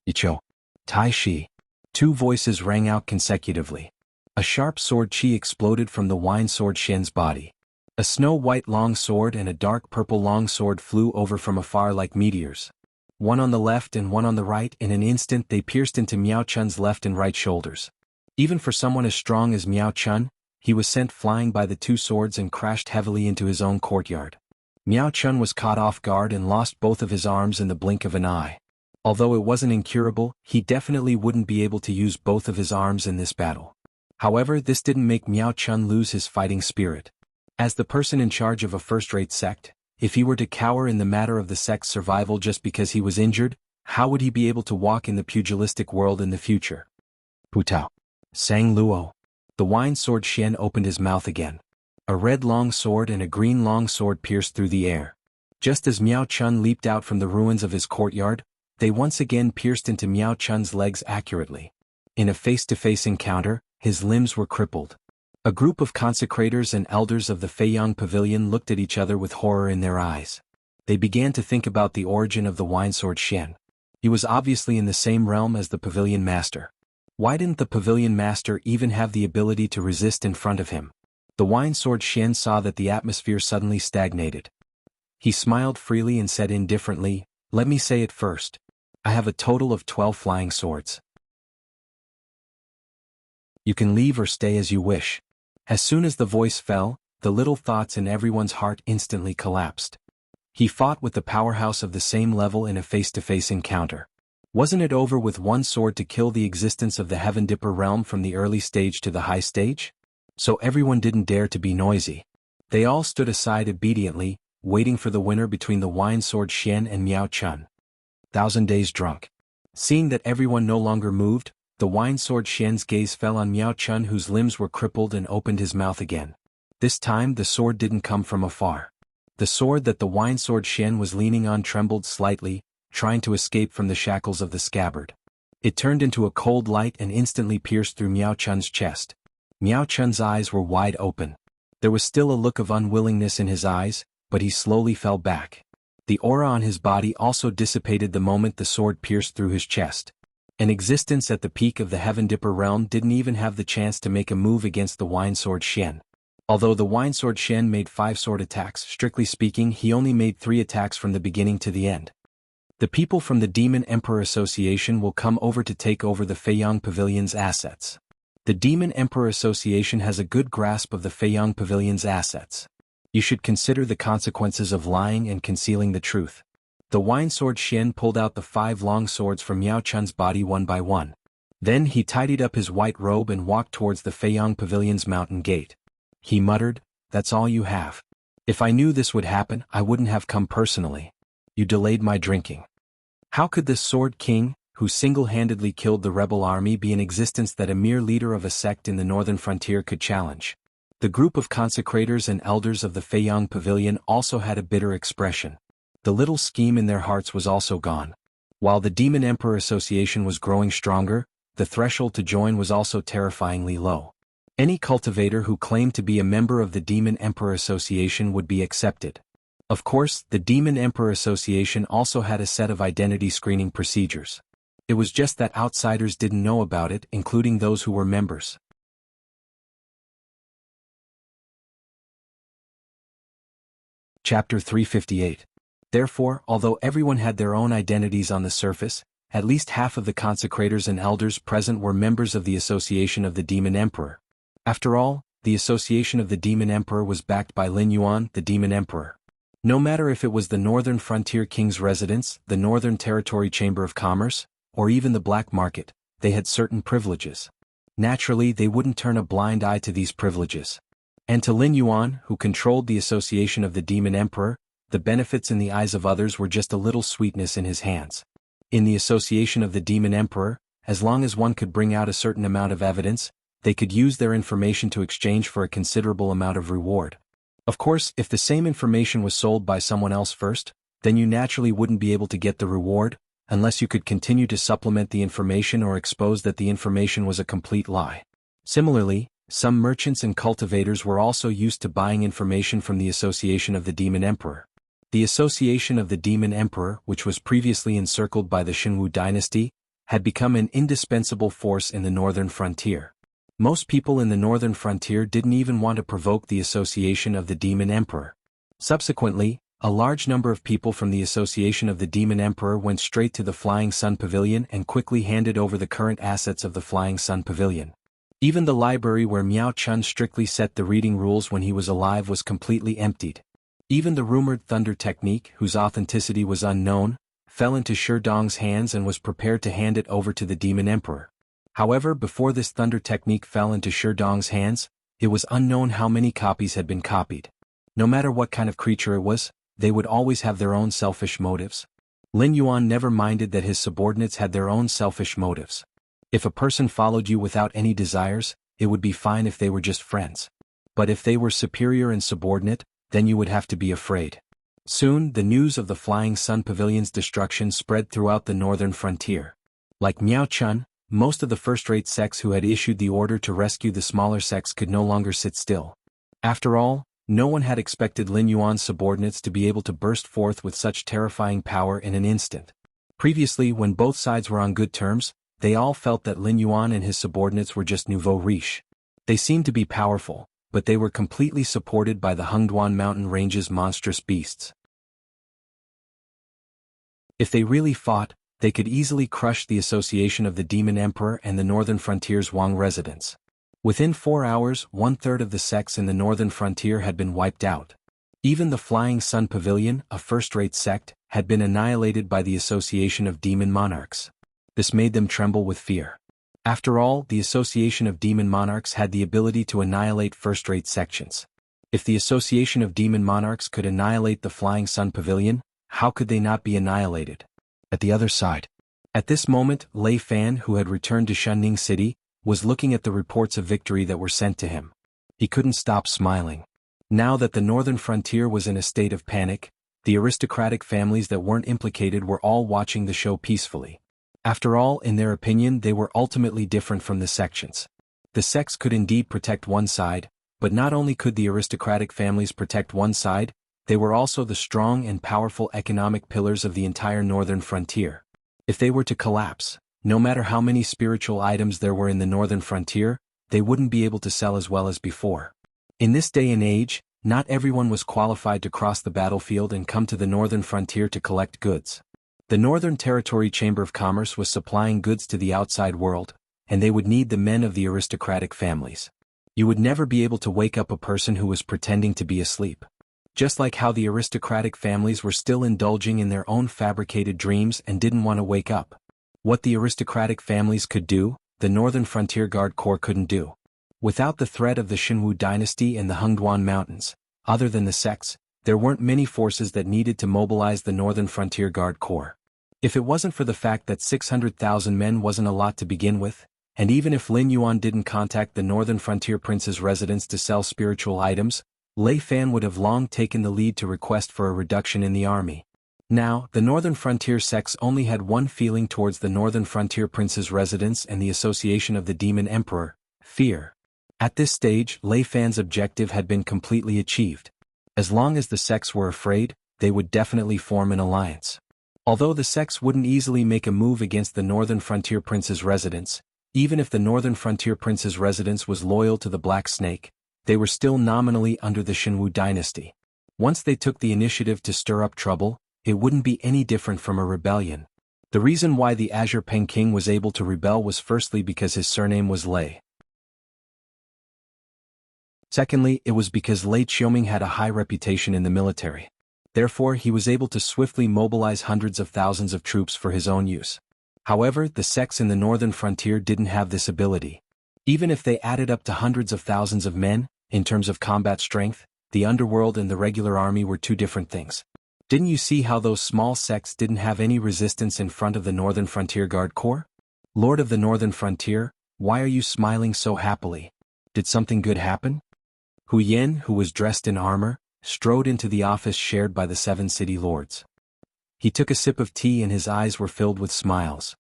Icho. Tai Shi. Two voices rang out consecutively. A sharp sword chi exploded from the wine sword Shen's body. A snow-white long sword and a dark purple long sword flew over from afar like meteors. One on the left and one on the right. In an instant they pierced into Miao Chun's left and right shoulders. Even for someone as strong as Miao Chun, he was sent flying by the two swords and crashed heavily into his own courtyard. Miao Chun was caught off guard and lost both of his arms in the blink of an eye. Although it wasn't incurable, he definitely wouldn't be able to use both of his arms in this battle. However, this didn't make Miao Chun lose his fighting spirit. As the person in charge of a first-rate sect, if he were to cower in the matter of the sect's survival just because he was injured, how would he be able to walk in the pugilistic world in the future? Putao. Sang Luo. The wine sword Shen opened his mouth again. A red long sword and a green long sword pierced through the air. Just as Miao Chun leaped out from the ruins of his courtyard, they once again pierced into Miao Chun's legs accurately. In a face-to-face encounter, his limbs were crippled. A group of consecrators and elders of the Feiyang Pavilion looked at each other with horror in their eyes. They began to think about the origin of the wine sword Shen. He was obviously in the same realm as the Pavilion Master. Why didn't the Pavilion Master even have the ability to resist in front of him? The wine sword Shen saw that the atmosphere suddenly stagnated. He smiled freely and said indifferently, "Let me say it first. I have a total of 12 flying swords. You can leave or stay as you wish." As soon as the voice fell, the little thoughts in everyone's heart instantly collapsed. He fought with the powerhouse of the same level in a face-to-face encounter. Wasn't it over with one sword to kill the existence of the Heaven Dipper realm from the early stage to the high stage? So everyone didn't dare to be noisy. They all stood aside obediently, waiting for the winner between the wine sword Shen and Miao Chun. 1,000 days drunk. Seeing that everyone no longer moved, the wine sword Shen's gaze fell on Miao Chun, whose limbs were crippled, and opened his mouth again. This time the sword didn't come from afar. The sword that the wine sword Shen was leaning on trembled slightly, trying to escape from the shackles of the scabbard. It turned into a cold light and instantly pierced through Miao Chun's chest. Miao Chun's eyes were wide open. There was still a look of unwillingness in his eyes, but he slowly fell back. The aura on his body also dissipated the moment the sword pierced through his chest. An existence at the peak of the Heaven Dipper realm didn't even have the chance to make a move against the wine sword Shen. Although the wine sword Shen made 5 sword attacks, strictly speaking he only made 3 attacks from the beginning to the end. The people from the Demon Emperor Association will come over to take over the Feiyang Pavilion's assets. The Demon Emperor Association has a good grasp of the Feiyang Pavilion's assets. You should consider the consequences of lying and concealing the truth. The wine sword Shen pulled out the 5 long swords from Miao Chun's body one by one. Then he tidied up his white robe and walked towards the Feiyang Pavilion's mountain gate. He muttered, "That's all you have. If I knew this would happen, I wouldn't have come personally. You delayed my drinking." How could this Sword King, who single-handedly killed the rebel army, be an existence that a mere leader of a sect in the northern frontier could challenge? The group of consecrators and elders of the Feiyang Pavilion also had a bitter expression. The little scheme in their hearts was also gone. While the Demon Emperor Association was growing stronger, the threshold to join was also terrifyingly low. Any cultivator who claimed to be a member of the Demon Emperor Association would be accepted. Of course, the Demon Emperor Association also had a set of identity screening procedures. It was just that outsiders didn't know about it, including those who were members. Chapter 358. Therefore, although everyone had their own identities on the surface, at least half of the consecrators and elders present were members of the Association of the Demon Emperor. After all, the Association of the Demon Emperor was backed by Lin Yuan, the Demon Emperor. No matter if it was the Northern Frontier King's residence, the Northern Territory Chamber of Commerce, or even the black market, they had certain privileges. Naturally, they wouldn't turn a blind eye to these privileges. And to Lin Yuan, who controlled the Association of the Demon Emperor, the benefits in the eyes of others were just a little sweetness in his hands. In the Association of the Demon Emperor, as long as one could bring out a certain amount of evidence, they could use their information to exchange for a considerable amount of reward. Of course, if the same information was sold by someone else first, then you naturally wouldn't be able to get the reward, unless you could continue to supplement the information or expose that the information was a complete lie. Similarly, some merchants and cultivators were also used to buying information from the Association of the Demon Emperor. The Association of the Demon Emperor, which was previously encircled by the Xinwu dynasty, had become an indispensable force in the northern frontier. Most people in the northern frontier didn't even want to provoke the Association of the Demon Emperor. Subsequently, a large number of people from the Association of the Demon Emperor went straight to the Flying Sun Pavilion and quickly handed over the current assets of the Flying Sun Pavilion. Even the library where Miao Chun strictly set the reading rules when he was alive was completely emptied. Even the rumored thunder technique, whose authenticity was unknown, fell into Shi Dong's hands and was prepared to hand it over to the Demon Emperor. However, before this thunder technique fell into Shi Dong's hands, it was unknown how many copies had been copied. No matter what kind of creature it was, they would always have their own selfish motives. Lin Yuan never minded that his subordinates had their own selfish motives. If a person followed you without any desires, it would be fine if they were just friends. But if they were superior and subordinate, then you would have to be afraid. Soon, the news of the Flying Sun Pavilion's destruction spread throughout the northern frontier. Like Miao Chun, most of the first-rate sects who had issued the order to rescue the smaller sects could no longer sit still. After all, no one had expected Lin Yuan's subordinates to be able to burst forth with such terrifying power in an instant. Previously, when both sides were on good terms, they all felt that Lin Yuan and his subordinates were just nouveau riche. They seemed to be powerful, but they were completely supported by the Hengduan mountain range's monstrous beasts. If they really fought, they could easily crush the Association of the Demon Emperor and the northern frontier's Wang residents. Within 4 hours, 1/3 of the sects in the northern frontier had been wiped out. Even the Flying Sun Pavilion, a first-rate sect, had been annihilated by the Association of Demon Monarchs. This made them tremble with fear. After all, the Association of Demon Monarchs had the ability to annihilate first-rate sections. If the Association of Demon Monarchs could annihilate the Flying Sun Pavilion, how could they not be annihilated? At the other side. At this moment, Lei Fan, who had returned to Shunning City, was looking at the reports of victory that were sent to him. He couldn't stop smiling. Now that the northern frontier was in a state of panic, the aristocratic families that weren't implicated were all watching the show peacefully. After all, in their opinion, they were ultimately different from the sections. The sects could indeed protect one side, but not only could the aristocratic families protect one side, they were also the strong and powerful economic pillars of the entire northern frontier. If they were to collapse, no matter how many spiritual items there were in the northern frontier, they wouldn't be able to sell as well as before. In this day and age, not everyone was qualified to cross the battlefield and come to the northern frontier to collect goods. The Northern Territory Chamber of Commerce was supplying goods to the outside world, and they would need the men of the aristocratic families. You would never be able to wake up a person who was pretending to be asleep. Just like how the aristocratic families were still indulging in their own fabricated dreams and didn't want to wake up. What the aristocratic families could do, the Northern Frontier Guard Corps couldn't do. Without the threat of the Xinwu dynasty and the Hengduan Mountains, other than the sects, there weren't many forces that needed to mobilize the Northern Frontier Guard Corps. If it wasn't for the fact that 600,000 men wasn't a lot to begin with, and even if Lin Yuan didn't contact the Northern Frontier Prince's residence to sell spiritual items, Lei Fan would have long taken the lead to request for a reduction in the army. Now, the Northern Frontier sects only had one feeling towards the Northern Frontier Prince's residence and the Association of the Demon Emperor: fear. At this stage, Lei Fan's objective had been completely achieved. As long as the sects were afraid, they would definitely form an alliance. Although the sects wouldn't easily make a move against the Northern Frontier Prince's residence, even if the Northern Frontier Prince's residence was loyal to the Black Snake, they were still nominally under the Shenwu dynasty. Once they took the initiative to stir up trouble, it wouldn't be any different from a rebellion. The reason why the Azure Peng King was able to rebel was firstly because his surname was Lei. Secondly, it was because Lei Qiuming had a high reputation in the military. Therefore, he was able to swiftly mobilize hundreds of thousands of troops for his own use. However, the sects in the northern frontier didn't have this ability. Even if they added up to hundreds of thousands of men, in terms of combat strength, the underworld and the regular army were two different things. Didn't you see how those small sects didn't have any resistance in front of the Northern Frontier Guard Corps? Lord of the Northern Frontier, why are you smiling so happily? Did something good happen? Hu Yin, who was dressed in armor, strode into the office shared by the 7 city lords. He took a sip of tea and his eyes were filled with smiles.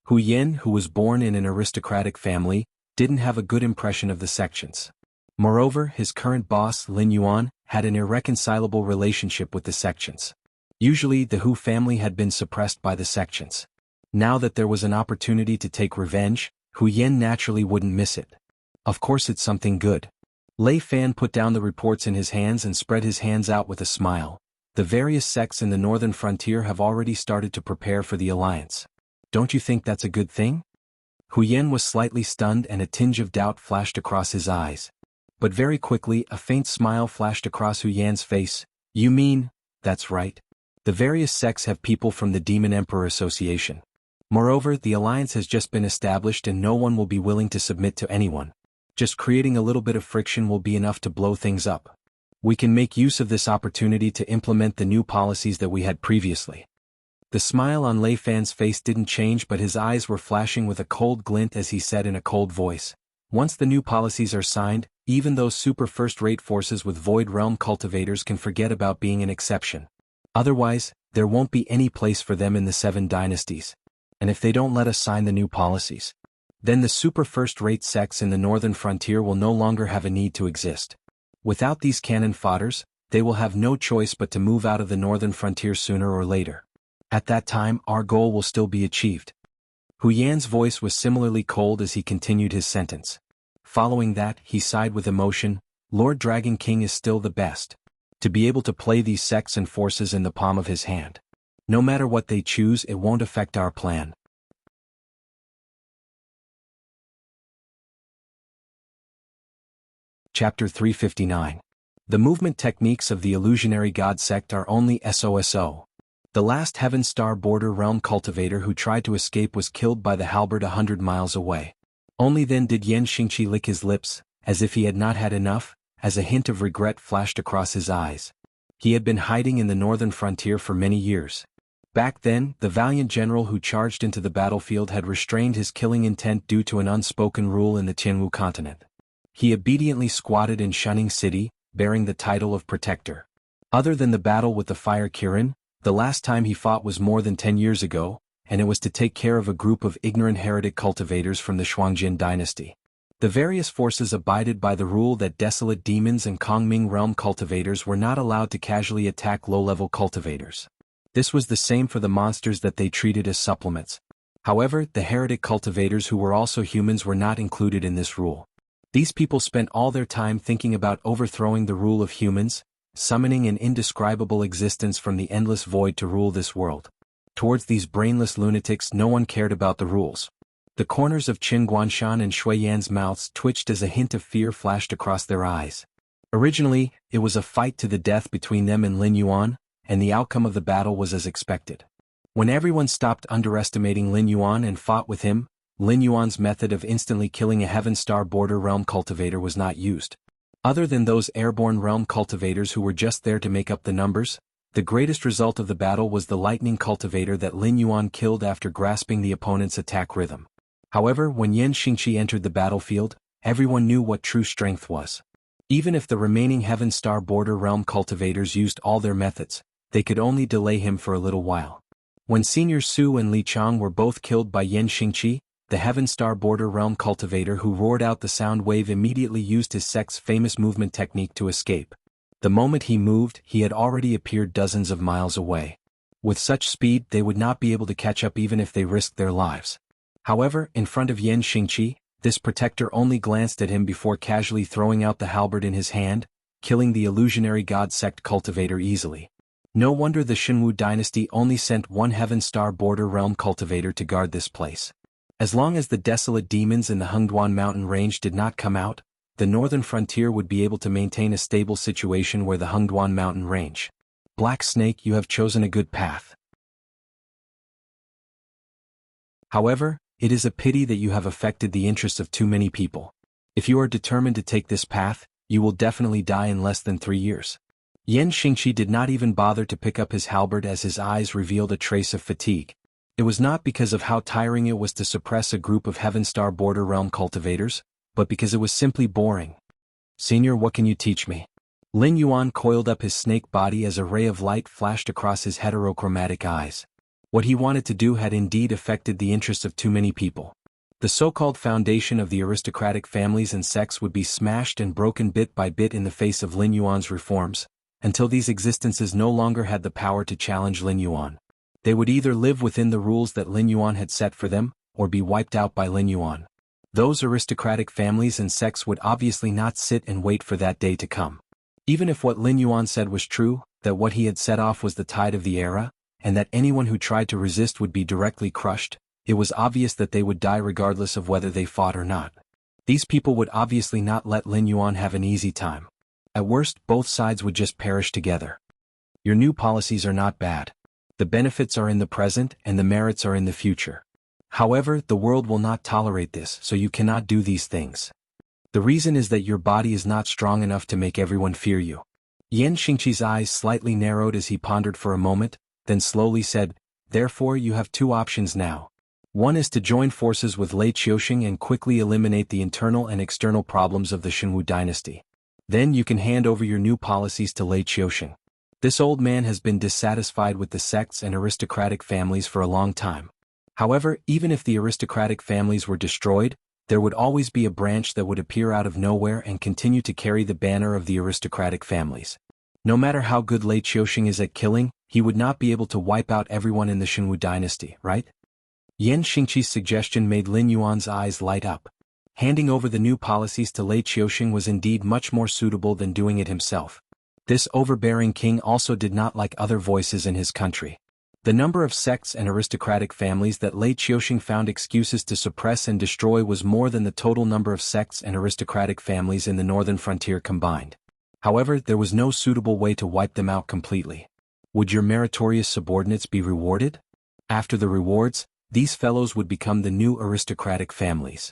Hu Yin, who was born in an aristocratic family, didn't have a good impression of the sections. Moreover, his current boss, Lin Yuan, had an irreconcilable relationship with the sections. Usually, the Hu family had been suppressed by the sections. Now that there was an opportunity to take revenge, Hu Yin naturally wouldn't miss it. Of course it's something good. Lei Fan put down the reports in his hands and spread his hands out with a smile. The various sects in the northern frontier have already started to prepare for the alliance. Don't you think that's a good thing? Hu Yin was slightly stunned and a tinge of doubt flashed across his eyes. But very quickly a faint smile flashed across Hu Yan's face. You mean, that's right. The various sects have people from the Demon Emperor Association. Moreover, the alliance has just been established and no one will be willing to submit to anyone. Just creating a little bit of friction will be enough to blow things up. We can make use of this opportunity to implement the new policies that we had previously. The smile on Lei Fan's face didn't change, but his eyes were flashing with a cold glint as he said in a cold voice. Once the new policies are signed, even those super first-rate forces with Void Realm cultivators can forget about being an exception. Otherwise, there won't be any place for them in the 7 dynasties. And if they don't let us sign the new policies, then the super first-rate sects in the northern frontier will no longer have a need to exist. Without these cannon fodders, they will have no choice but to move out of the northern frontier sooner or later. At that time, our goal will still be achieved. Hu Yan's voice was similarly cold as he continued his sentence. Following that, he sighed with emotion. Lord Dragon King is still the best. To be able to play these sects and forces in the palm of his hand. No matter what they choose, it won't affect our plan. Chapter 359. The movement techniques of the illusionary god sect are only SOSO. The last Heaven Star Border Realm cultivator who tried to escape was killed by the halberd 100 miles away. Only then did Yan Xingqi lick his lips, as if he had not had enough, as a hint of regret flashed across his eyes. He had been hiding in the northern frontier for many years. Back then, the valiant general who charged into the battlefield had restrained his killing intent due to an unspoken rule in the Tianwu continent. He obediently squatted in Shunning City, bearing the title of Protector. Other than the battle with the Fire Kirin, the last time he fought was more than 10 years ago, and it was to take care of a group of ignorant heretic cultivators from the Shuangjin dynasty. The various forces abided by the rule that desolate demons and Kongming realm cultivators were not allowed to casually attack low-level cultivators. This was the same for the monsters that they treated as supplements. However, the heretic cultivators who were also humans were not included in this rule. These people spent all their time thinking about overthrowing the rule of humans, summoning an indescribable existence from the endless void to rule this world. Towards these brainless lunatics no one cared about the rules. The corners of Qin Guanshan and Shui Yan's mouths twitched as a hint of fear flashed across their eyes. Originally, it was a fight to the death between them and Lin Yuan, and the outcome of the battle was as expected. When everyone stopped underestimating Lin Yuan and fought with him, Lin Yuan's method of instantly killing a Heaven Star Border Realm cultivator was not used. Other than those airborne realm cultivators who were just there to make up the numbers, the greatest result of the battle was the lightning cultivator that Lin Yuan killed after grasping the opponent's attack rhythm. However, when Yan Xingqi entered the battlefield, everyone knew what true strength was. Even if the remaining Heaven Star Border Realm cultivators used all their methods, they could only delay him for a little while. When Senior Su and Li Chang were both killed by Yan Xingqi, the Heaven Star Border Realm cultivator who roared out the sound wave immediately used his sect's famous movement technique to escape. The moment he moved, he had already appeared dozens of miles away. With such speed, they would not be able to catch up even if they risked their lives. However, in front of Yan Xingqi, this protector only glanced at him before casually throwing out the halberd in his hand, killing the illusionary god sect cultivator easily. No wonder the Shenwu dynasty only sent one Heaven Star border realm cultivator to guard this place. As long as the desolate demons in the Hengduan mountain range did not come out, the northern frontier would be able to maintain a stable situation where the Hengduan mountain range. Black Snake, you have chosen a good path. However, it is a pity that you have affected the interests of too many people. If you are determined to take this path, you will definitely die in less than 3 years. Yan Xingqi did not even bother to pick up his halberd as his eyes revealed a trace of fatigue. It was not because of how tiring it was to suppress a group of Heaven Star border realm cultivators, but because it was simply boring. Senior, what can you teach me? Lin Yuan coiled up his snake body as a ray of light flashed across his heterochromatic eyes. What he wanted to do had indeed affected the interests of too many people. The so-called foundation of the aristocratic families and sects would be smashed and broken bit by bit in the face of Lin Yuan's reforms, until these existences no longer had the power to challenge Lin Yuan. They would either live within the rules that Lin Yuan had set for them, or be wiped out by Lin Yuan. Those aristocratic families and sects would obviously not sit and wait for that day to come. Even if what Lin Yuan said was true, that what he had set off was the tide of the era, and that anyone who tried to resist would be directly crushed, it was obvious that they would die regardless of whether they fought or not. These people would obviously not let Lin Yuan have an easy time. At worst, both sides would just perish together. Your new policies are not bad. The benefits are in the present and the merits are in the future. However, the world will not tolerate this, so you cannot do these things. The reason is that your body is not strong enough to make everyone fear you. Yan Xingqi's eyes slightly narrowed as he pondered for a moment, then slowly said, therefore you have 2 options now. One is to join forces with Lei Qiuxing and quickly eliminate the internal and external problems of the Shenwu dynasty. Then you can hand over your new policies to Lei Qiuxing. This old man has been dissatisfied with the sects and aristocratic families for a long time. However, even if the aristocratic families were destroyed, there would always be a branch that would appear out of nowhere and continue to carry the banner of the aristocratic families. No matter how good Lei Qiuxing is at killing, he would not be able to wipe out everyone in the Shenwu dynasty, right? Yan Xingqi's suggestion made Lin Yuan's eyes light up. Handing over the new policies to Lei Qiuxing was indeed much more suitable than doing it himself. This overbearing king also did not like other voices in his country. The number of sects and aristocratic families that Lei Qiuxing found excuses to suppress and destroy was more than the total number of sects and aristocratic families in the northern frontier combined. However, there was no suitable way to wipe them out completely. Would your meritorious subordinates be rewarded? After the rewards, these fellows would become the new aristocratic families.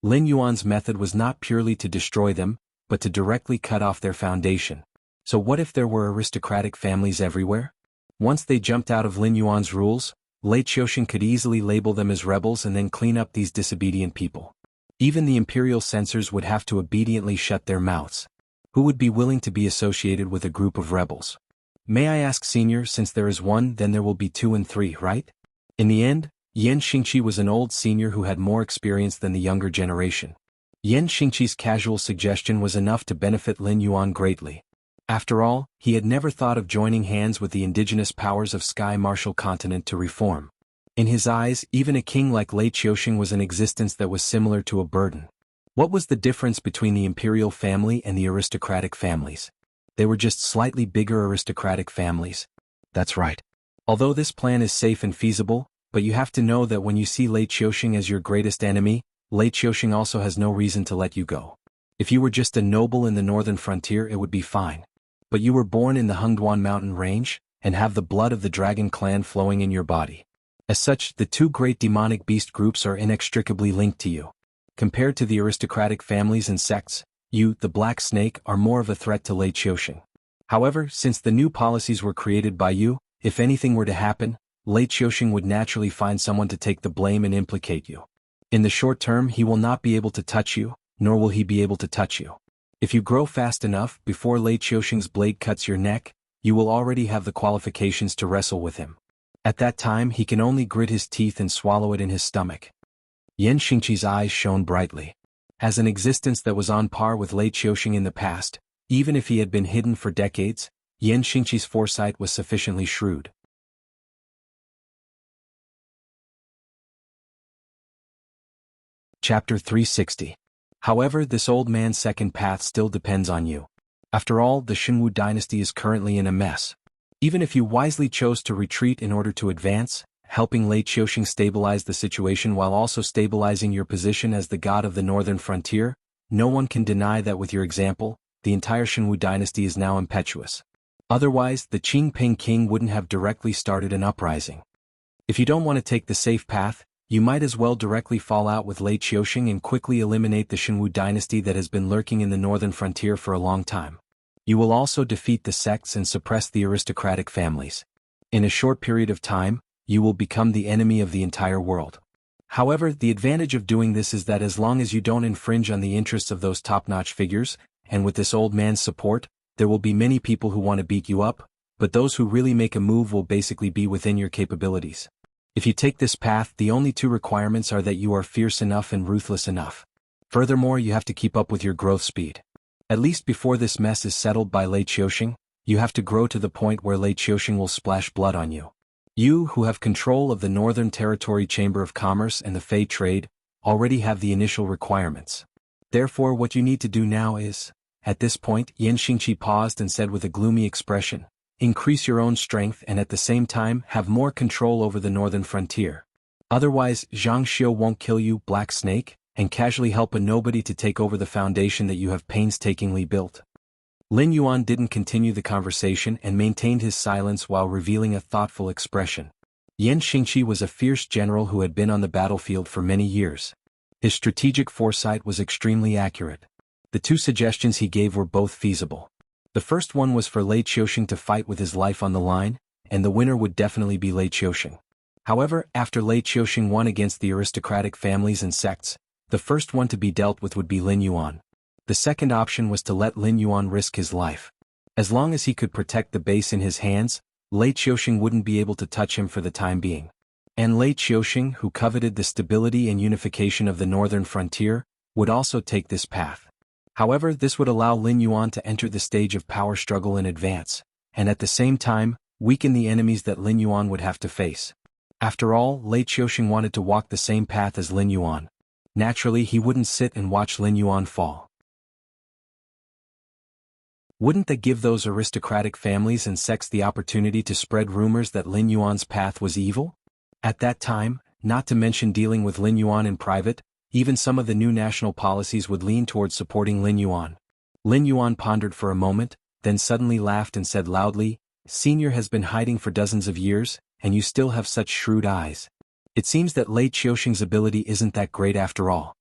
Lin Yuan's method was not purely to destroy them, but to directly cut off their foundation. So what if there were aristocratic families everywhere? Once they jumped out of Lin Yuan's rules, Lei Qiuxing could easily label them as rebels and then clean up these disobedient people. Even the imperial censors would have to obediently shut their mouths. Who would be willing to be associated with a group of rebels? May I ask, senior, since there is one, then there will be 2 and 3, right? In the end, Yan Xingqi was an old senior who had more experience than the younger generation. Yan Xingqi's casual suggestion was enough to benefit Lin Yuan greatly. After all, he had never thought of joining hands with the indigenous powers of Sky Martial Continent to reform. In his eyes, even a king like Lei Qiuxing was an existence that was similar to a burden. What was the difference between the imperial family and the aristocratic families? They were just slightly bigger aristocratic families. That's right. Although this plan is safe and feasible, but you have to know that when you see Lei Qiuxing as your greatest enemy, Lei Qiuxing also has no reason to let you go. If you were just a noble in the northern frontier, it would be fine. But you were born in the Hengduan mountain range, and have the blood of the dragon clan flowing in your body. As such, the 2 great demonic beast groups are inextricably linked to you. Compared to the aristocratic families and sects, you, the Black Snake, are more of a threat to Lei Qiuxing. However, since the new policies were created by you, if anything were to happen, Lei Qiuxing would naturally find someone to take the blame and implicate you. In the short term, he will not be able to touch you, nor will he be able to touch you. If you grow fast enough, before Lei Qiuxing's blade cuts your neck, you will already have the qualifications to wrestle with him. At that time, he can only grit his teeth and swallow it in his stomach. Yan Xingqi's eyes shone brightly. As an existence that was on par with Lei Qiuxing in the past, even if he had been hidden for decades, Yan Xingqi's foresight was sufficiently shrewd. Chapter 360. However, this old man's second path still depends on you. After all, the Xinwu dynasty is currently in a mess. Even if you wisely chose to retreat in order to advance, helping Lei Qiuxing stabilize the situation while also stabilizing your position as the god of the northern frontier, no one can deny that with your example, the entire Xinwu dynasty is now impetuous. Otherwise, the Qingping king wouldn't have directly started an uprising. If you don't want to take the safe path, you might as well directly fall out with Lei Qiuxing and quickly eliminate the Xinwu dynasty that has been lurking in the northern frontier for a long time. You will also defeat the sects and suppress the aristocratic families. In a short period of time, you will become the enemy of the entire world. However, the advantage of doing this is that as long as you don't infringe on the interests of those top-notch figures, and with this old man's support, there will be many people who want to beat you up, but those who really make a move will basically be within your capabilities. If you take this path, the only two requirements are that you are fierce enough and ruthless enough. Furthermore, you have to keep up with your growth speed. At least before this mess is settled by Lei Qiuxing, you have to grow to the point where Lei Qiuxing will splash blood on you. You, who have control of the Northern Territory Chamber of Commerce and the Fey trade, already have the initial requirements. Therefore, what you need to do now is, at this point, Yan Xingqi paused and said with a gloomy expression, increase your own strength and at the same time have more control over the northern frontier. Otherwise, Zhang Xiu won't kill you, Black Snake, and casually help a nobody to take over the foundation that you have painstakingly built. Lin Yuan didn't continue the conversation and maintained his silence while revealing a thoughtful expression. Yan Xingqi was a fierce general who had been on the battlefield for many years. His strategic foresight was extremely accurate. The two suggestions he gave were both feasible. The first one was for Lei Qiuxing to fight with his life on the line, and the winner would definitely be Lei Qiuxing. However, after Lei Qiuxing won against the aristocratic families and sects, the first one to be dealt with would be Lin Yuan. The second option was to let Lin Yuan risk his life. As long as he could protect the base in his hands, Lei Qiuxing wouldn't be able to touch him for the time being. And Lei Qiuxing, who coveted the stability and unification of the northern frontier, would also take this path. However, this would allow Lin Yuan to enter the stage of power struggle in advance, and at the same time, weaken the enemies that Lin Yuan would have to face. After all, Lei Qiuxing wanted to walk the same path as Lin Yuan. Naturally, he wouldn't sit and watch Lin Yuan fall. Wouldn't that give those aristocratic families and sects the opportunity to spread rumors that Lin Yuan's path was evil? At that time, not to mention dealing with Lin Yuan in private, even some of the new national policies would lean towards supporting Lin Yuan. Lin Yuan pondered for a moment, then suddenly laughed and said loudly, "Senior has been hiding for dozens of years, and you still have such shrewd eyes. It seems that Lei Qiuxing's ability isn't that great after all."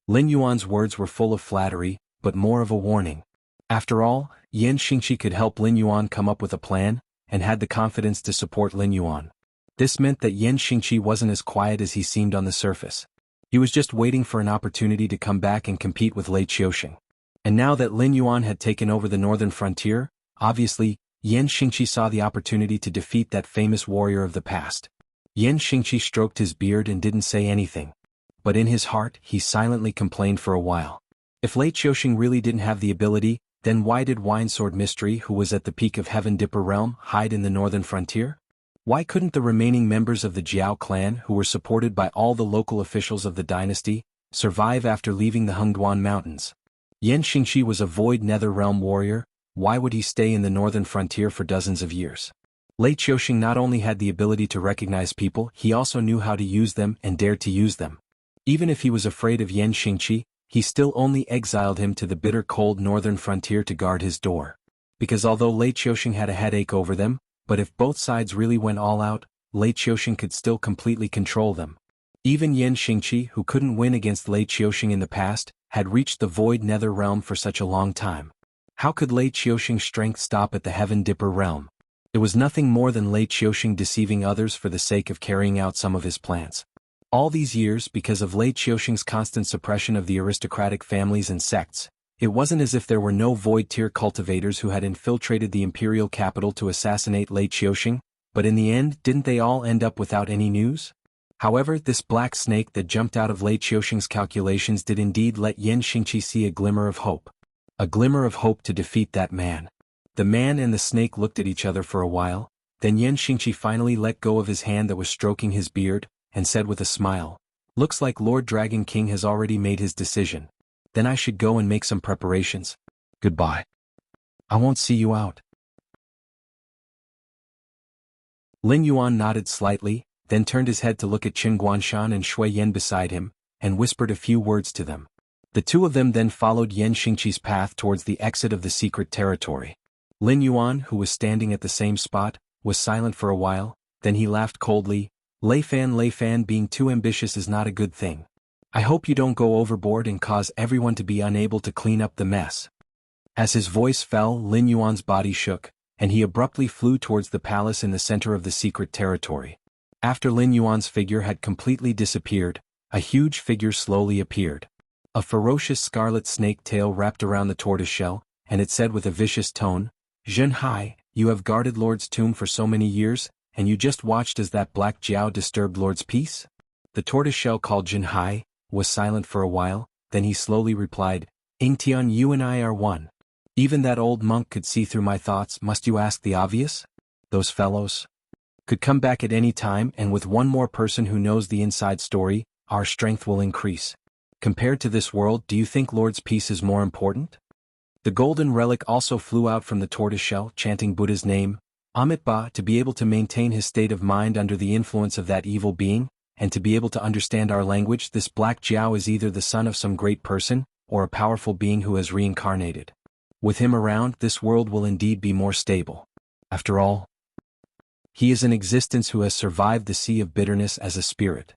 Lin Yuan's words were full of flattery, but more of a warning. After all, Yan Xingqi could help Lin Yuan come up with a plan, and had the confidence to support Lin Yuan. This meant that Yan Xingqi wasn't as quiet as he seemed on the surface. He was just waiting for an opportunity to come back and compete with Lei Qiuxing. And now that Lin Yuan had taken over the northern frontier, obviously, Yan Xingqi saw the opportunity to defeat that famous warrior of the past. Yan Xingqi stroked his beard and didn't say anything. But in his heart, he silently complained for a while. If Lei Qiuxing really didn't have the ability, then why did Winesword Mystery, who was at the peak of Heaven Dipper realm, hide in the northern frontier? Why couldn't the remaining members of the Jiao clan, who were supported by all the local officials of the dynasty, survive after leaving the Hengduan Mountains? Yan Xingqi was a Void Nether Realm warrior. Why would he stay in the northern frontier for dozens of years? Lei Qiuxing not only had the ability to recognize people, he also knew how to use them and dared to use them. Even if he was afraid of Yan Xingqi, he still only exiled him to the bitter cold northern frontier to guard his door. Because although Lei Qiuxing had a headache over them, but if both sides really went all out, Lei Qiuxing could still completely control them. Even Yan Xingqi, who couldn't win against Lei Qiuxing in the past, had reached the Void Nether realm for such a long time. How could Lei Qiuxing's strength stop at the Heaven Dipper realm? It was nothing more than Lei Qiuxing deceiving others for the sake of carrying out some of his plans. All these years, because of Lei Qiuxing's constant suppression of the aristocratic families and sects, it wasn't as if there were no void-tier cultivators who had infiltrated the imperial capital to assassinate Lei Qiuxing, but in the end, didn't they all end up without any news? However, this black snake that jumped out of Lei Qiusheng's calculations did indeed let Yan Xingqi see a glimmer of hope. A glimmer of hope to defeat that man. The man and the snake looked at each other for a while, then Yan Xingqi finally let go of his hand that was stroking his beard, and said with a smile, "Looks like Lord Dragon King has already made his decision. Then I should go and make some preparations. Goodbye. I won't see you out." Lin Yuan nodded slightly, then turned his head to look at Qin Guanshan and Shui Yan beside him, and whispered a few words to them. The two of them then followed Yan Xingqi's path towards the exit of the secret territory. Lin Yuan, who was standing at the same spot, was silent for a while, then he laughed coldly. Lei Fan, being too ambitious is not a good thing. I hope you don't go overboard and cause everyone to be unable to clean up the mess." As his voice fell, Lin Yuan's body shook, and he abruptly flew towards the palace in the center of the secret territory. After Lin Yuan's figure had completely disappeared, a huge figure slowly appeared. A ferocious scarlet snake tail wrapped around the tortoiseshell, and it said with a vicious tone, "Zhen Hai, you have guarded Lord's tomb for so many years, and you just watched as that black Jiao disturbed Lord's peace?" The tortoiseshell, called Zhen Hai, was silent for a while, then he slowly replied, "Ingtian, you and I are one. Even that old monk could see through my thoughts. Must you ask the obvious? Those fellows could come back at any time, and with one more person who knows the inside story, our strength will increase. Compared to this world, do you think Lord's peace is more important?" The golden relic also flew out from the tortoiseshell, chanting Buddha's name, Amitabha, to be able to maintain his state of mind under the influence of that evil being, and to be able to understand our language. This black Jiao is either the son of some great person, or a powerful being who has reincarnated. With him around, this world will indeed be more stable. After all, he is an existence who has survived the sea of bitterness as a spirit.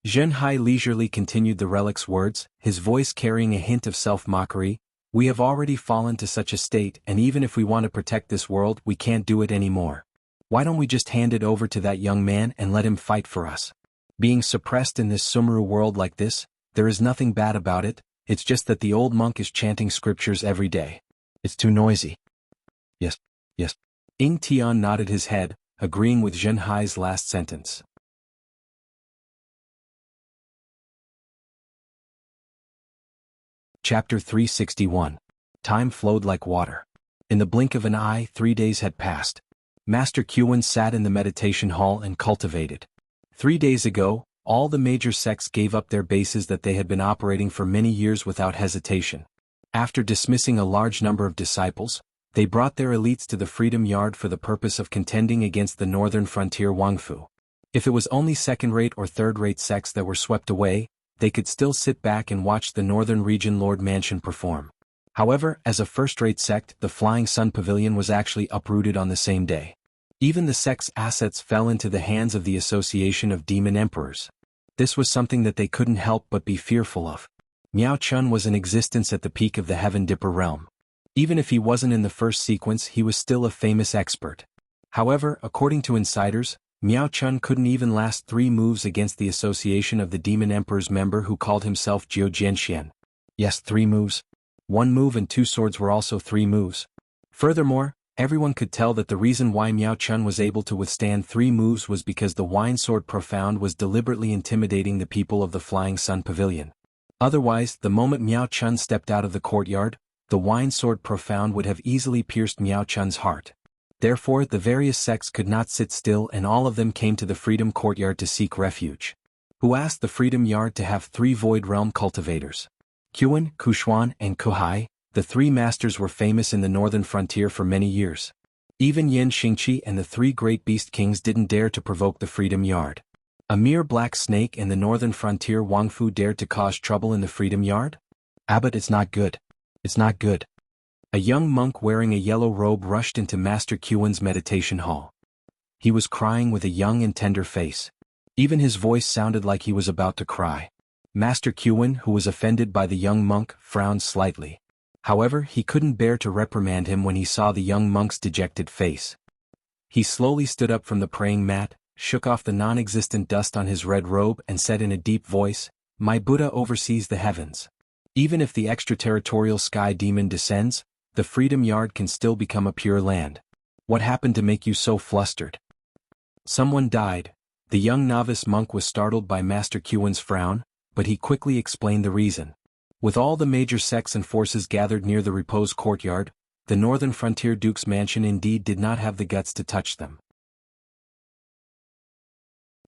Zhen Hai leisurely continued the relic's words, his voice carrying a hint of self-mockery. "We have already fallen to such a state, and even if we want to protect this world, we can't do it anymore. Why don't we just hand it over to that young man and let him fight for us? Being suppressed in this Sumeru world like this, there is nothing bad about it, it's just that the old monk is chanting scriptures every day. It's too noisy." Yes. Ing Tian nodded his head, agreeing with Zhen Hai's last sentence. Chapter 361. Time flowed like water. In the blink of an eye, 3 days had passed. Master Qiwen sat in the meditation hall and cultivated. 3 days ago, all the major sects gave up their bases that they had been operating for many years without hesitation. After dismissing a large number of disciples, they brought their elites to the Freedom Yard for the purpose of contending against the northern frontier Wangfu. If it was only second-rate or third-rate sects that were swept away, they could still sit back and watch the Northern Region Lord Mansion perform. However, as a first-rate sect, the Flying Sun Pavilion was actually uprooted on the same day. Even the sect's assets fell into the hands of the Association of Demon Emperors. This was something that they couldn't help but be fearful of. Miao Chun was in existence at the peak of the Heaven Dipper realm. Even if he wasn't in the first sequence, he was still a famous expert. However, according to insiders, Miao Chun couldn't even last 3 moves against the Association of the Demon Emperor's member who called himself Jiu Jianxian. Yes, 3 moves. 1 move and 2 swords were also 3 moves. Furthermore, everyone could tell that the reason why Miao Chun was able to withstand 3 moves was because the Wine Sword Profound was deliberately intimidating the people of the Flying Sun Pavilion. Otherwise, the moment Miao Chun stepped out of the courtyard, the Wine Sword Profound would have easily pierced Miao Chun's heart. Therefore, the various sects could not sit still, and all of them came to the Freedom Courtyard to seek refuge. Who asked the Freedom Yard to have 3 Void Realm cultivators? Qiwen, Kushuan, and Kuhai, the 3 masters were famous in the northern frontier for many years. Even Yan Xingqi and the 3 great beast kings didn't dare to provoke the Freedom Yard. A mere black snake in the northern frontier Wangfu dared to cause trouble in the Freedom Yard? Abbot, it's not good. It's not good. A young monk wearing a yellow robe rushed into Master Qiwen's meditation hall. He was crying with a young and tender face. Even his voice sounded like he was about to cry. Master Qiwen, who was offended by the young monk, frowned slightly. However, he couldn't bear to reprimand him when he saw the young monk's dejected face. He slowly stood up from the praying mat, shook off the non-existent dust on his red robe and said in a deep voice, "My Buddha oversees the heavens. Even if the extraterritorial sky demon descends, the Freedom Yard can still become a pure land. What happened to make you so flustered?" "Someone died. The young novice monk was startled by Master Qiwen's frown, but he quickly explained the reason. With all the major sects and forces gathered near the repose courtyard, the northern frontier duke's mansion indeed did not have the guts to touch them.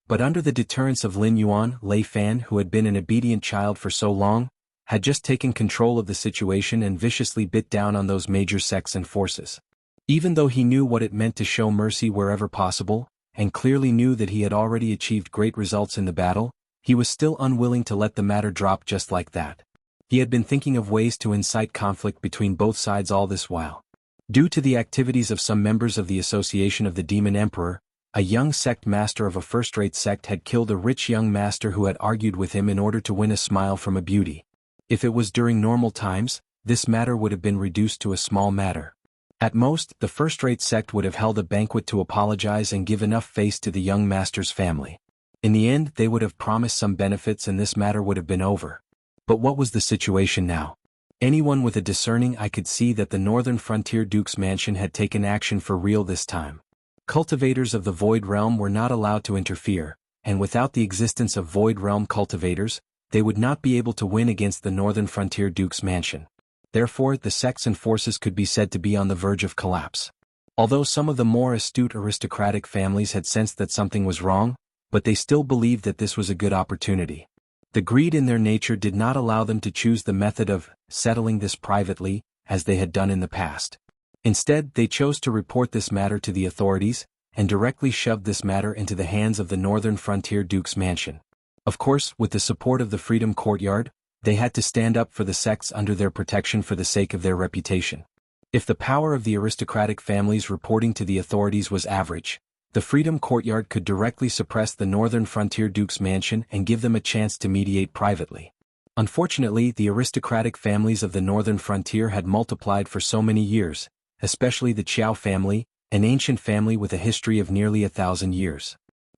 But under the deterrence of Lin Yuan, Lei Fan, who had been an obedient child for so long, had just taken control of the situation and viciously bit down on those major sects and forces. Even though he knew what it meant to show mercy wherever possible, and clearly knew that he had already achieved great results in the battle, he was still unwilling to let the matter drop just like that. He had been thinking of ways to incite conflict between both sides all this while. Due to the activities of some members of the Association of the Demon Emperor, a young sect master of a first-rate sect had killed a rich young master who had argued with him in order to win a smile from a beauty. If it was during normal times, this matter would have been reduced to a small matter. At most, the first-rate sect would have held a banquet to apologize and give enough face to the young master's family. In the end, they would have promised some benefits and this matter would have been over. But what was the situation now? Anyone with a discerning eye could see that the northern frontier duke's mansion had taken action for real this time. Cultivators of the Void Realm were not allowed to interfere, and without the existence of Void Realm cultivators, they would not be able to win against the northern frontier duke's mansion. Therefore, the sects and forces could be said to be on the verge of collapse. Although some of the more astute aristocratic families had sensed that something was wrong, but they still believed that this was a good opportunity. The greed in their nature did not allow them to choose the method of settling this privately, as they had done in the past. Instead, they chose to report this matter to the authorities, and directly shoved this matter into the hands of the northern frontier duke's mansion. Of course, with the support of the Freedom Courtyard, they had to stand up for the sects under their protection for the sake of their reputation. If the power of the aristocratic families reporting to the authorities was average, the Freedom Courtyard could directly suppress the northern frontier duke's mansion and give them a chance to mediate privately. Unfortunately, the aristocratic families of the northern frontier had multiplied for so many years, especially the Qiao family, an ancient family with a history of nearly 1,000 years.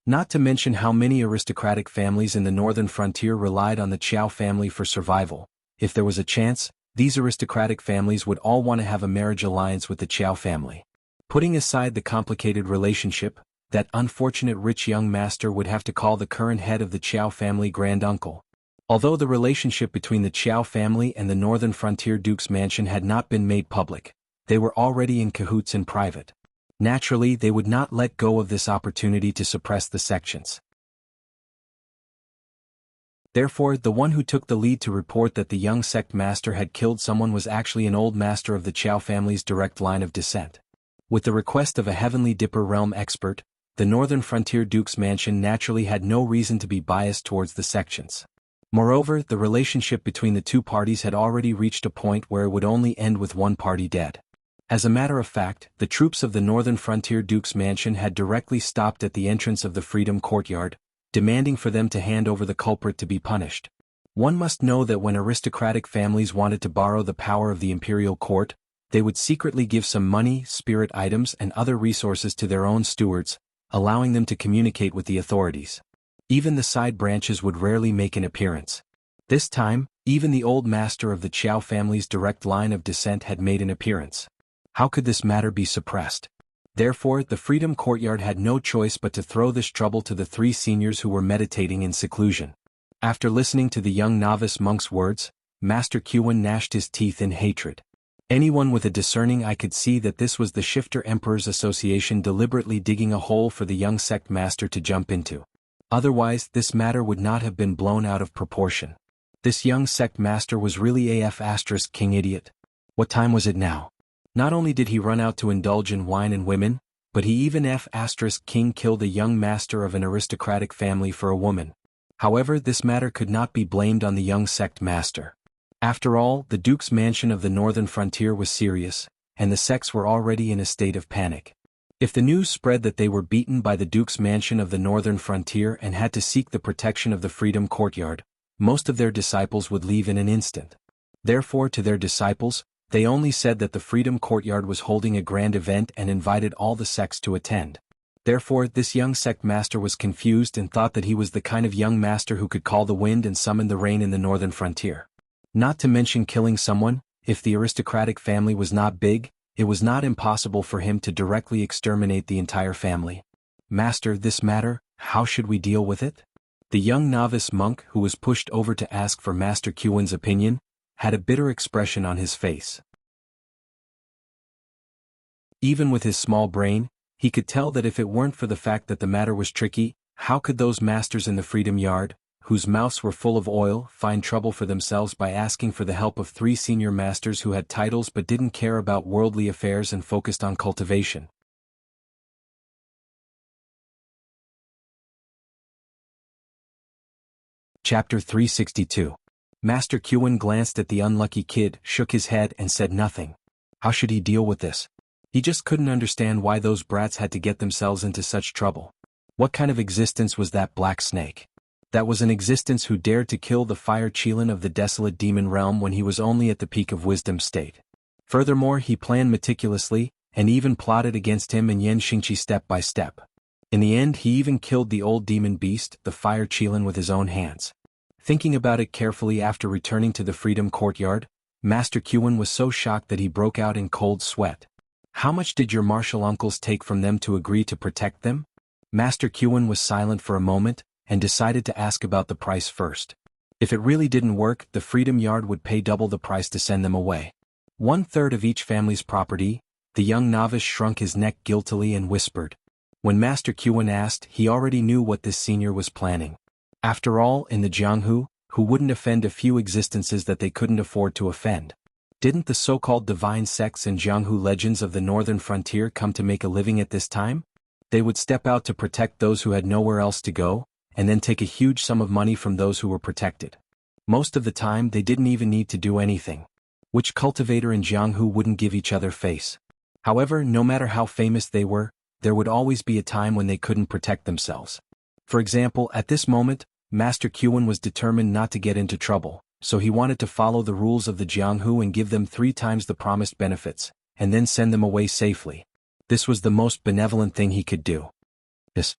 Not to mention how many aristocratic families in the northern frontier relied on the Qiao family for survival. If there was a chance, these aristocratic families would all want to have a marriage alliance with the Qiao family. Putting aside the complicated relationship, that unfortunate rich young master would have to call the current head of the Qiao family granduncle. Although the relationship between the Qiao family and the northern frontier duke's mansion had not been made public, they were already in cahoots in private. Naturally, they would not let go of this opportunity to suppress the sections. Therefore, the one who took the lead to report that the young sect master had killed someone was actually an old master of the Qiao family's direct line of descent. With the request of a Heavenly Dipper realm expert, the northern frontier duke's mansion naturally had no reason to be biased towards the sections. Moreover, the relationship between the two parties had already reached a point where it would only end with one party dead. As a matter of fact, the troops of the northern frontier duke's mansion had directly stopped at the entrance of the Freedom Courtyard, demanding for them to hand over the culprit to be punished. One must know that when aristocratic families wanted to borrow the power of the imperial court, they would secretly give some money, spirit items and other resources to their own stewards, allowing them to communicate with the authorities. Even the side branches would rarely make an appearance. This time, even the old master of the Qiao family's direct line of descent had made an appearance. How could this matter be suppressed? Therefore, the Freedom Courtyard had no choice but to throw this trouble to the three seniors who were meditating in seclusion. After listening to the young novice monk's words, Master Qiwen gnashed his teeth in hatred. Anyone with a discerning eye could see that this was the Shifter Emperor's Association deliberately digging a hole for the young sect master to jump into. Otherwise, this matter would not have been blown out of proportion. This young sect master was really King idiot. What time was it now? Not only did he run out to indulge in wine and women, but he even King killed a young master of an aristocratic family for a woman. However, this matter could not be blamed on the young sect master. After all, the Duke's mansion of the northern frontier was serious, and the sects were already in a state of panic. If the news spread that they were beaten by the Duke's mansion of the northern frontier and had to seek the protection of the Freedom Courtyard, most of their disciples would leave in an instant. Therefore, to their disciples, they only said that the Freedom Courtyard was holding a grand event and invited all the sects to attend. Therefore, this young sect master was confused and thought that he was the kind of young master who could call the wind and summon the rain in the northern frontier. Not to mention killing someone. If the aristocratic family was not big, it was not impossible for him to directly exterminate the entire family. Master, this matter, How should we deal with it? The young novice monk who was pushed over to ask for Master Qin's opinion had a bitter expression on his face. Even with his small brain, he could tell that if it weren't for the fact that the matter was tricky, how could those masters in the Freedom Yard, whose mouths were full of oil, find trouble for themselves by asking for the help of 3 senior masters who had titles but didn't care about worldly affairs and focused on cultivation? Chapter 362. Master Qin glanced at the unlucky kid, shook his head and said nothing. How should he deal with this? He just couldn't understand why those brats had to get themselves into such trouble. What kind of existence was that black snake? That was an existence who dared to kill the fire Qilin of the desolate demon realm when he was only at the peak of wisdom state. Furthermore, he planned meticulously, and even plotted against him and Yan Xingqi step by step. In the end, he even killed the old demon beast, the fire Qilin, with his own hands. Thinking about it carefully after returning to the Freedom Courtyard, Master Qin was so shocked that he broke out in cold sweat. How much did your martial uncles take from them to agree to protect them? Master Qin was silent for a moment, and decided to ask about the price first. If it really didn't work, the Freedom Yard would pay double the price to send them away. 1/3 of each family's property. The young novice shrunk his neck guiltily and whispered. When Master Qin asked, he already knew what this senior was planning. After all, in the Jianghu, who wouldn't offend a few existences that they couldn't afford to offend? Didn't the so-called divine sects and Jianghu legends of the northern frontier come to make a living at this time? They would step out to protect those who had nowhere else to go, and then take a huge sum of money from those who were protected. Most of the time they didn't even need to do anything. Which cultivator in Jianghu wouldn't give each other face? However, no matter how famous they were, there would always be a time when they couldn't protect themselves. For example, at this moment, Master Qin was determined not to get into trouble, so he wanted to follow the rules of the Jianghu and give them 3 times the promised benefits, and then send them away safely. This was the most benevolent thing he could do. Yes.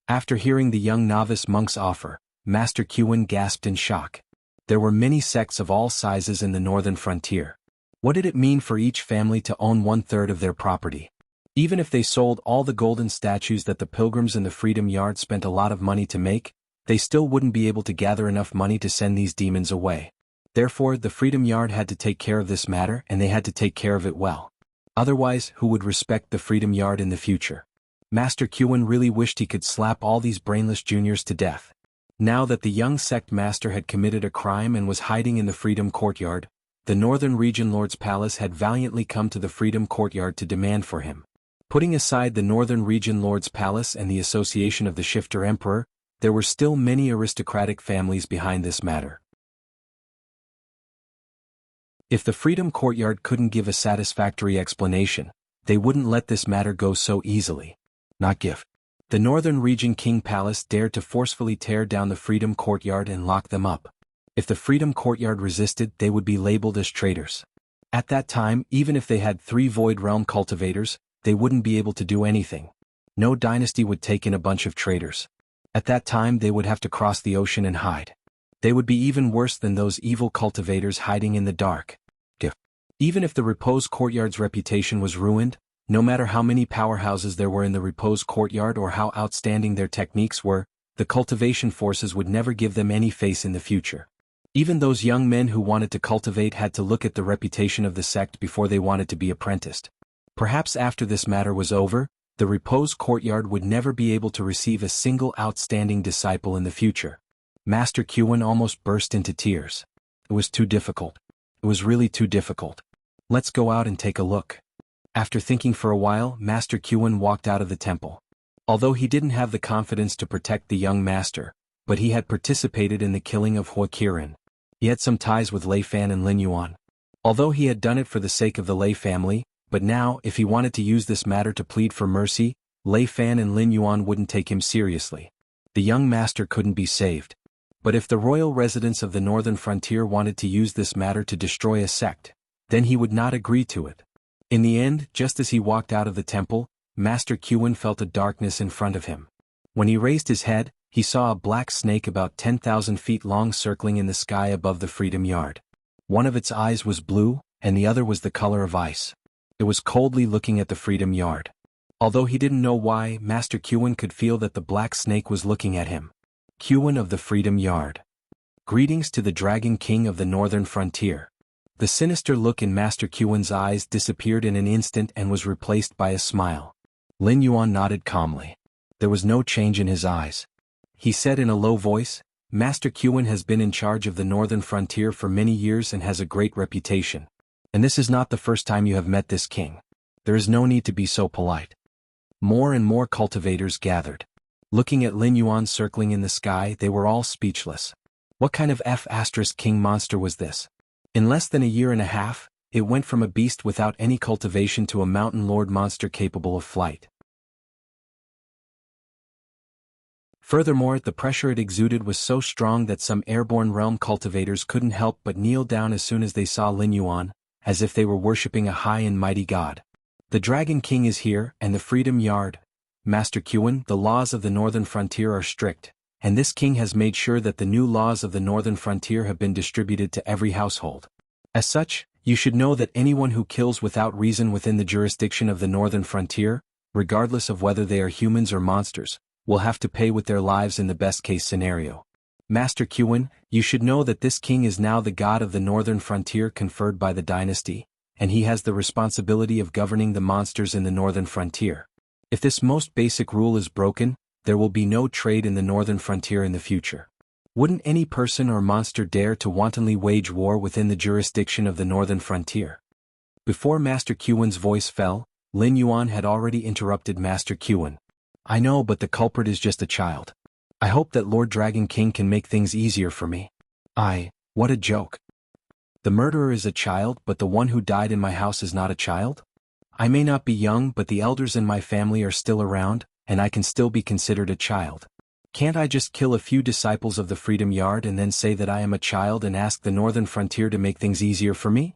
After hearing the young novice monk's offer, Master Qin gasped in shock. There were many sects of all sizes in the northern frontier. What did it mean for each family to own 1/3 of their property? Even if they sold all the golden statues that the pilgrims in the Freedom Yard spent a lot of money to make, they still wouldn't be able to gather enough money to send these demons away. Therefore, the Freedom Yard had to take care of this matter, and they had to take care of it well. Otherwise, who would respect the Freedom Yard in the future? Master Qin really wished he could slap all these brainless juniors to death. Now that the young sect master had committed a crime and was hiding in the Freedom Courtyard, the Northern Region Lord's palace had valiantly come to the Freedom Courtyard to demand for him. Putting aside the Northern Region Lord's palace and the association of the Shifter Emperor, there were still many aristocratic families behind this matter. If the Freedom Courtyard couldn't give a satisfactory explanation, they wouldn't let this matter go so easily. Not give. The Northern Region King Palace dared to forcefully tear down the Freedom Courtyard and lock them up. If the Freedom Courtyard resisted, they would be labeled as traitors. At that time, even if they had 3 Void Realm cultivators, they wouldn't be able to do anything. No dynasty would take in a bunch of traitors. At that time they would have to cross the ocean and hide. They would be even worse than those evil cultivators hiding in the dark. Even if the Repose Courtyard's reputation was ruined, no matter how many powerhouses there were in the Repose Courtyard or how outstanding their techniques were, the cultivation forces would never give them any face in the future. Even those young men who wanted to cultivate had to look at the reputation of the sect before they wanted to be apprenticed. Perhaps after this matter was over, the Repose Courtyard would never be able to receive a single outstanding disciple in the future. Master Qin almost burst into tears. It was too difficult. It was really too difficult. Let's go out and take a look. After thinking for a while, Master Qin walked out of the temple. Although he didn't have the confidence to protect the young master, but he had participated in the killing of Hua Qiren. He had some ties with Lei Fan and Lin Yuan. Although he had done it for the sake of the Lei family, but now, if he wanted to use this matter to plead for mercy, Lei Fan and Lin Yuan wouldn't take him seriously. The young master couldn't be saved. But if the royal residents of the northern frontier wanted to use this matter to destroy a sect, then he would not agree to it. In the end, just as he walked out of the temple, Master Qin felt a darkness in front of him. When he raised his head, he saw a black snake about 10,000 feet long circling in the sky above the Freedom Yard. One of its eyes was blue, and the other was the color of ice. It was coldly looking at the Freedom Yard. Although he didn't know why, Master Qin could feel that the black snake was looking at him. Qin of the Freedom Yard. Greetings to the Dragon King of the Northern Frontier. The sinister look in Master Qin's eyes disappeared in an instant and was replaced by a smile. Lin Yuan nodded calmly. There was no change in his eyes. He said in a low voice, Master Qin has been in charge of the Northern Frontier for many years and has a great reputation. And this is not the first time you have met this king. There is no need to be so polite. More and more cultivators gathered. Looking at Lin Yuan circling in the sky, they were all speechless. What kind of F***king monster was this? In less than a year and a half, it went from a beast without any cultivation to a mountain lord monster capable of flight. Furthermore, the pressure it exuded was so strong that some airborne realm cultivators couldn't help but kneel down as soon as they saw Lin Yuan, as if they were worshipping a high and mighty god. The Dragon King is here, and the Freedom Yard. Master Qin, the laws of the Northern Frontier are strict, and this king has made sure that the new laws of the Northern Frontier have been distributed to every household. As such, you should know that anyone who kills without reason within the jurisdiction of the Northern Frontier, regardless of whether they are humans or monsters, will have to pay with their lives in the best-case scenario. Master Qin, you should know that this king is now the god of the Northern Frontier conferred by the dynasty, and he has the responsibility of governing the monsters in the Northern Frontier. If this most basic rule is broken, there will be no trade in the Northern Frontier in the future. Wouldn't any person or monster dare to wantonly wage war within the jurisdiction of the Northern Frontier? Before Master Qin's voice fell, Lin Yuan had already interrupted Master Qin. I know, but the culprit is just a child. I hope that Lord Dragon King can make things easier for me. What a joke. The murderer is a child, but the one who died in my house is not a child? I may not be young, but the elders in my family are still around, and I can still be considered a child. Can't I just kill a few disciples of the Freedom Yard and then say that I am a child and ask the Northern Frontier to make things easier for me?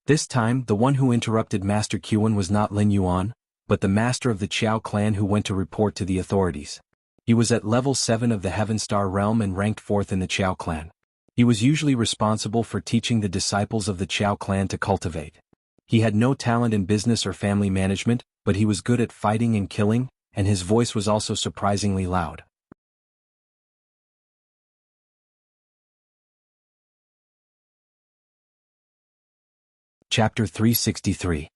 This time, the one who interrupted Master Qin was not Lin Yuan, but the master of the Qiao clan who went to report to the authorities. He was at level 7 of the Heaven Star realm and ranked 4th in the Qiao clan. He was usually responsible for teaching the disciples of the Qiao clan to cultivate. He had no talent in business or family management, but he was good at fighting and killing, and his voice was also surprisingly loud. Chapter 363.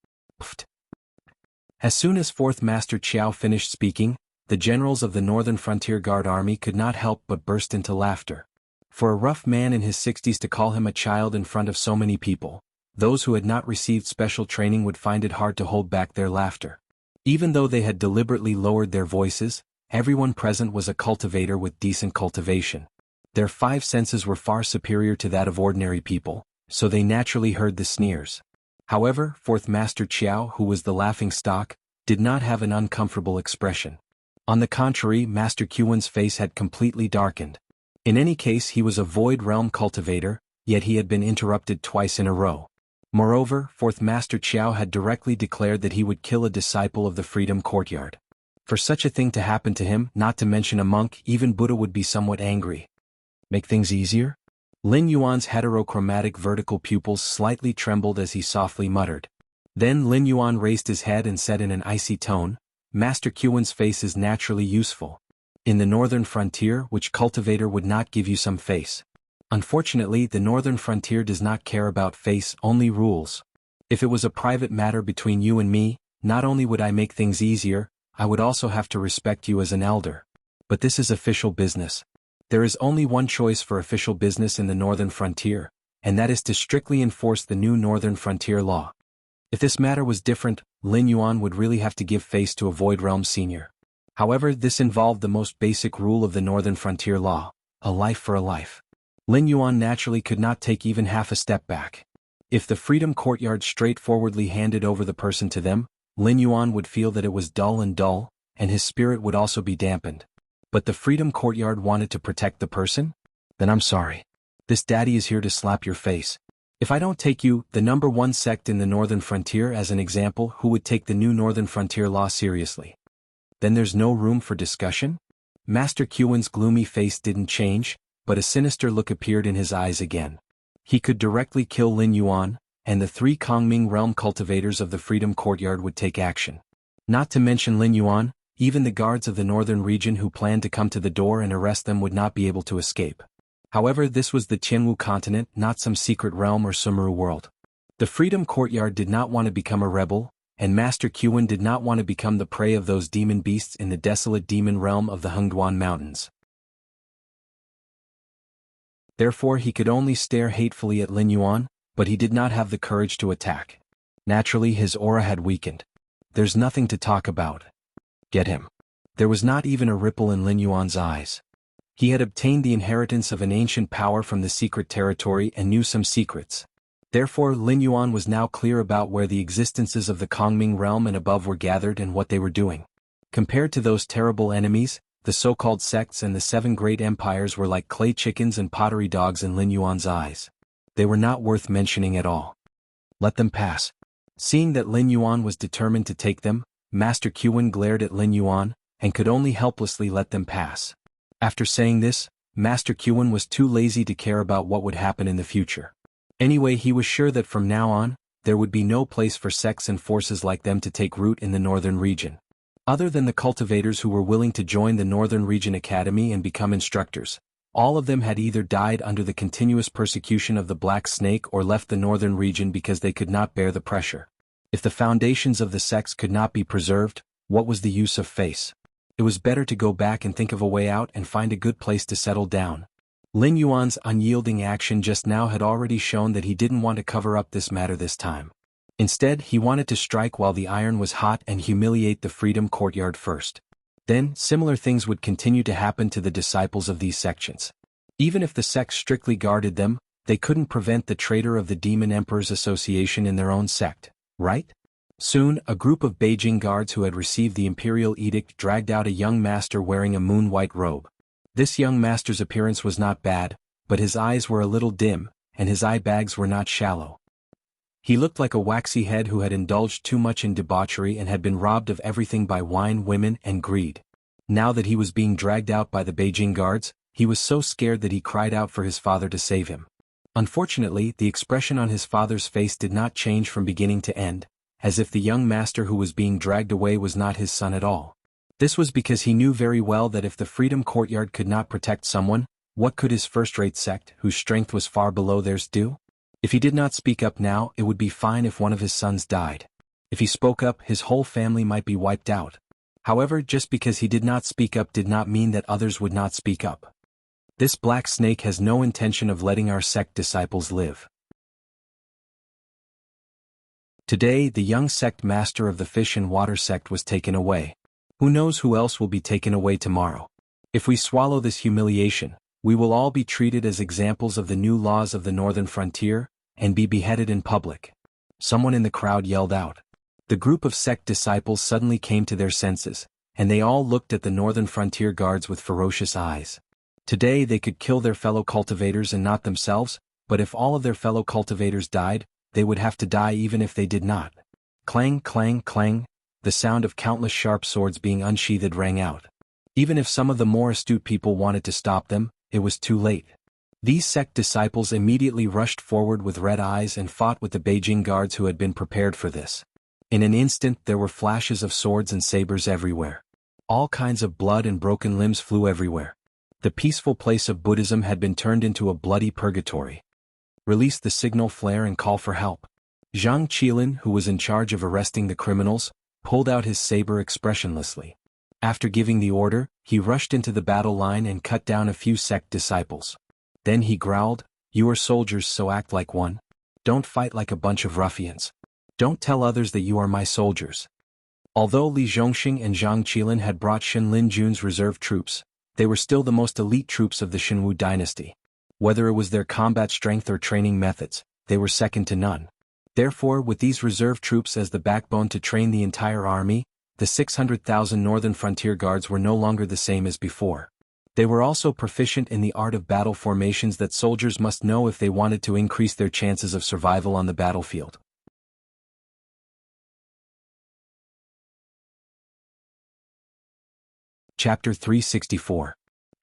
As soon as 4th Master Qiao finished speaking, the generals of the Northern Frontier Guard Army could not help but burst into laughter. For a rough man in his 60s to call him a child in front of so many people, those who had not received special training would find it hard to hold back their laughter. Even though they had deliberately lowered their voices, everyone present was a cultivator with decent cultivation. Their 5 senses were far superior to that of ordinary people, so they naturally heard the sneers. However, 4th Master Qiao, who was the laughing stock, did not have an uncomfortable expression. On the contrary, Master Qin's face had completely darkened. In any case, he was a void realm cultivator, yet he had been interrupted twice in a row. Moreover, 4th Master Qiao had directly declared that he would kill a disciple of the Freedom Courtyard. For such a thing to happen to him, not to mention a monk, even Buddha would be somewhat angry. Make things easier? Lin Yuan's heterochromatic vertical pupils slightly trembled as he softly muttered. Then Lin Yuan raised his head and said in an icy tone, Master Qin's face is naturally useful. In the Northern Frontier, which cultivator would not give you some face? Unfortunately, the Northern Frontier does not care about face, only rules. If it was a private matter between you and me, not only would I make things easier, I would also have to respect you as an elder. But this is official business. There is only one choice for official business in the Northern Frontier, and that is to strictly enforce the new Northern Frontier law. If this matter was different, Lin Yuan would really have to give face to a Void Realm Senior. However, this involved the most basic rule of the Northern Frontier law, a life for a life. Lin Yuan naturally could not take even half a step back. If the Freedom Courtyard straightforwardly handed over the person to them, Lin Yuan would feel that it was dull, and his spirit would also be dampened. But the Freedom Courtyard wanted to protect the person? Then I'm sorry. This daddy is here to slap your face. If I don't take you, the number 1 sect in the Northern Frontier as an example, who would take the new Northern Frontier law seriously? Then there's no room for discussion? Master Qin's gloomy face didn't change, but a sinister look appeared in his eyes again. He could directly kill Lin Yuan, and the 3 Kongming realm cultivators of the Freedom Courtyard would take action. Not to mention Lin Yuan, even the guards of the northern region who planned to come to the door and arrest them would not be able to escape. However, this was the Qianwu continent, not some secret realm or Sumeru world. The Freedom Courtyard did not want to become a rebel, and Master Qin did not want to become the prey of those demon beasts in the desolate demon realm of the Hengduan Mountains. Therefore he could only stare hatefully at Lin Yuan, but he did not have the courage to attack. Naturally his aura had weakened. There's nothing to talk about. Get him. There was not even a ripple in Lin Yuan's eyes. He had obtained the inheritance of an ancient power from the secret territory and knew some secrets. Therefore Lin Yuan was now clear about where the existences of the Kongming realm and above were gathered and what they were doing. Compared to those terrible enemies, the so-called sects and the 7 great empires were like clay chickens and pottery dogs in Lin Yuan's eyes. They were not worth mentioning at all. Let them pass. Seeing that Lin Yuan was determined to take them, Master Qin glared at Lin Yuan, and could only helplessly let them pass. After saying this, Master Qin was too lazy to care about what would happen in the future. Anyway, he was sure that from now on, there would be no place for sects and forces like them to take root in the northern region. Other than the cultivators who were willing to join the Northern Region Academy and become instructors, all of them had either died under the continuous persecution of the Black Snake or left the northern region because they could not bear the pressure. If the foundations of the sects could not be preserved, what was the use of face? It was better to go back and think of a way out and find a good place to settle down. Lin Yuan's unyielding action just now had already shown that he didn't want to cover up this matter this time. Instead, he wanted to strike while the iron was hot and humiliate the Freedom Courtyard first. Then, similar things would continue to happen to the disciples of these sections. Even if the sects strictly guarded them, they couldn't prevent the traitor of the Demon Emperor's association in their own sect, right? Soon, a group of Beijing guards who had received the imperial edict dragged out a young master wearing a moon-white robe. This young master's appearance was not bad, but his eyes were a little dim, and his eye bags were not shallow. He looked like a waxy head who had indulged too much in debauchery and had been robbed of everything by wine, women, and greed. Now that he was being dragged out by the Beijing guards, he was so scared that he cried out for his father to save him. Unfortunately, the expression on his father's face did not change from beginning to end, as if the young master who was being dragged away was not his son at all. This was because he knew very well that if the Freedom Courtyard could not protect someone, what could his first-rate sect, whose strength was far below theirs, do? If he did not speak up now, it would be fine if one of his sons died. If he spoke up, his whole family might be wiped out. However, just because he did not speak up did not mean that others would not speak up. This Black Snake has no intention of letting our sect disciples live. Today, the young sect master of the Fish and Water sect was taken away. Who knows who else will be taken away tomorrow? If we swallow this humiliation, we will all be treated as examples of the new laws of the northern frontier, and be beheaded in public. Someone in the crowd yelled out. The group of sect disciples suddenly came to their senses, and they all looked at the northern frontier guards with ferocious eyes. Today they could kill their fellow cultivators and not themselves, but if all of their fellow cultivators died, they would have to die even if they did not. Clang, clang, clang, the sound of countless sharp swords being unsheathed rang out. Even if some of the more astute people wanted to stop them, it was too late. These sect disciples immediately rushed forward with red eyes and fought with the Beijing guards who had been prepared for this. In an instant there were flashes of swords and sabers everywhere. All kinds of blood and broken limbs flew everywhere. The peaceful place of Buddhism had been turned into a bloody purgatory. Release the signal flare and call for help. Zhang Qilin, who was in charge of arresting the criminals, pulled out his saber expressionlessly. After giving the order, he rushed into the battle line and cut down a few sect disciples. Then he growled, "You are soldiers, so act like one. Don't fight like a bunch of ruffians. Don't tell others that you are my soldiers." Although Li Zhongxing and Zhang Qilin had brought Shen Linjun's reserve troops, they were still the most elite troops of the Shenwu dynasty. Whether it was their combat strength or training methods, they were second to none. Therefore, with these reserve troops as the backbone to train the entire army, the 600,000 northern frontier guards were no longer the same as before. They were also proficient in the art of battle formations that soldiers must know if they wanted to increase their chances of survival on the battlefield. Chapter 364.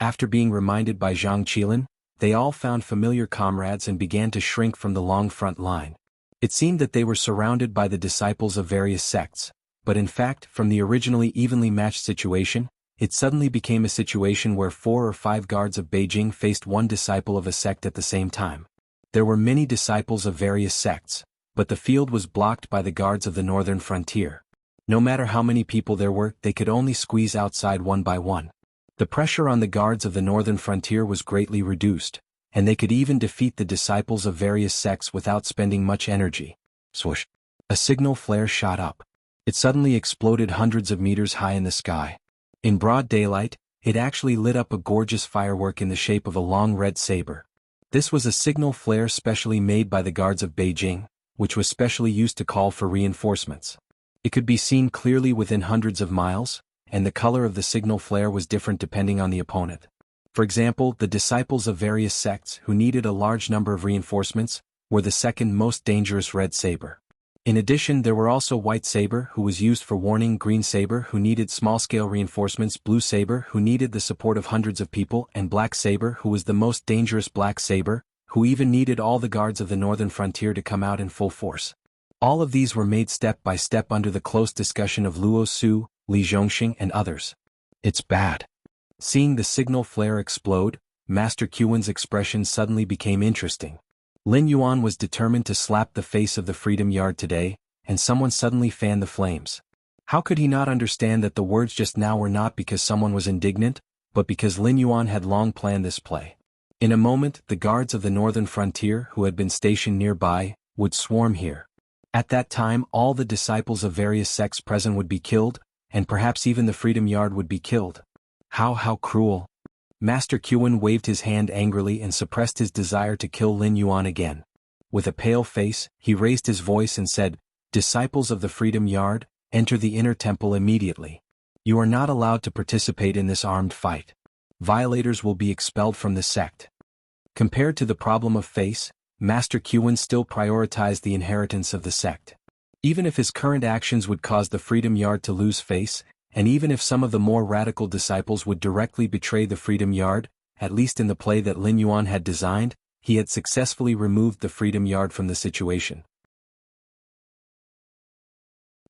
After being reminded by Zhang Qilin, they all found familiar comrades and began to shrink from the long front line. It seemed that they were surrounded by the disciples of various sects, but in fact, from the originally evenly matched situation, it suddenly became a situation where 4 or 5 guards of Beijing faced one disciple of a sect at the same time. There were many disciples of various sects, but the field was blocked by the guards of the northern frontier. No matter how many people there were, they could only squeeze outside one by one. The pressure on the guards of the northern frontier was greatly reduced, and they could even defeat the disciples of various sects without spending much energy. Swoosh! A signal flare shot up. It suddenly exploded hundreds of meters high in the sky. In broad daylight, it actually lit up a gorgeous firework in the shape of a long red saber. This was a signal flare specially made by the guards of Beijing, which was specially used to call for reinforcements. It could be seen clearly within hundreds of miles, and the color of the signal flare was different depending on the opponent. For example, the disciples of various sects who needed a large number of reinforcements were the second most dangerous red saber. In addition, there were also white saber, who was used for warning, green saber, who needed small-scale reinforcements, blue saber, who needed the support of hundreds of people, and black saber, who was the most dangerous black saber, who even needed all the guards of the northern frontier to come out in full force. All of these were made step by step under the close discussion of Luo Su, Li Zhongxing, and others. It's bad. Seeing the signal flare explode, Master Qiwen's expression suddenly became interesting. Lin Yuan was determined to slap the face of the Freedom Yard today, and someone suddenly fanned the flames. How could he not understand that the words just now were not because someone was indignant, but because Lin Yuan had long planned this play? In a moment, the guards of the northern frontier who had been stationed nearby would swarm here. At that time, all the disciples of various sects present would be killed, and perhaps even the Freedom Yard would be killed. How cruel. Master Qiwen waved his hand angrily and suppressed his desire to kill Lin Yuan again. With a pale face, he raised his voice and said, "Disciples of the Freedom Yard, enter the inner temple immediately. You are not allowed to participate in this armed fight. Violators will be expelled from the sect." Compared to the problem of face, Master Qiwen still prioritized the inheritance of the sect. Even if his current actions would cause the Freedom Yard to lose face, and even if some of the more radical disciples would directly betray the Freedom Yard, at least in the play that Lin Yuan had designed, he had successfully removed the Freedom Yard from the situation.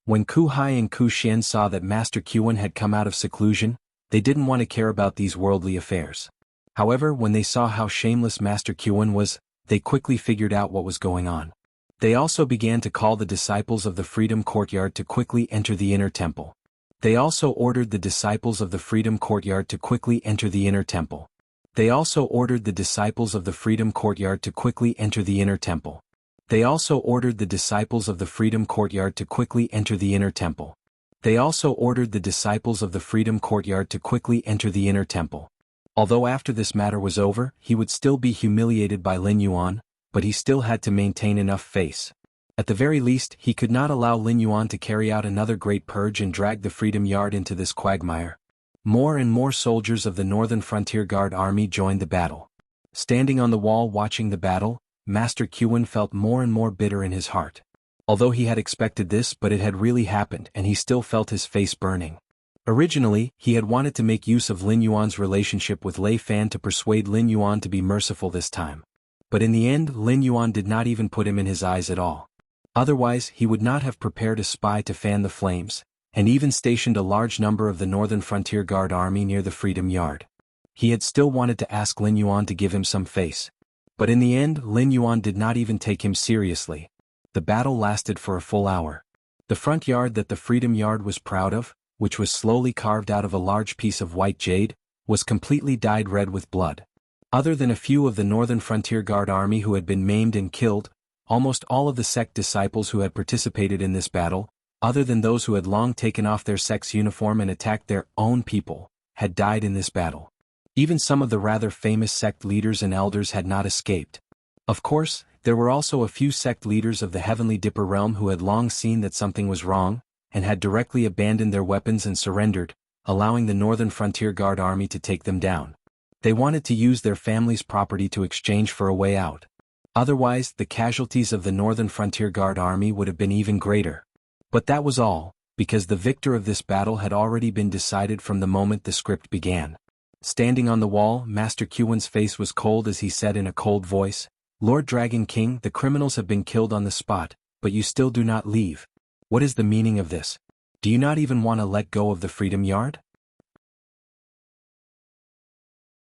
When Ku Hai and Ku Xian saw that Master Qiwen had come out of seclusion, they didn't want to care about these worldly affairs. However, when they saw how shameless Master Qiwen was, they quickly figured out what was going on. They also began to call the disciples of the Freedom Courtyard to quickly enter the inner temple. They also ordered the disciples of the Freedom Courtyard to quickly enter the inner temple. They also ordered the disciples of the Freedom Courtyard to quickly enter the inner temple. They also ordered the disciples of the Freedom Courtyard to quickly enter the inner temple. They also ordered the disciples of the Freedom Courtyard to quickly enter the inner temple. Although after this matter was over, he would still be humiliated by Lin Yuan, but he still had to maintain enough face. At the very least, he could not allow Lin Yuan to carry out another great purge and drag the Freedom Yard into this quagmire. More and more soldiers of the Northern Frontier Guard Army joined the battle. Standing on the wall watching the battle, Master Qiwen felt more and more bitter in his heart. Although he had expected this, but it had really happened and he still felt his face burning. Originally, he had wanted to make use of Lin Yuan's relationship with Lei Fan to persuade Lin Yuan to be merciful this time. But in the end, Lin Yuan did not even put him in his eyes at all. Otherwise, he would not have prepared a spy to fan the flames, and even stationed a large number of the Northern Frontier Guard Army near the Freedom Yard. He had still wanted to ask Lin Yuan to give him some face. But in the end, Lin Yuan did not even take him seriously. The battle lasted for a full hour. The front yard that the Freedom Yard was proud of, which was slowly carved out of a large piece of white jade, was completely dyed red with blood. Other than a few of the Northern Frontier Guard Army who had been maimed and killed, almost all of the sect disciples who had participated in this battle, other than those who had long taken off their sect's uniform and attacked their own people, had died in this battle. Even some of the rather famous sect leaders and elders had not escaped. Of course, there were also a few sect leaders of the Heavenly Dipper realm who had long seen that something was wrong, and had directly abandoned their weapons and surrendered, allowing the Northern Frontier Guard Army to take them down. They wanted to use their family's property to exchange for a way out. Otherwise, the casualties of the Northern Frontier Guard Army would have been even greater. But that was all, because the victor of this battle had already been decided from the moment the script began. Standing on the wall, Master Qiwen's face was cold as he said in a cold voice, "Lord Dragon King, the criminals have been killed on the spot, but you still do not leave. What is the meaning of this?" Do you not even want to let go of the freedom yard?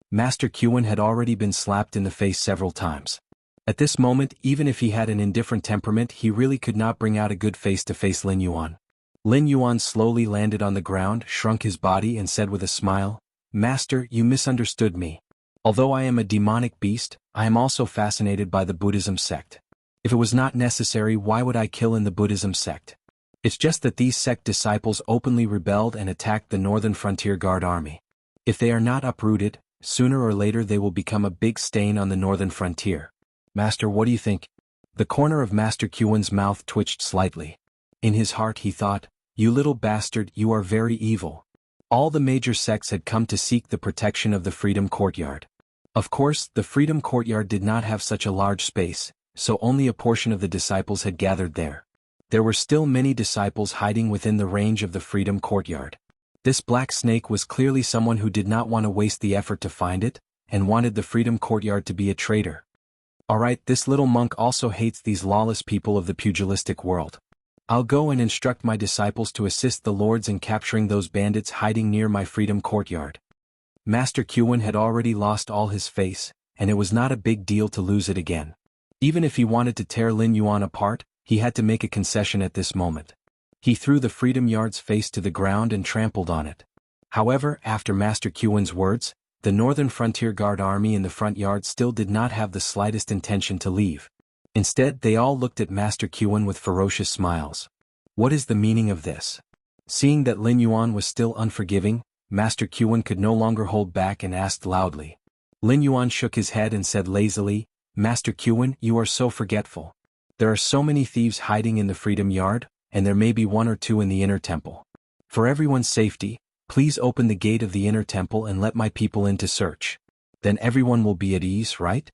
Master Qin had already been slapped in the face several times. At this moment, even if he had an indifferent temperament, he really could not bring out a good face to face Lin Yuan. Lin Yuan slowly landed on the ground, shrunk his body and said with a smile, "Master, you misunderstood me. Although I am a demonic beast, I am also fascinated by the Buddhism sect. If it was not necessary, why would I kill in the Buddhism sect? It's just that these sect disciples openly rebelled and attacked the Northern Frontier Guard army. If they are not uprooted, sooner or later they will become a big stain on the Northern Frontier. Master, what do you think?" The corner of Master Qin's mouth twitched slightly. In his heart he thought, "You little bastard, you are very evil." All the major sects had come to seek the protection of the Freedom Courtyard. Of course, the Freedom Courtyard did not have such a large space, so only a portion of the disciples had gathered there. There were still many disciples hiding within the range of the Freedom Courtyard. This black snake was clearly someone who did not want to waste the effort to find it, and wanted the Freedom Courtyard to be a traitor. Alright, this little monk also hates these lawless people of the pugilistic world. I'll go and instruct my disciples to assist the lords in capturing those bandits hiding near my Freedom Courtyard. Master Qin had already lost all his face, and it was not a big deal to lose it again. Even if he wanted to tear Lin Yuan apart, he had to make a concession at this moment. He threw the Freedom Yard's face to the ground and trampled on it. However, after Master Qin's words, the Northern Frontier Guard army in the front yard still did not have the slightest intention to leave. Instead, they all looked at Master Qin with ferocious smiles. What is the meaning of this? Seeing that Lin Yuan was still unforgiving, Master Qin could no longer hold back and asked loudly. Lin Yuan shook his head and said lazily, "Master Qin, you are so forgetful. There are so many thieves hiding in the Freedom Yard, and there may be one or two in the inner temple. For everyone's safety, please open the gate of the inner temple and let my people in to search. Then everyone will be at ease, right?"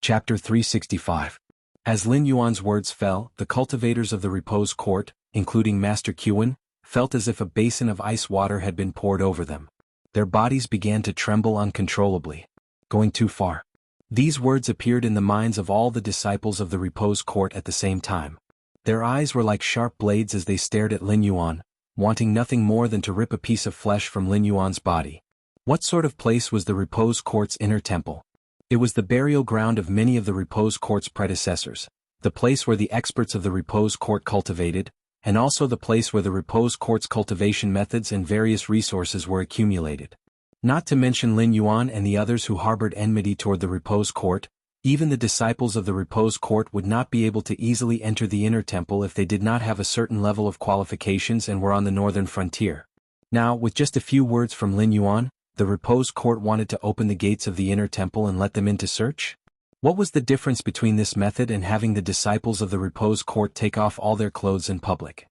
Chapter 365. As Lin Yuan's words fell, the cultivators of the repose court, including Master Qin, felt as if a basin of ice water had been poured over them. Their bodies began to tremble uncontrollably. Going too far. These words appeared in the minds of all the disciples of the repose court at the same time. Their eyes were like sharp blades as they stared at Lin Yuan, wanting nothing more than to rip a piece of flesh from Lin Yuan's body. What sort of place was the repose court's inner temple? It was the burial ground of many of the repose court's predecessors, the place where the experts of the repose court cultivated, and also the place where the repose court's cultivation methods and various resources were accumulated. Not to mention Lin Yuan and the others who harbored enmity toward the repose court, even the disciples of the repose court would not be able to easily enter the inner temple if they did not have a certain level of qualifications and were on the northern frontier. Now, with just a few words from Lin Yuan, the repose court wanted to open the gates of the inner temple and let them in to search? What was the difference between this method and having the disciples of the repose court take off all their clothes in public?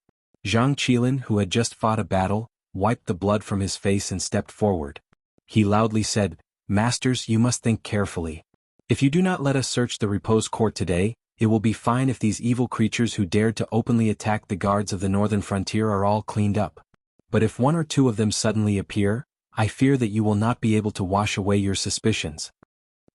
Zhang Qilin, who had just fought a battle, wiped the blood from his face and stepped forward. He loudly said, "Masters, you must think carefully. If you do not let us search the repose court today, it will be fine if these evil creatures who dared to openly attack the guards of the northern frontier are all cleaned up. But if one or two of them suddenly appear, I fear that you will not be able to wash away your suspicions."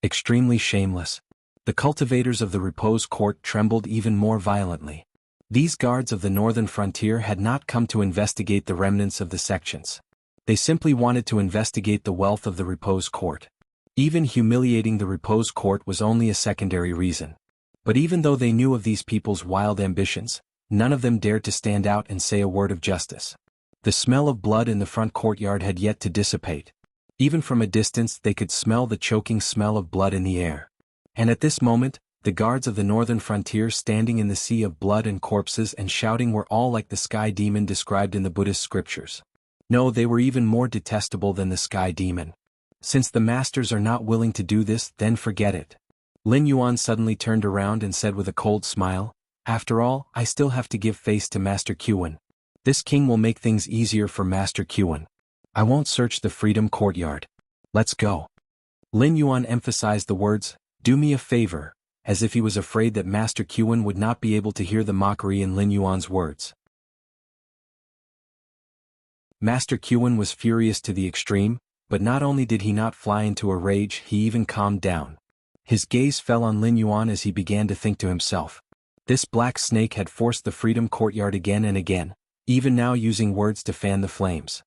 Extremely shameless. The cultivators of the repose court trembled even more violently. These guards of the northern frontier had not come to investigate the remnants of the sections. They simply wanted to investigate the wealth of the repose court. Even humiliating the repose court was only a secondary reason. But even though they knew of these people's wild ambitions, none of them dared to stand out and say a word of justice. The smell of blood in the front courtyard had yet to dissipate. Even from a distance they could smell the choking smell of blood in the air. And at this moment, the guards of the northern frontier standing in the sea of blood and corpses and shouting were all like the sky demon described in the Buddhist scriptures. No, they were even more detestable than the sky demon. Since the masters are not willing to do this, then forget it. Lin Yuan suddenly turned around and said with a cold smile, "After all, I still have to give face to Master Qin. This king will make things easier for Master Qin. I won't search the Freedom Courtyard. Let's go." Lin Yuan emphasized the words, "Do me a favor," as if he was afraid that Master Qin would not be able to hear the mockery in Lin Yuan's words. Master Qin was furious to the extreme, but not only did he not fly into a rage, he even calmed down. His gaze fell on Lin Yuan as he began to think to himself. This black snake had forced the Freedom Courtyard again and again, even now using words to fan the flames.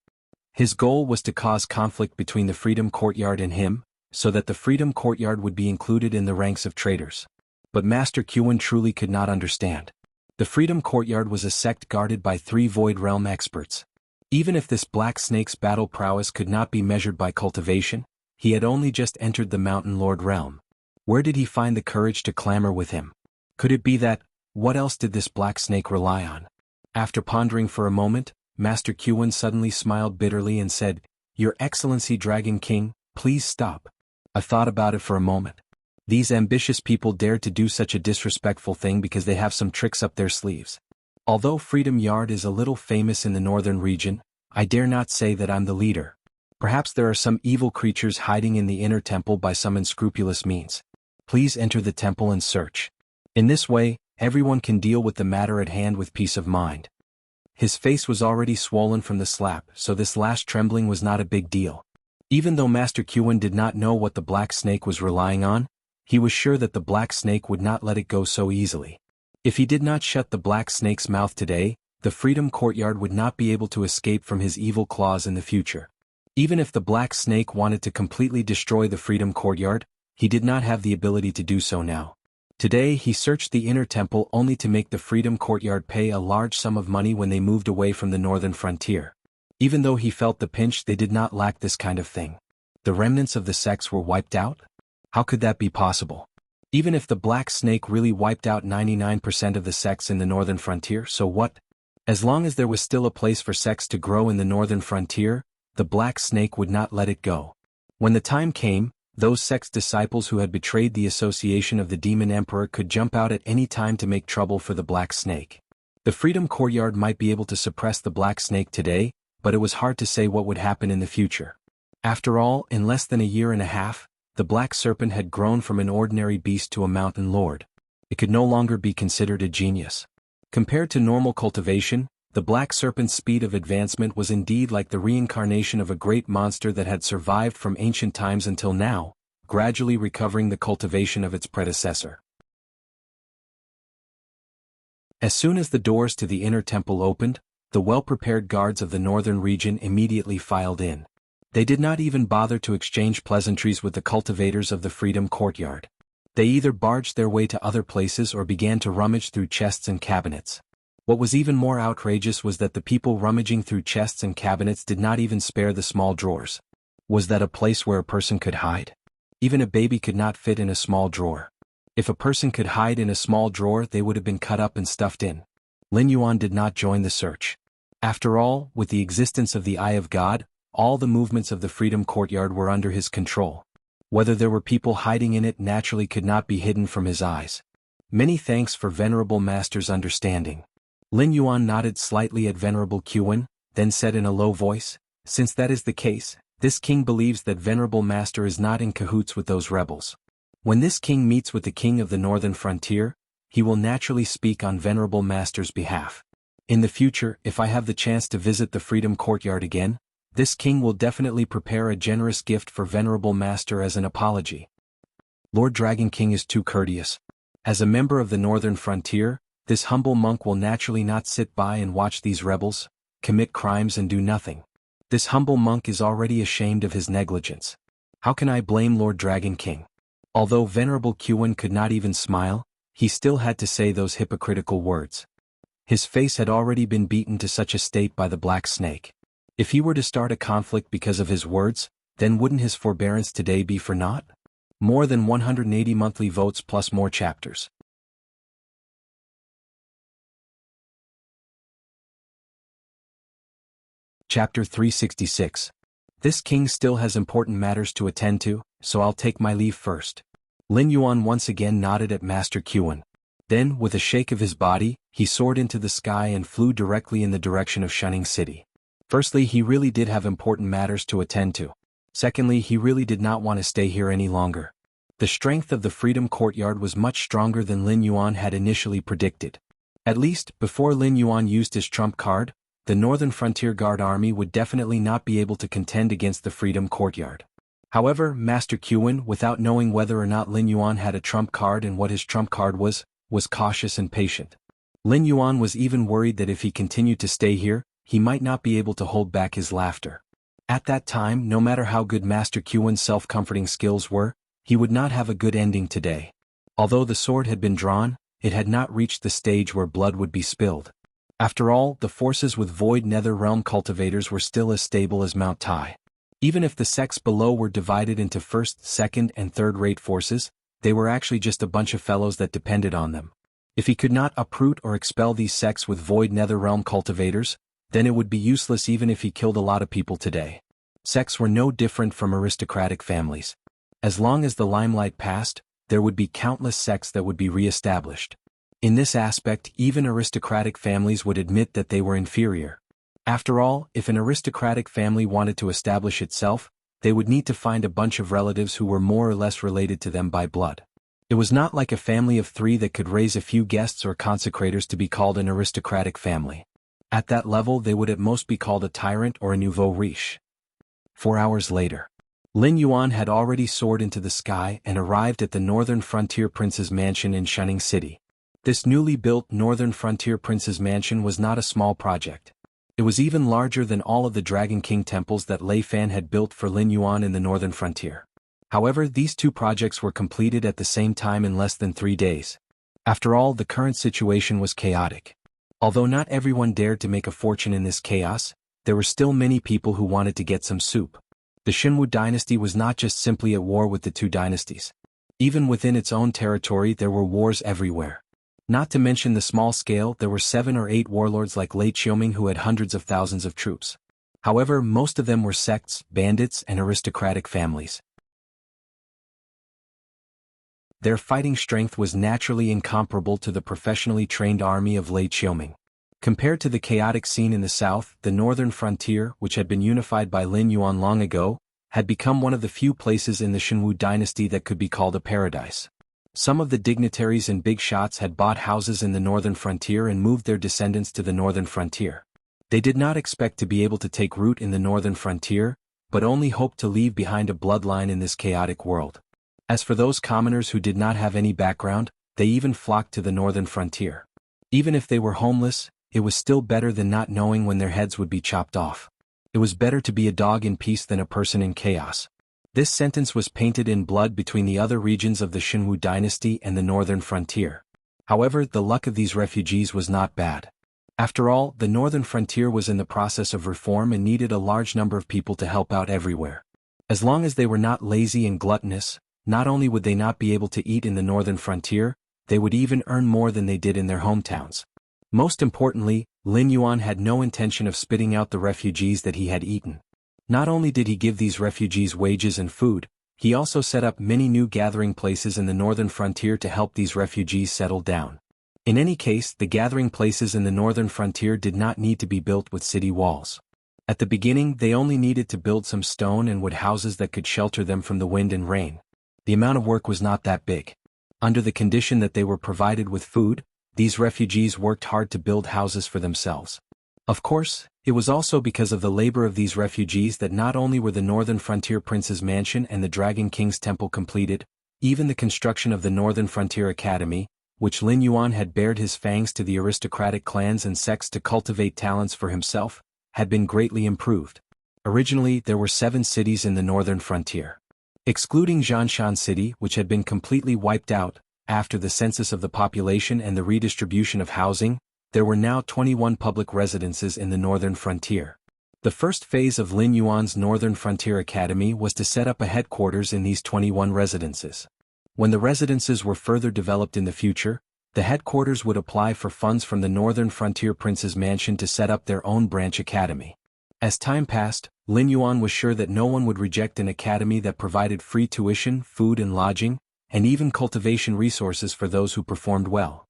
His goal was to cause conflict between the Freedom Courtyard and him, so that the Freedom Courtyard would be included in the ranks of traitors. But Master Qin truly could not understand. The Freedom Courtyard was a sect guarded by 3 Void Realm experts. Even if this black snake's battle prowess could not be measured by cultivation, he had only just entered the Mountain Lord realm. Where did he find the courage to clamor with him? Could it be that, what else did this black snake rely on? After pondering for a moment, Master Qin suddenly smiled bitterly and said, "Your Excellency Dragon King, please stop. I thought about it for a moment. These ambitious people dared to do such a disrespectful thing because they have some tricks up their sleeves. Although Freedom Yard is a little famous in the northern region, I dare not say that I'm the leader. Perhaps there are some evil creatures hiding in the inner temple by some unscrupulous means. Please enter the temple and search. In this way, everyone can deal with the matter at hand with peace of mind." His face was already swollen from the slap, so this last trembling was not a big deal. Even though Master Qin did not know what the black snake was relying on, he was sure that the black snake would not let it go so easily. If he did not shut the black snake's mouth today, the Freedom Courtyard would not be able to escape from his evil claws in the future. Even if the black snake wanted to completely destroy the Freedom Courtyard, he did not have the ability to do so now. Today he searched the inner temple only to make the Freedom Courtyard pay a large sum of money when they moved away from the northern frontier. Even though he felt the pinch, they did not lack this kind of thing. The remnants of the sects were wiped out? How could that be possible? Even if the black snake really wiped out 99% of the sects in the northern frontier, so what? As long as there was still a place for sects to grow in the northern frontier, the black snake would not let it go. When the time came, those sect's disciples who had betrayed the association of the Demon Emperor could jump out at any time to make trouble for the black snake. The Freedom Courtyard might be able to suppress the black snake today, but it was hard to say what would happen in the future. After all, in less than a year and a half, the black serpent had grown from an ordinary beast to a mountain lord. It could no longer be considered a genius. Compared to normal cultivation, the black serpent's speed of advancement was indeed like the reincarnation of a great monster that had survived from ancient times until now, gradually recovering the cultivation of its predecessor. As soon as the doors to the inner temple opened, the well-prepared guards of the northern region immediately filed in. They did not even bother to exchange pleasantries with the cultivators of the Freedom Courtyard. They either barged their way to other places or began to rummage through chests and cabinets. What was even more outrageous was that the people rummaging through chests and cabinets did not even spare the small drawers. Was that a place where a person could hide? Even a baby could not fit in a small drawer. If a person could hide in a small drawer, they would have been cut up and stuffed in. Lin Yuan did not join the search. After all, with the existence of the Eye of God, all the movements of the Freedom Courtyard were under his control. Whether there were people hiding in it naturally could not be hidden from his eyes. Many thanks for Venerable Master's understanding. Lin Yuan nodded slightly at Venerable Qin, then said in a low voice, "Since that is the case, this king believes that Venerable Master is not in cahoots with those rebels. When this king meets with the king of the northern frontier, he will naturally speak on Venerable Master's behalf. In the future, if I have the chance to visit the Freedom Courtyard again, this king will definitely prepare a generous gift for Venerable Master as an apology." Lord Dragon King is too courteous. As a member of the northern frontier, this humble monk will naturally not sit by and watch these rebels commit crimes and do nothing. This humble monk is already ashamed of his negligence. How can I blame Lord Dragon King? Although Venerable Qin could not even smile, he still had to say those hypocritical words. His face had already been beaten to such a state by the black snake. If he were to start a conflict because of his words, then wouldn't his forbearance today be for naught? More than 180 monthly votes plus more chapters. Chapter 366. This king still has important matters to attend to, so I'll take my leave first. Lin Yuan once again nodded at Master Qin. Then, with a shake of his body, he soared into the sky and flew directly in the direction of Shunning City. Firstly, he really did have important matters to attend to. Secondly, he really did not want to stay here any longer. The strength of the Freedom Courtyard was much stronger than Lin Yuan had initially predicted. At least, before Lin Yuan used his trump card, the Northern Frontier Guard Army would definitely not be able to contend against the Freedom Courtyard. However, Master Qin, without knowing whether or not Lin Yuan had a trump card and what his trump card was cautious and patient. Lin Yuan was even worried that if he continued to stay here, he might not be able to hold back his laughter. At that time, no matter how good Master Qin's self-comforting skills were, he would not have a good ending today. Although the sword had been drawn, it had not reached the stage where blood would be spilled. After all, the forces with Void Nether Realm cultivators were still as stable as Mount Tai. Even if the sects below were divided into first, second, and third-rate forces, they were actually just a bunch of fellows that depended on them. If he could not uproot or expel these sects with Void Nether Realm cultivators, then it would be useless even if he killed a lot of people today. Sects were no different from aristocratic families. As long as the limelight passed, there would be countless sects that would be re-established. In this aspect, even aristocratic families would admit that they were inferior. After all, if an aristocratic family wanted to establish itself, they would need to find a bunch of relatives who were more or less related to them by blood. It was not like a family of 3 that could raise a few guests or consecrators to be called an aristocratic family. At that level they would at most be called a tyrant or a nouveau riche. 4 hours later, Lin Yuan had already soared into the sky and arrived at the Northern Frontier Prince's mansion in Shunning City. This newly built Northern Frontier Prince's mansion was not a small project. It was even larger than all of the Dragon King temples that Lei Fan had built for Lin Yuan in the Northern Frontier. However, these 2 projects were completed at the same time in less than 3 days. After all, the current situation was chaotic. Although not everyone dared to make a fortune in this chaos, there were still many people who wanted to get some soup. The Xinwu dynasty was not just simply at war with the 2 dynasties. Even within its own territory there were wars everywhere. Not to mention the small scale, there were 7 or 8 warlords like Lei Qiuming who had hundreds of thousands of troops. However, most of them were sects, bandits, and aristocratic families. Their fighting strength was naturally incomparable to the professionally trained army of Lei Qiuming. Compared to the chaotic scene in the south, the northern frontier, which had been unified by Lin Yuan long ago, had become one of the few places in the Xinwu dynasty that could be called a paradise. Some of the dignitaries and big shots had bought houses in the northern frontier and moved their descendants to the northern frontier. They did not expect to be able to take root in the northern frontier, but only hoped to leave behind a bloodline in this chaotic world. As for those commoners who did not have any background, they even flocked to the northern frontier. Even if they were homeless, it was still better than not knowing when their heads would be chopped off. It was better to be a dog in peace than a person in chaos. This sentence was painted in blood between the other regions of the Xinwu dynasty and the northern frontier. However, the luck of these refugees was not bad. After all, the northern frontier was in the process of reform and needed a large number of people to help out everywhere. As long as they were not lazy and gluttonous, not only would they not be able to eat in the northern frontier, they would even earn more than they did in their hometowns. Most importantly, Lin Yuan had no intention of spitting out the refugees that he had eaten. Not only did he give these refugees wages and food, he also set up many new gathering places in the northern frontier to help these refugees settle down. In any case, the gathering places in the northern frontier did not need to be built with city walls. At the beginning, they only needed to build some stone and wood houses that could shelter them from the wind and rain. The amount of work was not that big. Under the condition that they were provided with food, these refugees worked hard to build houses for themselves. Of course, it was also because of the labor of these refugees that not only were the Northern Frontier Prince's mansion and the Dragon King's temple completed, even the construction of the Northern Frontier Academy, which Lin Yuan had bared his fangs to the aristocratic clans and sects to cultivate talents for himself, had been greatly improved. Originally, there were 7 cities in the Northern Frontier. Excluding Zhanshan City, which had been completely wiped out after the census of the population and the redistribution of housing, there were now 21 public residences in the Northern Frontier. The first phase of Lin Yuan's Northern Frontier Academy was to set up a headquarters in these 21 residences. When the residences were further developed in the future, the headquarters would apply for funds from the Northern Frontier Prince's mansion to set up their own branch academy. As time passed, Lin Yuan was sure that no one would reject an academy that provided free tuition, food and lodging, and even cultivation resources for those who performed well.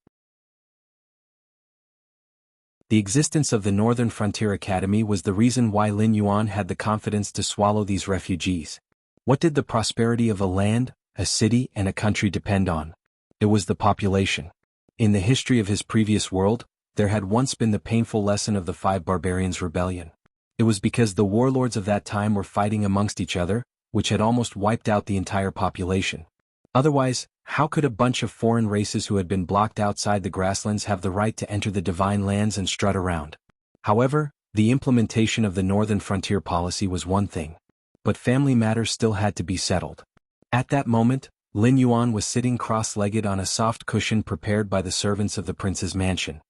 The existence of the Northern Frontier Academy was the reason why Lin Yuan had the confidence to swallow these refugees. What did the prosperity of a land, a city, and a country depend on? It was the population. In the history of his previous world, there had once been the painful lesson of the 5 Barbarians' Rebellion. It was because the warlords of that time were fighting amongst each other, which had almost wiped out the entire population. Otherwise, how could a bunch of foreign races who had been blocked outside the grasslands have the right to enter the divine lands and strut around? However, the implementation of the Northern Frontier policy was one thing. But family matters still had to be settled. At that moment, Lin Yuan was sitting cross-legged on a soft cushion prepared by the servants of the prince's mansion.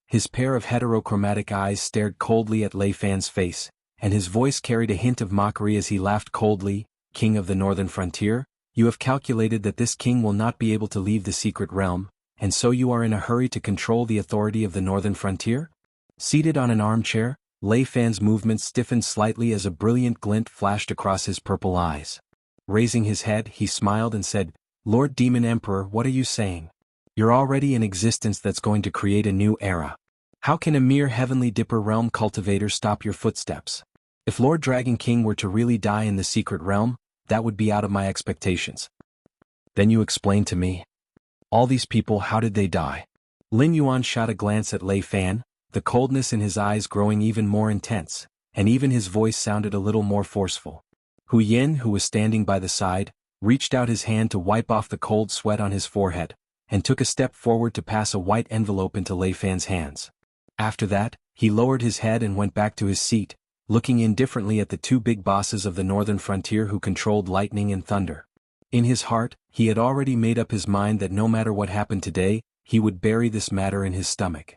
His pair of heterochromatic eyes stared coldly at Lei Fan's face, and his voice carried a hint of mockery as he laughed coldly. "King of the Northern Frontier, you have calculated that this king will not be able to leave the secret realm, and so you are in a hurry to control the authority of the Northern Frontier?" Seated on an armchair, Lei Fan's movements stiffened slightly as a brilliant glint flashed across his purple eyes. Raising his head, he smiled and said, "Lord Demon Emperor, what are you saying? You're already in existence that's going to create a new era. How can a mere Heavenly Dipper realm cultivator stop your footsteps? If Lord Dragon King were to really die in the secret realm, that would be out of my expectations." "Then you explain to me. All these people, how did they die?" Lin Yuan shot a glance at Lei Fan, the coldness in his eyes growing even more intense, and even his voice sounded a little more forceful. Hu Yin, who was standing by the side, reached out his hand to wipe off the cold sweat on his forehead, and took a step forward to pass a white envelope into Lei Fan's hands. After that, he lowered his head and went back to his seat, looking indifferently at the two big bosses of the Northern Frontier who controlled lightning and thunder. In his heart, he had already made up his mind that no matter what happened today, he would bury this matter in his stomach.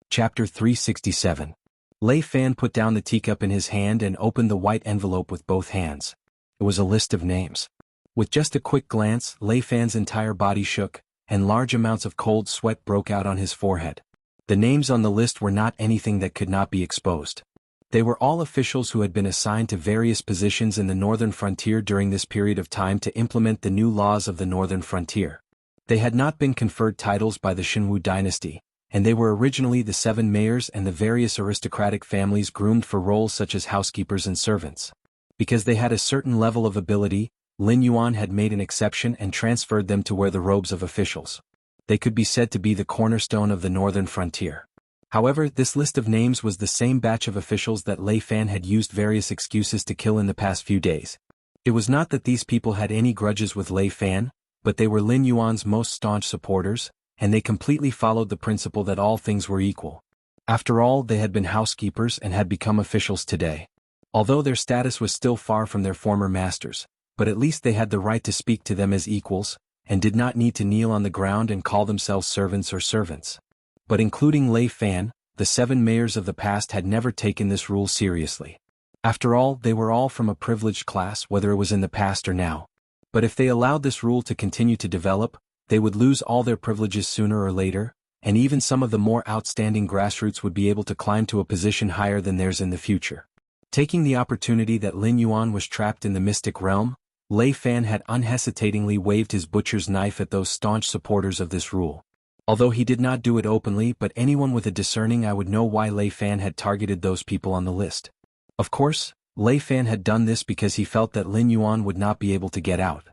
Chapter 367. Lei Fan put down the teacup in his hand and opened the white envelope with both hands. It was a list of names. With just a quick glance, Lei Fan's entire body shook, and large amounts of cold sweat broke out on his forehead. The names on the list were not anything that could not be exposed. They were all officials who had been assigned to various positions in the Northern Frontier during this period of time to implement the new laws of the Northern Frontier. They had not been conferred titles by the Xinwu dynasty, and they were originally the 7 mayors and the various aristocratic families groomed for roles such as housekeepers and servants. Because they had a certain level of ability, Lin Yuan had made an exception and transferred them to wear the robes of officials. They could be said to be the cornerstone of the Northern Frontier. However, this list of names was the same batch of officials that Lei Fan had used various excuses to kill in the past few days. It was not that these people had any grudges with Lei Fan, but they were Lin Yuan's most staunch supporters, and they completely followed the principle that all things were equal. After all, they had been housekeepers and had become officials today. Although their status was still far from their former masters, but at least they had the right to speak to them as equals, and did not need to kneel on the ground and call themselves servants or servants. But including Lei Fan, the 7 mayors of the past had never taken this rule seriously. After all, they were all from a privileged class, whether it was in the past or now. But if they allowed this rule to continue to develop, they would lose all their privileges sooner or later, and even some of the more outstanding grassroots would be able to climb to a position higher than theirs in the future. Taking the opportunity that Lin Yuan was trapped in the mystic realm, Lei Fan had unhesitatingly waved his butcher's knife at those staunch supporters of this rule. Although he did not do it openly, but anyone with a discerning eye would know why Lei Fan had targeted those people on the list. Of course, Lei Fan had done this because he felt that Lin Yuan would not be able to get out.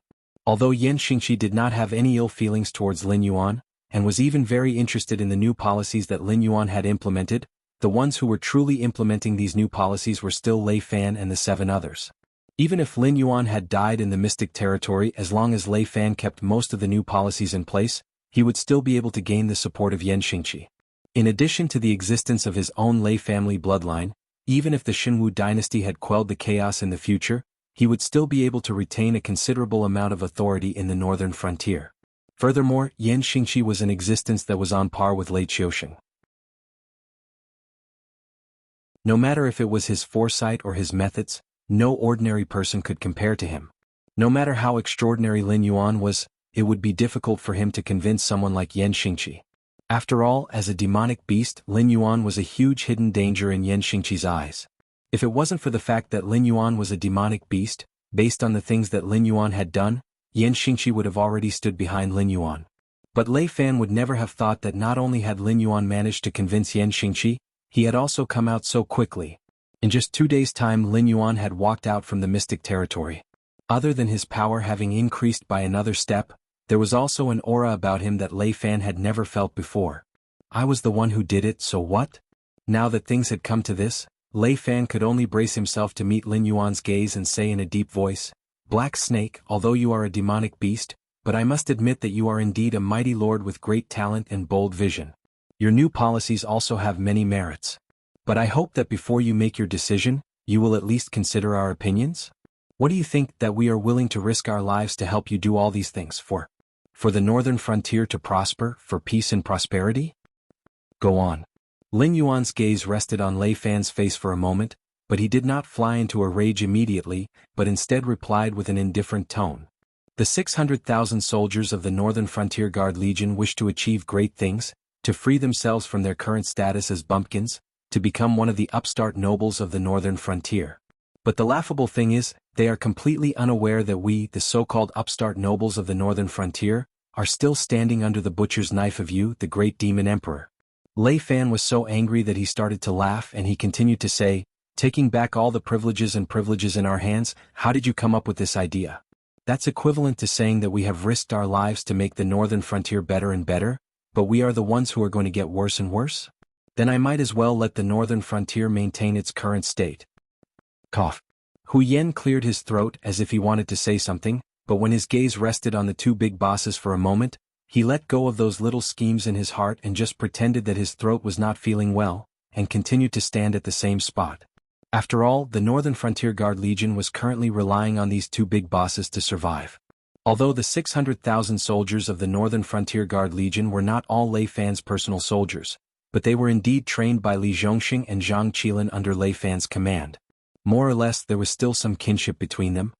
Although Yan Xingqi did not have any ill feelings towards Lin Yuan, and was even very interested in the new policies that Lin Yuan had implemented, the ones who were truly implementing these new policies were still Lei Fan and the 7 others. Even if Lin Yuan had died in the mystic territory, as long as Lei Fan kept most of the new policies in place, he would still be able to gain the support of Yan Xingqi. In addition to the existence of his own Lei family bloodline, even if the Xinwu dynasty had quelled the chaos in the future, he would still be able to retain a considerable amount of authority in the Northern Frontier. Furthermore, Yan Xingqi was an existence that was on par with Lei Qiusheng. No matter if it was his foresight or his methods, no ordinary person could compare to him. No matter how extraordinary Lin Yuan was, it would be difficult for him to convince someone like Yan Xingqi. After all, as a demonic beast, Lin Yuan was a huge hidden danger in Yan Xingqi's eyes. If it wasn't for the fact that Lin Yuan was a demonic beast, based on the things that Lin Yuan had done, Yan Xingqi would have already stood behind Lin Yuan. But Lei Fan would never have thought that not only had Lin Yuan managed to convince Yan Xingqi, he had also come out so quickly. In just 2 days' time, Lin Yuan had walked out from the mystic territory. Other than his power having increased by another step, there was also an aura about him that Lei Fan had never felt before. I was the one who did it, so what? Now that things had come to this, Lei Fan could only brace himself to meet Lin Yuan's gaze and say in a deep voice, "Black Snake, although you are a demonic beast, but I must admit that you are indeed a mighty lord with great talent and bold vision. Your new policies also have many merits. But I hope that before you make your decision, you will at least consider our opinions? What do you think that we are willing to risk our lives to help you do all these things for? For the northern frontier to prosper, for peace and prosperity? Go on." Lin Yuan's gaze rested on Lei Fan's face for a moment, but he did not fly into a rage immediately, but instead replied with an indifferent tone. "The 600,000 soldiers of the Northern Frontier Guard Legion wish to achieve great things, to free themselves from their current status as bumpkins, to become one of the upstart nobles of the Northern Frontier. But the laughable thing is, they are completely unaware that we, the so-called upstart nobles of the Northern Frontier, are still standing under the butcher's knife of you, the great demon emperor." Lei Fan was so angry that he started to laugh, and he continued to say, "Taking back all the privileges in our hands, how did you come up with this idea? That's equivalent to saying that we have risked our lives to make the Northern Frontier better and better, but we are the ones who are going to get worse and worse? Then I might as well let the Northern Frontier maintain its current state." Cough. Hu Yen cleared his throat as if he wanted to say something, but when his gaze rested on the two big bosses for a moment, he let go of those little schemes in his heart and just pretended that his throat was not feeling well, and continued to stand at the same spot. After all, the Northern Frontier Guard Legion was currently relying on these two big bosses to survive. Although the 600,000 soldiers of the Northern Frontier Guard Legion were not all Lei Fan's personal soldiers, but they were indeed trained by Li Zhongxing and Zhang Qilin under Lei Fan's command. More or less there was still some kinship between them.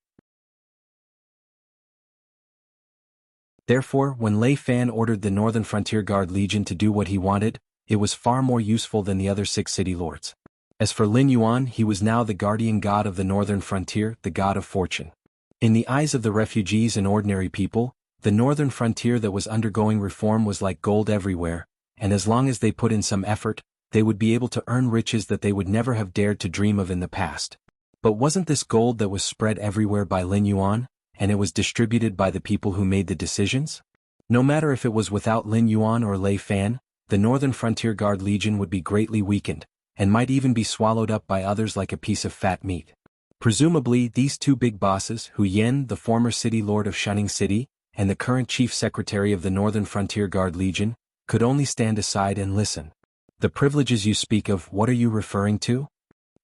Therefore, when Lei Fan ordered the Northern Frontier Guard Legion to do what he wanted, it was far more useful than the other 6 city lords. As for Lin Yuan, he was now the guardian god of the Northern Frontier, the god of fortune. In the eyes of the refugees and ordinary people, the Northern Frontier that was undergoing reform was like gold everywhere, and as long as they put in some effort, they would be able to earn riches that they would never have dared to dream of in the past. But wasn't this gold that was spread everywhere by Lin Yuan, and it was distributed by the people who made the decisions? No matter if it was without Lin Yuan or Lei Fan, the Northern Frontier Guard Legion would be greatly weakened, and might even be swallowed up by others like a piece of fat meat. Presumably, these two big bosses, Hu Yen, the former city lord of Shunning City, and the current chief secretary of the Northern Frontier Guard Legion, could only stand aside and listen. "The privileges you speak of, what are you referring to?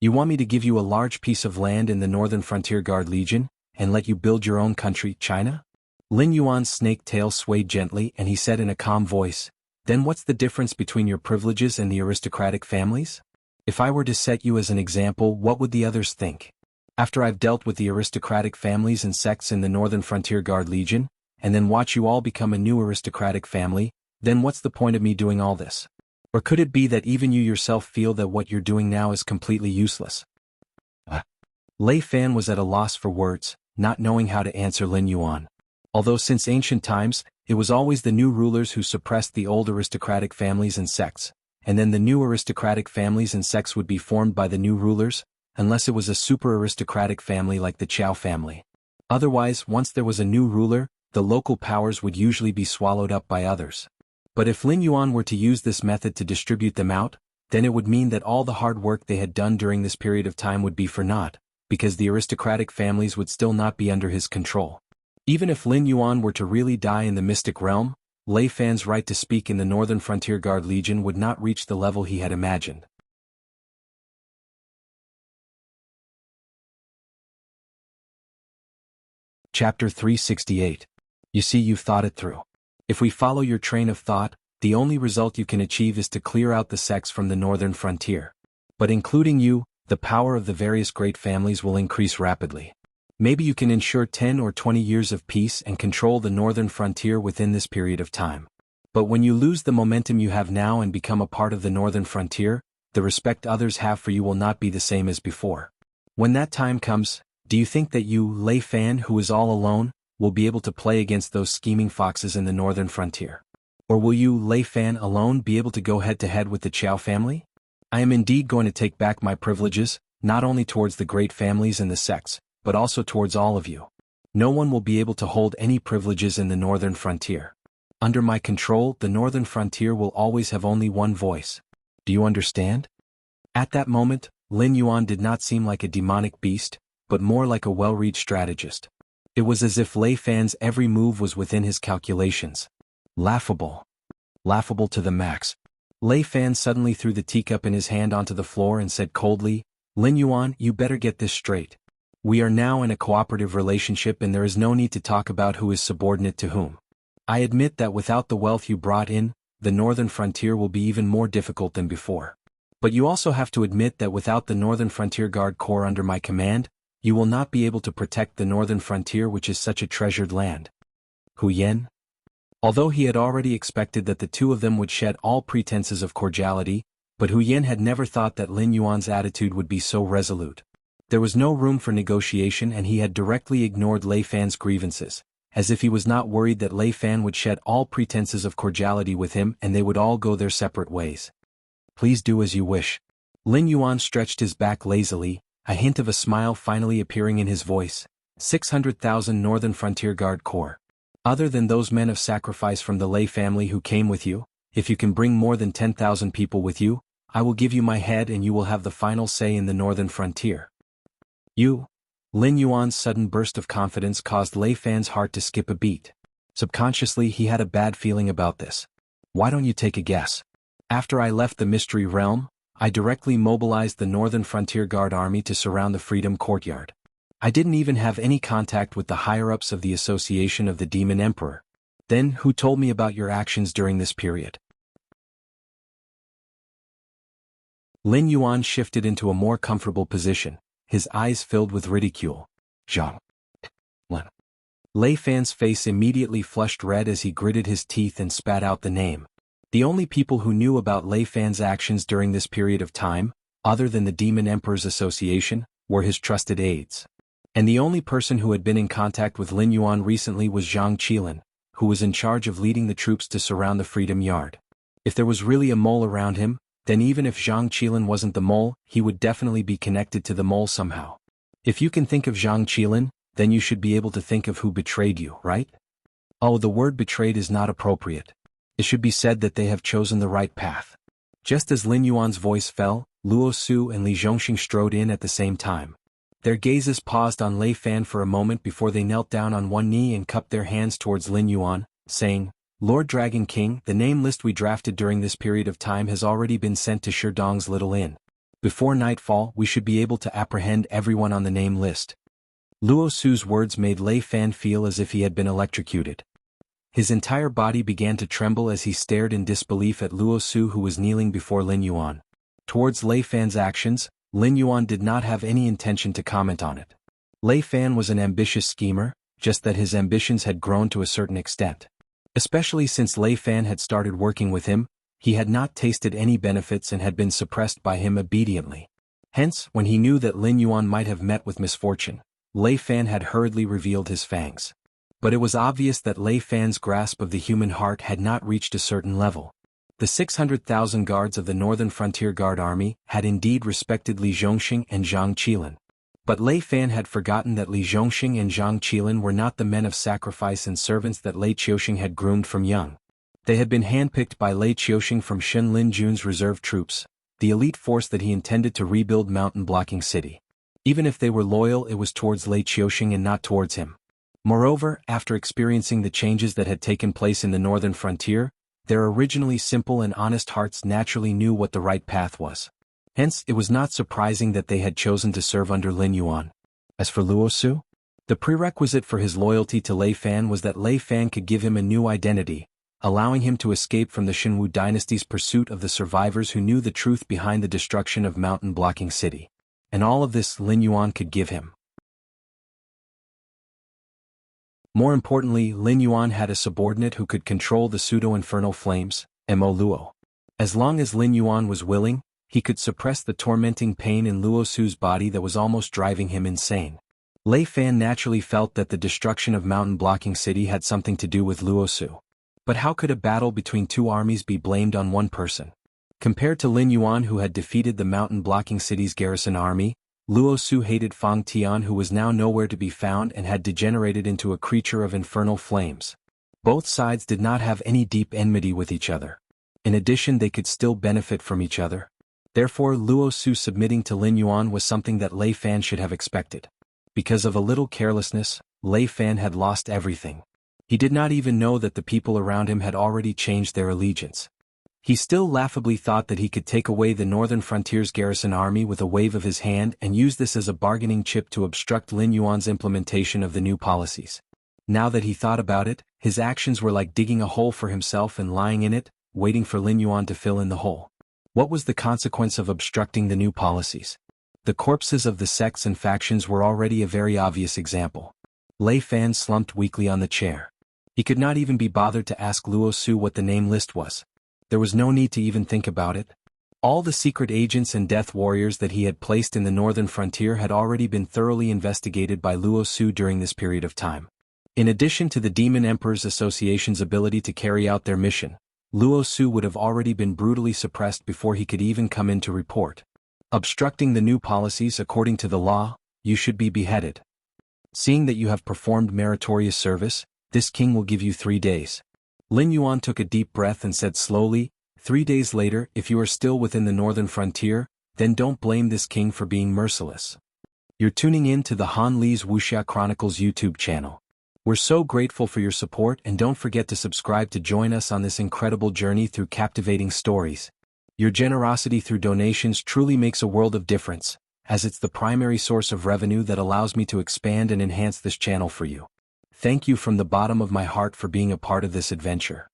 You want me to give you a large piece of land in the Northern Frontier Guard Legion, and let you build your own country, China?" Lin Yuan's snake tail swayed gently and he said in a calm voice, "Then what's the difference between your privileges and the aristocratic families? If I were to set you as an example, what would the others think? After I've dealt with the aristocratic families and sects in the Northern Frontier Guard Legion, and then watch you all become a new aristocratic family, then what's the point of me doing all this? Or could it be that even you yourself feel that what you're doing now is completely useless?" Lei Fan was at a loss for words, not knowing how to answer Lin Yuan. Although since ancient times, it was always the new rulers who suppressed the old aristocratic families and sects, and then the new aristocratic families and sects would be formed by the new rulers, unless it was a super aristocratic family like the Qiao family. Otherwise, once there was a new ruler, the local powers would usually be swallowed up by others. But if Lin Yuan were to use this method to distribute them out, then it would mean that all the hard work they had done during this period of time would be for naught, because the aristocratic families would still not be under his control. Even if Lin Yuan were to really die in the mystic realm, Lei Fan's right to speak in the Northern Frontier Guard Legion would not reach the level he had imagined. Chapter 368. You see, you've thought it through. If we follow your train of thought, the only result you can achieve is to clear out the sects from the Northern Frontier. But including you, the power of the various great families will increase rapidly. Maybe you can ensure 10 or 20 years of peace and control the Northern Frontier within this period of time. But when you lose the momentum you have now and become a part of the Northern Frontier, the respect others have for you will not be the same as before. When that time comes, do you think that you, Lei Fan, who is all alone, will be able to play against those scheming foxes in the Northern Frontier? Or will you, Lei Fan, alone be able to go head-to-head with the Qiao family? I am indeed going to take back my privileges, not only towards the great families and the sects, but also towards all of you. No one will be able to hold any privileges in the Northern Frontier. Under my control, the Northern Frontier will always have only one voice. Do you understand? At that moment, Lin Yuan did not seem like a demonic beast, but more like a well-read strategist. It was as if Lei Fan's every move was within his calculations. Laughable. Laughable to the max. Lei Fan suddenly threw the teacup in his hand onto the floor and said coldly, "Lin Yuan, you better get this straight. We are now in a cooperative relationship and there is no need to talk about who is subordinate to whom. I admit that without the wealth you brought in, the northern frontier will be even more difficult than before. But you also have to admit that without the Northern Frontier Guard Corps under my command, you will not be able to protect the northern frontier, which is such a treasured land." Hu Yan? Although he had already expected that the two of them would shed all pretenses of cordiality, but Hu Yan had never thought that Lin Yuan's attitude would be so resolute. There was no room for negotiation and he had directly ignored Lei Fan's grievances, as if he was not worried that Lei Fan would shed all pretenses of cordiality with him and they would all go their separate ways. "Please do as you wish." Lin Yuan stretched his back lazily, a hint of a smile finally appearing in his voice. 600,000 Northern Frontier Guard Corps. Other than those men of sacrifice from the Lei family who came with you, if you can bring more than 10,000 people with you, I will give you my head and you will have the final say in the northern frontier. You? Lin Yuan's sudden burst of confidence caused Lei Fan's heart to skip a beat. Subconsciously he had a bad feeling about this. Why don't you take a guess? After I left the Mystery Realm, I directly mobilized the Northern Frontier Guard Army to surround the Freedom Courtyard. I didn't even have any contact with the higher-ups of the Association of the Demon Emperor. Then, who told me about your actions during this period? Lin Yuan shifted into a more comfortable position, his eyes filled with ridicule. Zhang. Lin. Lei Fan's face immediately flushed red as he gritted his teeth and spat out the name. The only people who knew about Lei Fan's actions during this period of time, other than the Demon Emperor's Association, were his trusted aides. And the only person who had been in contact with Lin Yuan recently was Zhang Qilin, who was in charge of leading the troops to surround the Freedom Yard. If there was really a mole around him, then even if Zhang Qilin wasn't the mole, he would definitely be connected to the mole somehow. If you can think of Zhang Qilin, then you should be able to think of who betrayed you, right? Oh, the word betrayed is not appropriate. It should be said that they have chosen the right path. Just as Lin Yuan's voice fell, Luo Su and Li Zhongxing strode in at the same time. Their gazes paused on Lei Fan for a moment before they knelt down on one knee and cupped their hands towards Lin Yuan, saying, "Lord Dragon King, the name list we drafted during this period of time has already been sent to Sherdong's Little Inn. Before nightfall, we should be able to apprehend everyone on the name list." Luo Su's words made Lei Fan feel as if he had been electrocuted. His entire body began to tremble as he stared in disbelief at Luo Su, who was kneeling before Lin Yuan. Towards Lei Fan's actions, Lin Yuan did not have any intention to comment on it. Lei Fan was an ambitious schemer, just that his ambitions had grown to a certain extent. Especially since Lei Fan had started working with him, he had not tasted any benefits and had been suppressed by him obediently. Hence, when he knew that Lin Yuan might have met with misfortune, Lei Fan had hurriedly revealed his fangs. But it was obvious that Lei Fan's grasp of the human heart had not reached a certain level. The 600,000 guards of the Northern Frontier Guard Army had indeed respected Li Zhongxing and Zhang Qilin. But Lei Fan had forgotten that Li Zhongxing and Zhang Qilin were not the men of sacrifice and servants that Lei Qiuxing had groomed from young. They had been handpicked by Lei Qiuxing from Shen Lin Jun's reserve troops, the elite force that he intended to rebuild Mountain Blocking City. Even if they were loyal, it was towards Lei Qiuxing and not towards him. Moreover, after experiencing the changes that had taken place in the northern frontier, their originally simple and honest hearts naturally knew what the right path was. Hence, it was not surprising that they had chosen to serve under Lin Yuan. As for Luo Su, the prerequisite for his loyalty to Lei Fan was that Lei Fan could give him a new identity, allowing him to escape from the Shenwu dynasty's pursuit of the survivors who knew the truth behind the destruction of Mountain Blocking City. And all of this Lin Yuan could give him. More importantly, Lin Yuan had a subordinate who could control the pseudo-infernal flames, Mo Luo. As long as Lin Yuan was willing, he could suppress the tormenting pain in Luo Su's body that was almost driving him insane. Lei Fan naturally felt that the destruction of Mountain Blocking City had something to do with Luo Su. But how could a battle between two armies be blamed on one person? Compared to Lin Yuan, who had defeated the Mountain Blocking City's garrison army, Luo Su hated Fang Tian, who was now nowhere to be found and had degenerated into a creature of infernal flames. Both sides did not have any deep enmity with each other. In addition, they could still benefit from each other. Therefore Luo Su submitting to Lin Yuan was something that Lei Fan should have expected. Because of a little carelessness, Lei Fan had lost everything. He did not even know that the people around him had already changed their allegiance. He still laughably thought that he could take away the northern frontier's garrison army with a wave of his hand and use this as a bargaining chip to obstruct Lin Yuan's implementation of the new policies. Now that he thought about it, his actions were like digging a hole for himself and lying in it, waiting for Lin Yuan to fill in the hole. What was the consequence of obstructing the new policies? The corpses of the sects and factions were already a very obvious example. Lei Fan slumped weakly on the chair. He could not even be bothered to ask Luo Su what the name list was. There was no need to even think about it. All the secret agents and death warriors that he had placed in the northern frontier had already been thoroughly investigated by Luo Su during this period of time. In addition to the Demon Emperor's Association's ability to carry out their mission, Luo Su would have already been brutally suppressed before he could even come in to report. Obstructing the new policies according to the law, you should be beheaded. Seeing that you have performed meritorious service, this king will give you 3 days. Lin Yuan took a deep breath and said slowly, 3 days later, if you are still within the northern frontier, then don't blame this king for being merciless. You're tuning in to the Han Li's Wuxia Chronicles YouTube channel. We're so grateful for your support, and don't forget to subscribe to join us on this incredible journey through captivating stories. Your generosity through donations truly makes a world of difference, as it's the primary source of revenue that allows me to expand and enhance this channel for you. Thank you from the bottom of my heart for being a part of this adventure.